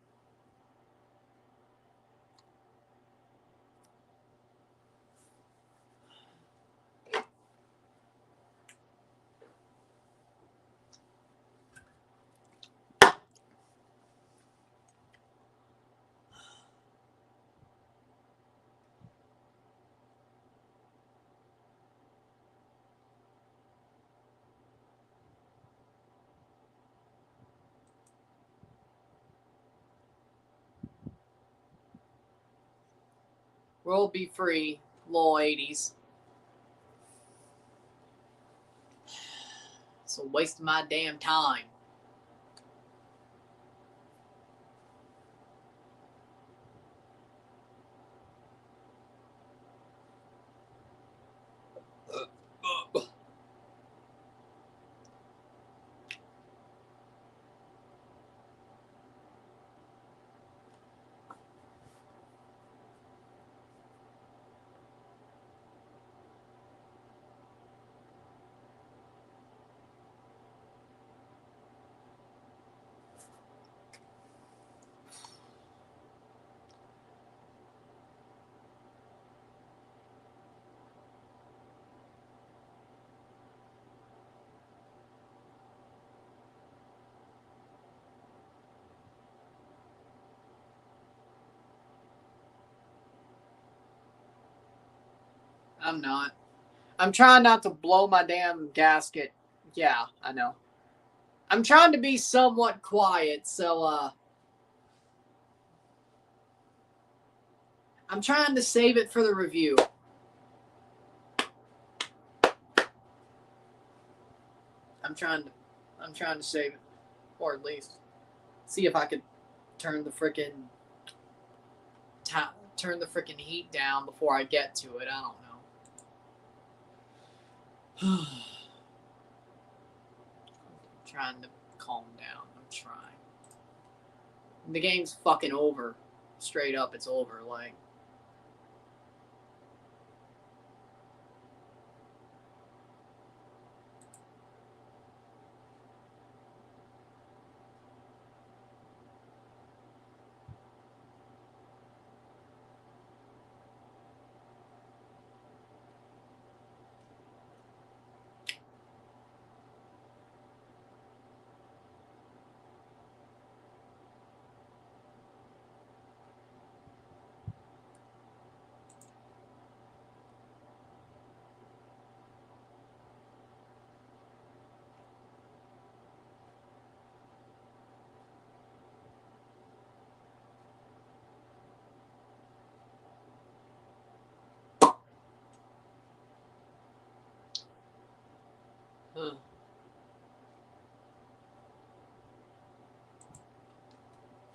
World be free, low 80s. It's a waste of my damn time. I'm not. I'm trying not to blow my damn gasket. Yeah, I know. I'm trying to be somewhat quiet, so, I'm trying to save it for the review. I'm trying to save it. Or at least see if I could turn the frickin' heat down before I get to it. I don't know. I'm trying to calm down. I'm trying. The game's fucking over. Straight up, it's over. Like,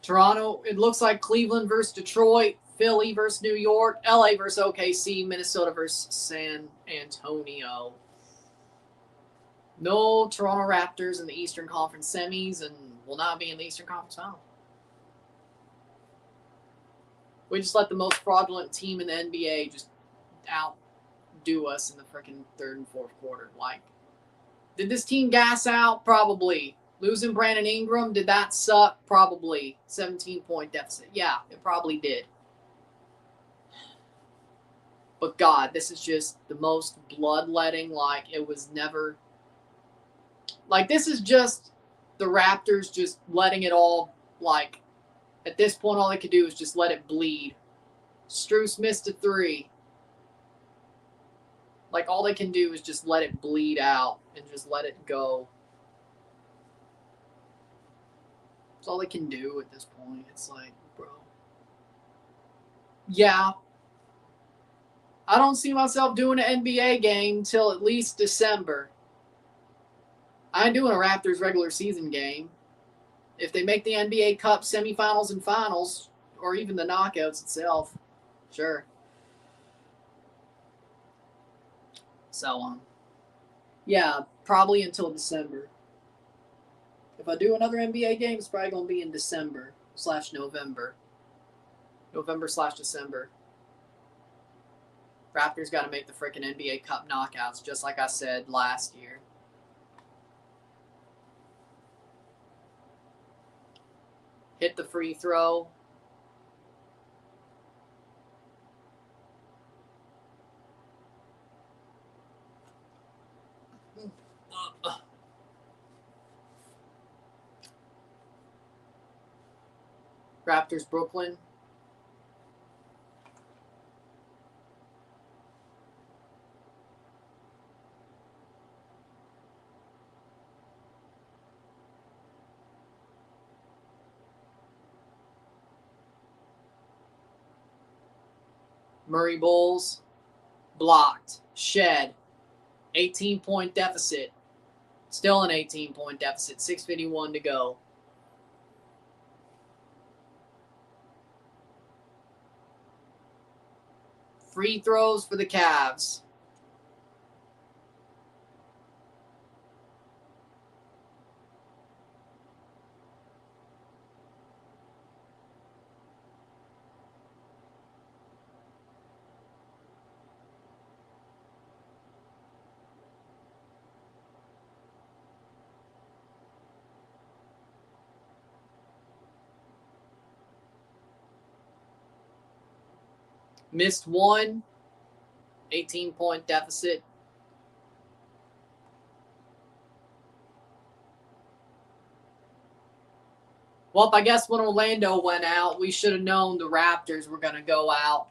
Toronto, it looks like Cleveland versus Detroit, Philly versus New York, LA versus OKC, Minnesota versus San Antonio. No Toronto Raptors in the Eastern Conference semis and will not be in the Eastern Conference final. We just let the most fraudulent team in the NBA just outdo us in the freaking third and fourth quarter. Like, did this team gas out? Probably. Losing Brandon Ingram, did that suck? Probably. 17-point deficit. Yeah, it probably did. But God, this is just the most bloodletting. Like, it was never. Like, this is just the Raptors just letting it all, like, at this point, all they could do is just let it bleed. Strus missed a 3. Like, all they can do is just let it bleed out and just let it go. That's all they can do at this point. It's like, bro. Yeah. I don't see myself doing an NBA game till at least December. I ain't doing a Raptors regular season game. If they make the NBA Cup semifinals and finals, or even the knockouts itself, sure. So, yeah, probably until December. If I do another NBA game, it's probably going to be in December/November. November/December. Raptors got to make the freaking NBA Cup knockouts, just like I said last year. Hit the free throw. Raptors, Brooklyn. Murray Bulls. Blocked. Shed. 18-point deficit. Still an 18-point deficit. 6:51 to go. Free throws for the Cavs. Missed 1. 18-point deficit. Well, I guess when Orlando went out, we should have known the Raptors were going to go out.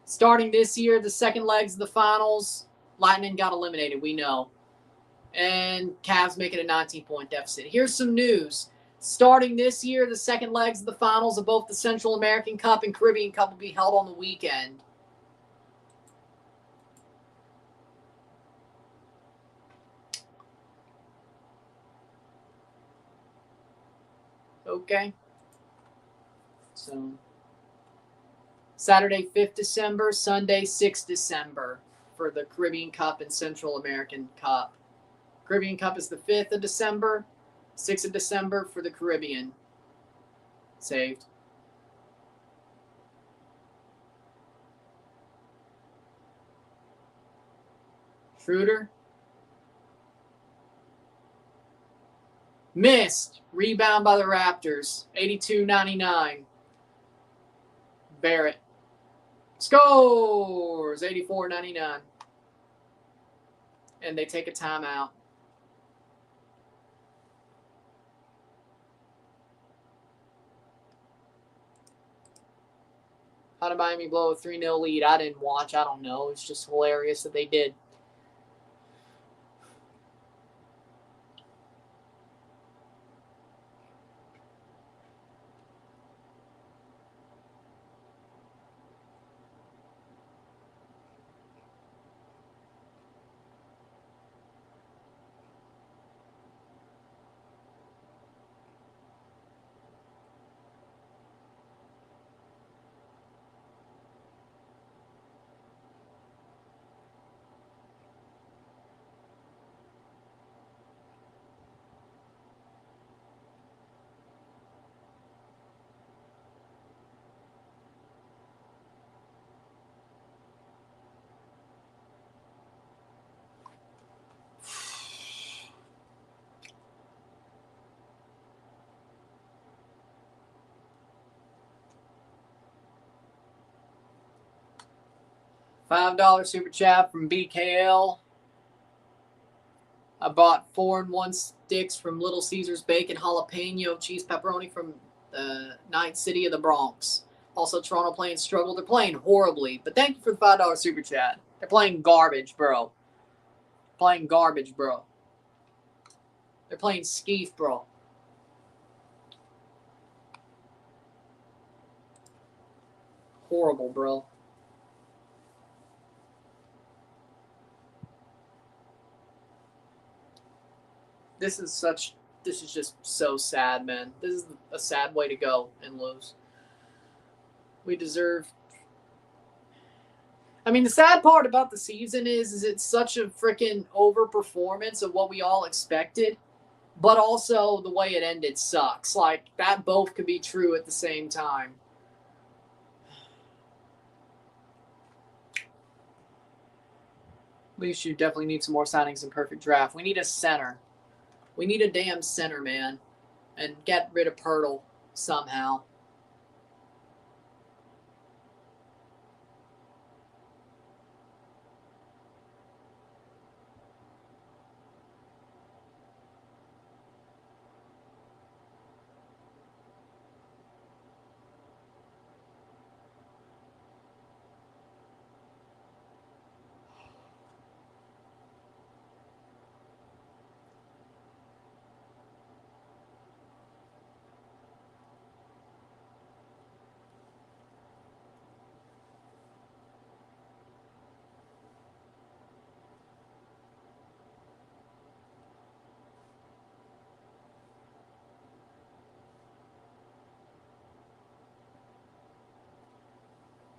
Starting this year, the second legs of the finals, Lightning got eliminated, we know. And Cavs making a 19-point deficit. Here's some news. Starting this year, the second legs of the finals of both the Central American Cup and Caribbean Cup will be held on the weekend. Okay. So, Saturday, 5th December, Sunday, 6th December for the Caribbean Cup and Central American Cup. Caribbean Cup is the 5th of December, 6th of December for the Caribbean. Saved. Schroeder. Missed. Rebound by the Raptors. 82-99. Barrett. Scores. 84-99. And they take a timeout. How did Miami blow a 3-0 lead? I didn't watch. I don't know. It's just hilarious that they did. $5 super chat from BKL. I bought 4-in-1 sticks from Little Caesars Bacon Jalapeno Cheese Pepperoni from the ninth city of the Bronx. Also, Toronto playing struggle. They're playing horribly, but thank you for the $5 super chat. They're playing garbage, bro. Playing garbage, bro. They're playing skeef, bro. Horrible, bro. This is just so sad, man. This is a sad way to go and lose. We deserve. I mean, the sad part about the season is it's such a freaking overperformance of what we all expected, but also the way it ended sucks. Like, that both could be true at the same time. We should definitely need some more signings in perfect draft. We need a center. We need a damn center, man. And get rid of Pirtle somehow.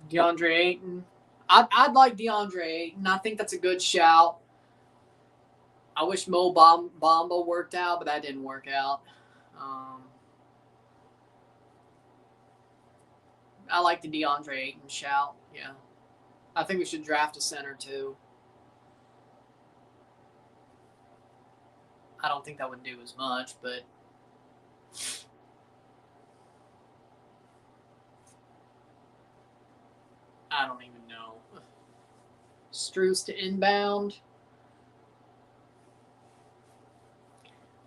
DeAndre Ayton. I'd like DeAndre Ayton. I think that's a good shout. I wish Mo Bamba worked out, but that didn't work out. I like the DeAndre Ayton shout. Yeah. I think we should draft a center, too. I don't think that would do as much, but I don't even know. Strus to inbound.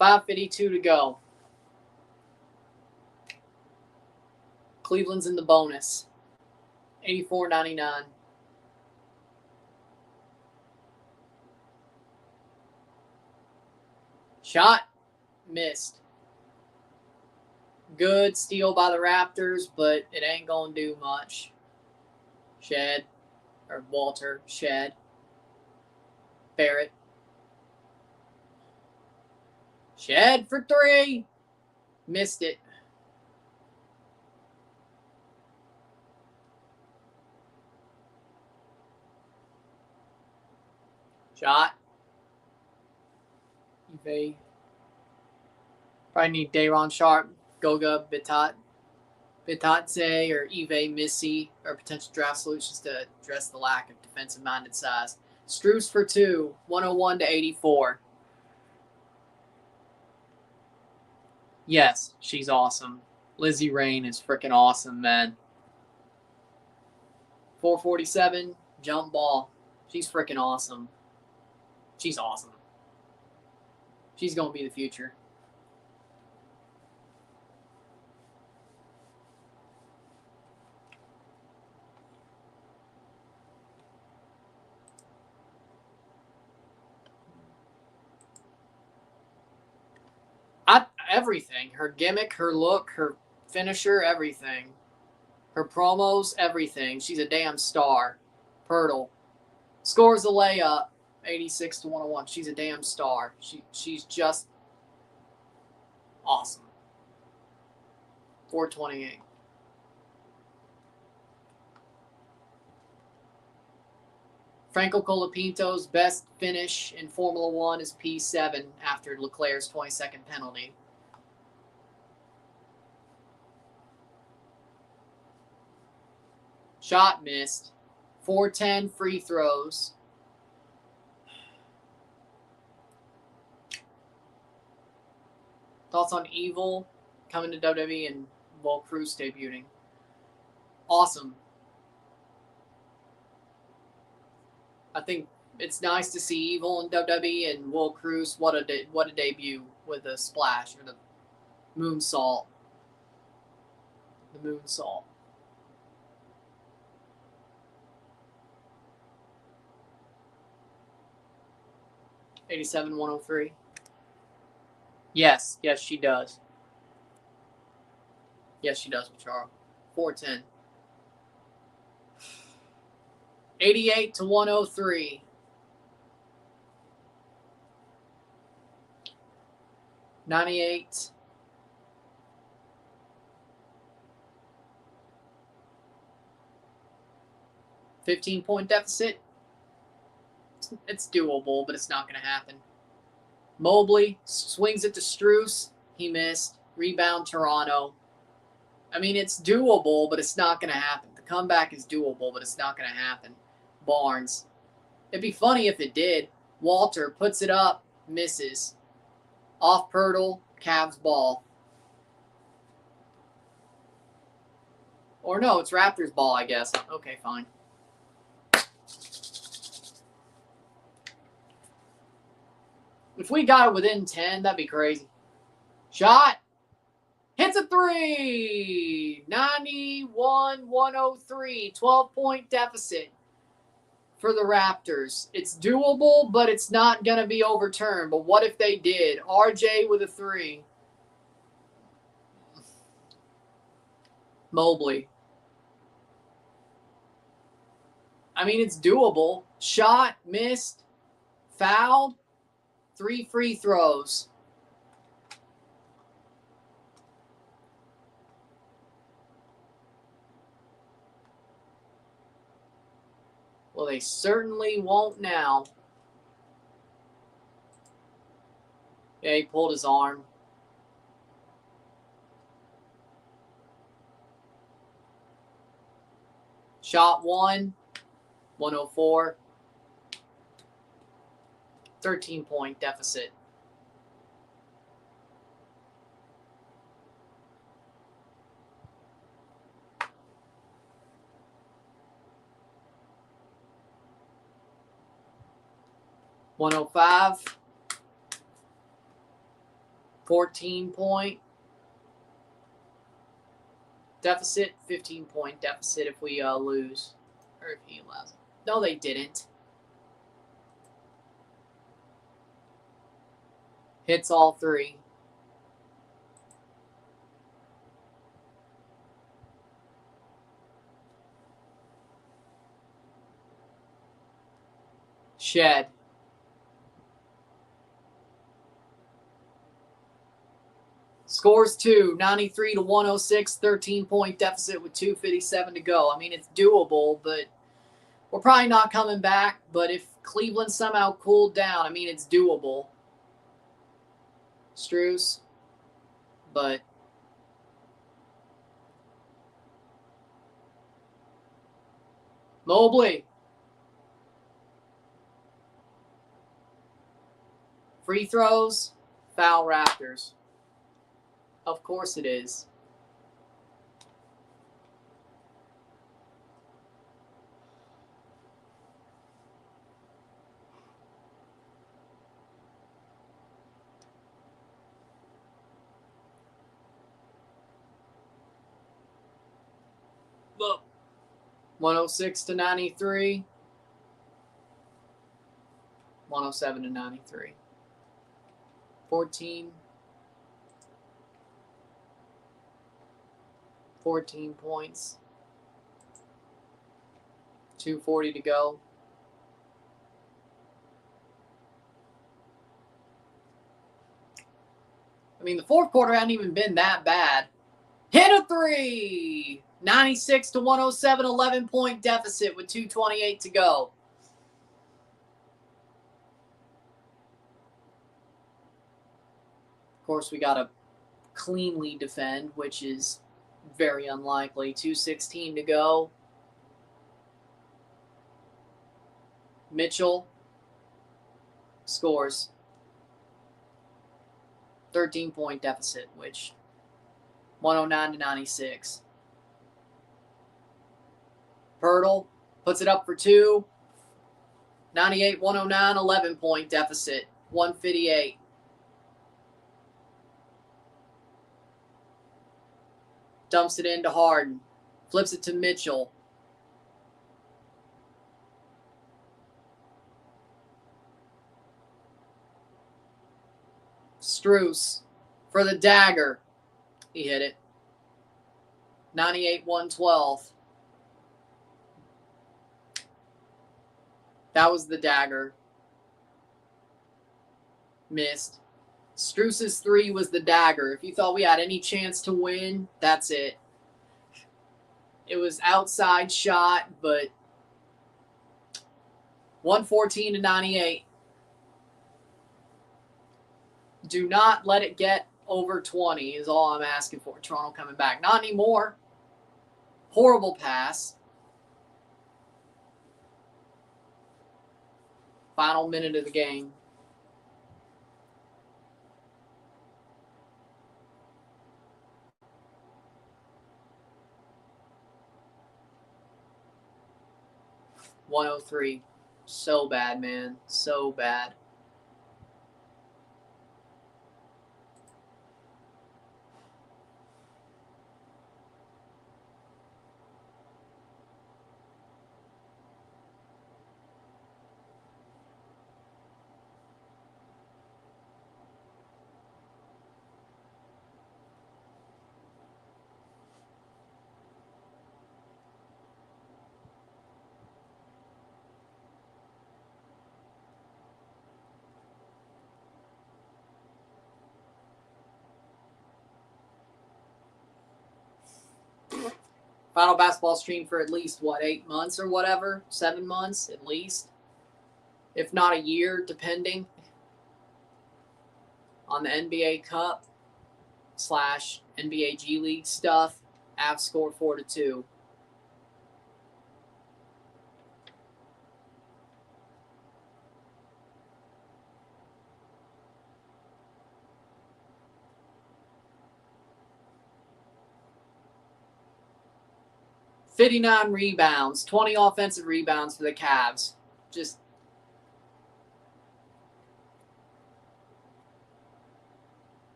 5:52 to go. Cleveland's in the bonus. 84.99. Shot. Missed. Good steal by the Raptors, but it ain't going to do much. Shed. Or Walter. Shed. Barrett. Shed for 3. Missed it. Shot. Yepez. Probably need Day'Ron Sharp, Goga Bitadze, or Yepez Missy, or potential draft solutions to address the lack of defensive-minded size. Strus for 2, 101 to 84. Yes, she's awesome. Lizzie Rain is freaking awesome, man. 447, jump ball. She's freaking awesome. She's awesome. She's going to be the future. Everything. Her gimmick, her look, her finisher, everything. Her promos, everything. She's a damn star. Pirtle. Scores a layup. 86 to 101. She's a damn star. She's just awesome. 428. Franco Colapinto's best finish in Formula One is P7 after Leclerc's 22nd penalty. Shot missed. 410 free throws. Thoughts on Evil coming to WWE and Wolff Cruz debuting? Awesome. I think it's nice to see Evil in WWE and Will Cruz. What a debut with a splash or the moonsault. The moonsault. $87,103. Yes, she does. Yes, she does, Macharo. 410. 88-103. $98. $15-point deficit. It's doable, but it's not going to happen. Mobley swings it to Strus. He missed. Rebound, Toronto. I mean, it's doable, but it's not going to happen. The comeback is doable, but it's not going to happen. Barnes. It'd be funny if it did. Walter puts it up, misses. Off Pirtle, Cavs ball. Or no, it's Raptors ball, I guess. Okay, fine. If we got it within 10, that'd be crazy. Shot. Hits a three. 91-103. 12-point deficit for the Raptors. It's doable, but it's not going to be overturned. But what if they did? RJ with a three. Mobley. I mean, it's doable. Shot, missed, fouled. 3 free throws. Well, they certainly won't now. Yeah, he pulled his arm. Shot 1, 104. 13-point deficit. $105. 14-point deficit. 15-point deficit if we lose. Or if he allows it. No, they didn't. Hits all three. Shed. Scores 2, 93-106, 13-point deficit with 2:57 to go. I mean, it's doable, but we're probably not coming back. But if Cleveland somehow cooled down, I mean, it's doable. Strus, but Mobley. Free throws, foul Raptors. Of course it is. Look. 106-93. 107-93. 14 points. 2:40 to go. I mean, the fourth quarter hadn't even been that bad. Hit a three! 96-107, 11-point deficit with 2:28 to go. Of course, we got to cleanly defend, which is very unlikely. 2:16 to go. Mitchell scores. 13-point deficit, which 109-96. Pirtle puts it up for 2. 98-109, 11-point deficit. 158. Dumps it into Harden. Flips it to Mitchell. Strus for the dagger. He hit it. 98-112. That was the dagger. Missed. Strus's 3 was the dagger. If you thought we had any chance to win, that's it. It was outside shot, but 114-98. Do not let it get over 20 is all I'm asking for. Toronto coming back. Not anymore. Horrible pass. Final minute of the game. .103. So bad, man. So bad. Final basketball stream for at least, 8 months or whatever? 7 months at least? If not a year, depending on the NBA Cup / NBA G League stuff. Avs score 4-2. .59 rebounds, 20 offensive rebounds for the Cavs. Just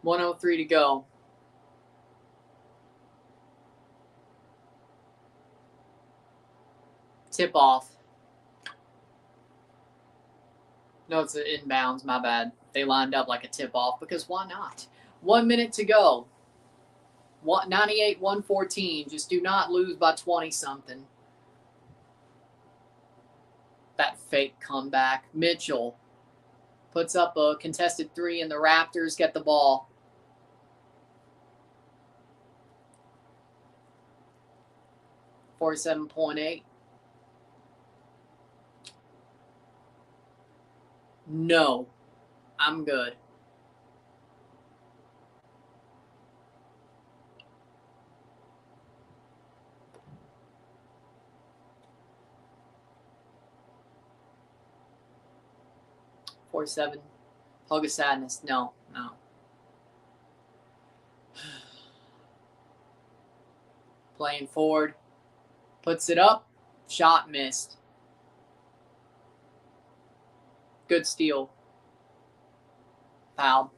.103 to go. Tip off. No, it's an inbounds. My bad. They lined up like a tip off because why not? 1 minute to go. 98-114. Just do not lose by 20-something. That fake comeback. Mitchell puts up a contested 3 and the Raptors get the ball. .47. No, I'm good. .47. Hug of sadness. No. Playing forward. Puts it up. Shot missed. Good steal. Foul.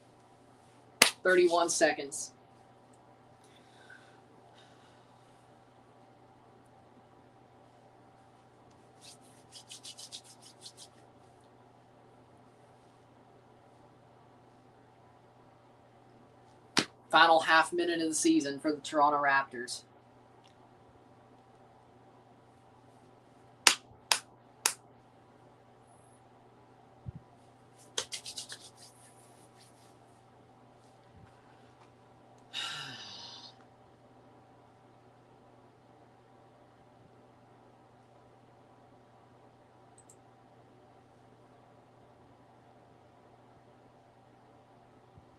31 seconds. Final half minute of the season for the Toronto Raptors.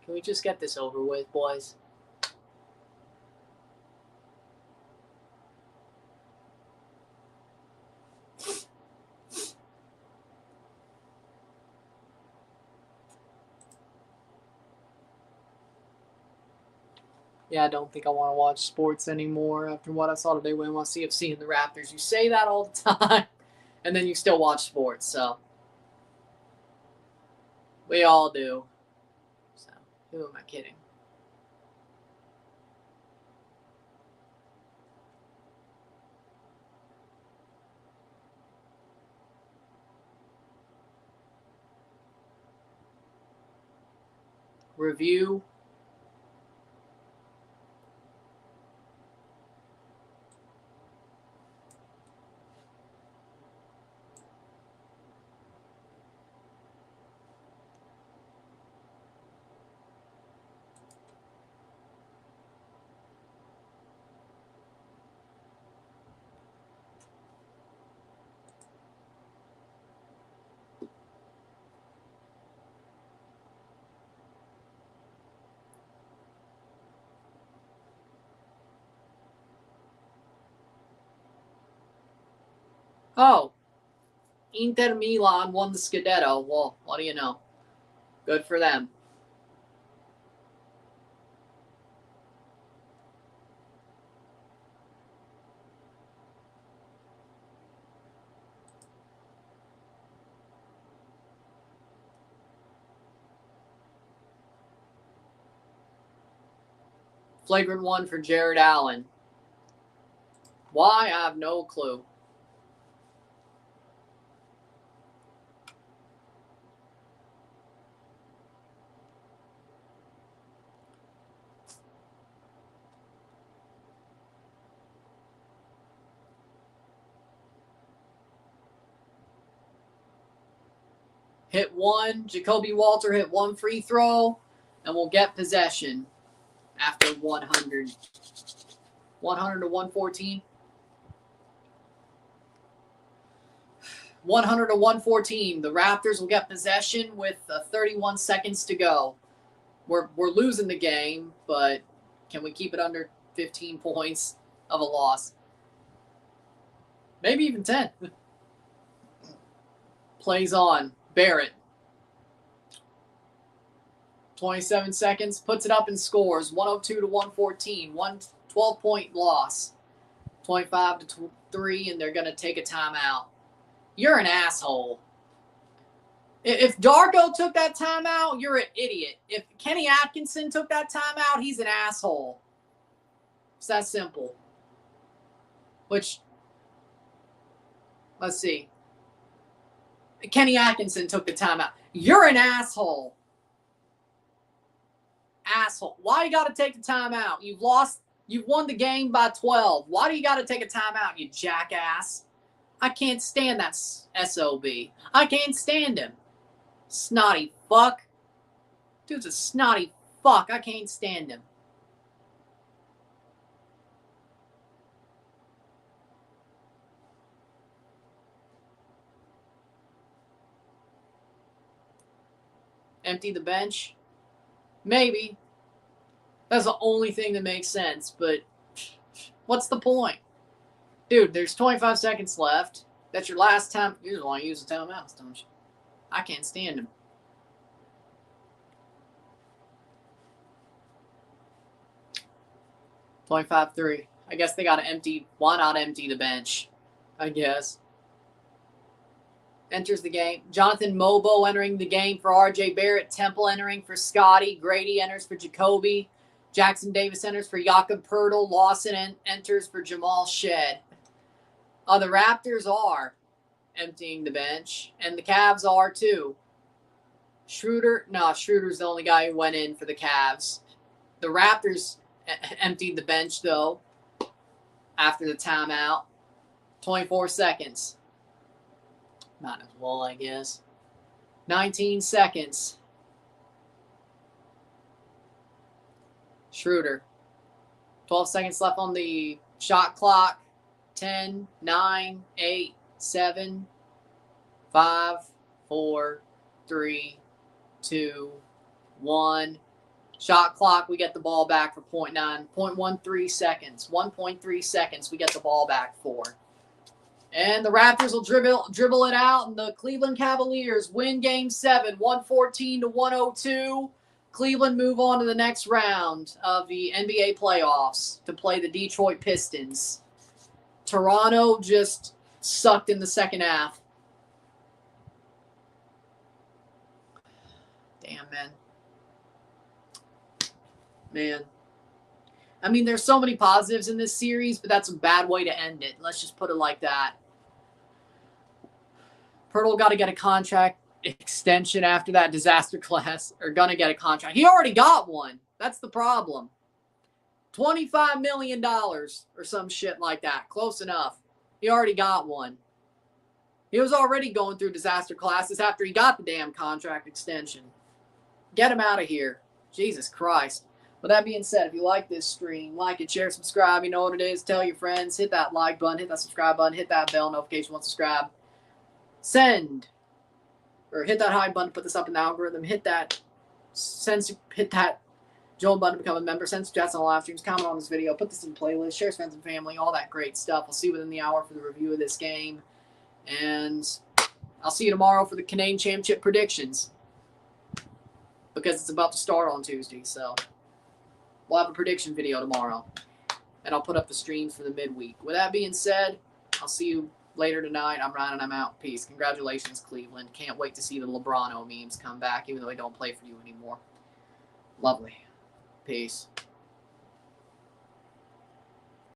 Can we just get this over with, boys? Yeah, I don't think I want to watch sports anymore after what I saw today when I want CFC and the Raptors. You say that all the time, and then you still watch sports. So we all do. So who am I kidding? Review. Oh, Inter Milan won the Scudetto. Well, what do you know? Good for them. Flagrant one for Jared Allen. Why? I have no clue. Hit one. Jacoby Walter hit one free throw, and we'll get possession after 100. 100 to 114. 100 to 114. The Raptors will get possession with 31 seconds to go. We're losing the game, but can we keep it under 15 points of a loss? Maybe even 10. Plays on. Barrett. 27 seconds. Puts it up and scores. 102 to 114. 12-point loss. 25 to 3, and they're going to take a timeout. You're an asshole. If Darko took that timeout, you're an idiot. If Kenny Atkinson took that timeout, he's an asshole. It's that simple. Which, let's see. Kenny Atkinson took the timeout. You're an asshole. Asshole. Why you got to take the timeout? You've won the game by 12. Why do you got to take a timeout, you jackass? I can't stand that SOB. I can't stand him. Snotty fuck. Dude's a snotty fuck. I can't stand him. Empty the bench? Maybe. That's the only thing that makes sense, but what's the point? Dude, there's 25 seconds left. That's your last time. You just want to use the timeouts, don't you? I can't stand him. .53. I guess they got to empty. Why not empty the bench? I guess. Enters the game. Jonathan Mobo entering the game for RJ Barrett. Temple entering for Scotty. Grady enters for Jacoby. Jackson Davis enters for Jakob Poeltl. Lawson enters for Jamal Shed. The Raptors are emptying the bench, and the Cavs are too. Schroeder's the only guy who went in for the Cavs. The Raptors emptied the bench, though, after the timeout. 24 seconds. Not as well, I guess. 19 seconds. Schroeder. 12 seconds left on the shot clock. 10, 9, 8, 7, 5, 4, 3, 2, 1. Shot clock, we get the ball back for 0.13 seconds. 1.3 seconds we get the ball back for. And the Raptors will dribble it out, and the Cleveland Cavaliers win Game 7, 114 to 102. Cleveland move on to the next round of the NBA playoffs to play the Detroit Pistons. Toronto just sucked in the second half. Damn, man. I mean, there's so many positives in this series, but that's a bad way to end it. Let's just put it like that. Pirtle got to get a contract extension after that disaster class, or going to get a contract. He already got one. That's the problem. $25 million or some shit like that. Close enough. He already got one. He was already going through disaster classes after he got the damn contract extension. Get him out of here. Jesus Christ. With that being said, if you like this stream, like it, share, subscribe. You know what it is. Tell your friends. Hit that like button. Hit that subscribe button. Hit that bell notification once subscribe. Send. Or hit that high button to put this up in the algorithm. Hit that join button to become a member. Send suggestions on live streams. Comment on this video. Put this in playlist. Share with friends and family. All that great stuff. I'll see you within the hour for the review of this game. And I'll see you tomorrow for the Canadian Championship predictions. Because it's about to start on Tuesday. So we'll have a prediction video tomorrow. And I'll put up the streams for the midweek. With that being said, I'll see you later tonight. I'm Ryan and I'm out. Peace. Congratulations, Cleveland. Can't wait to see the LeBron memes come back, even though they don't play for you anymore. Lovely. Peace.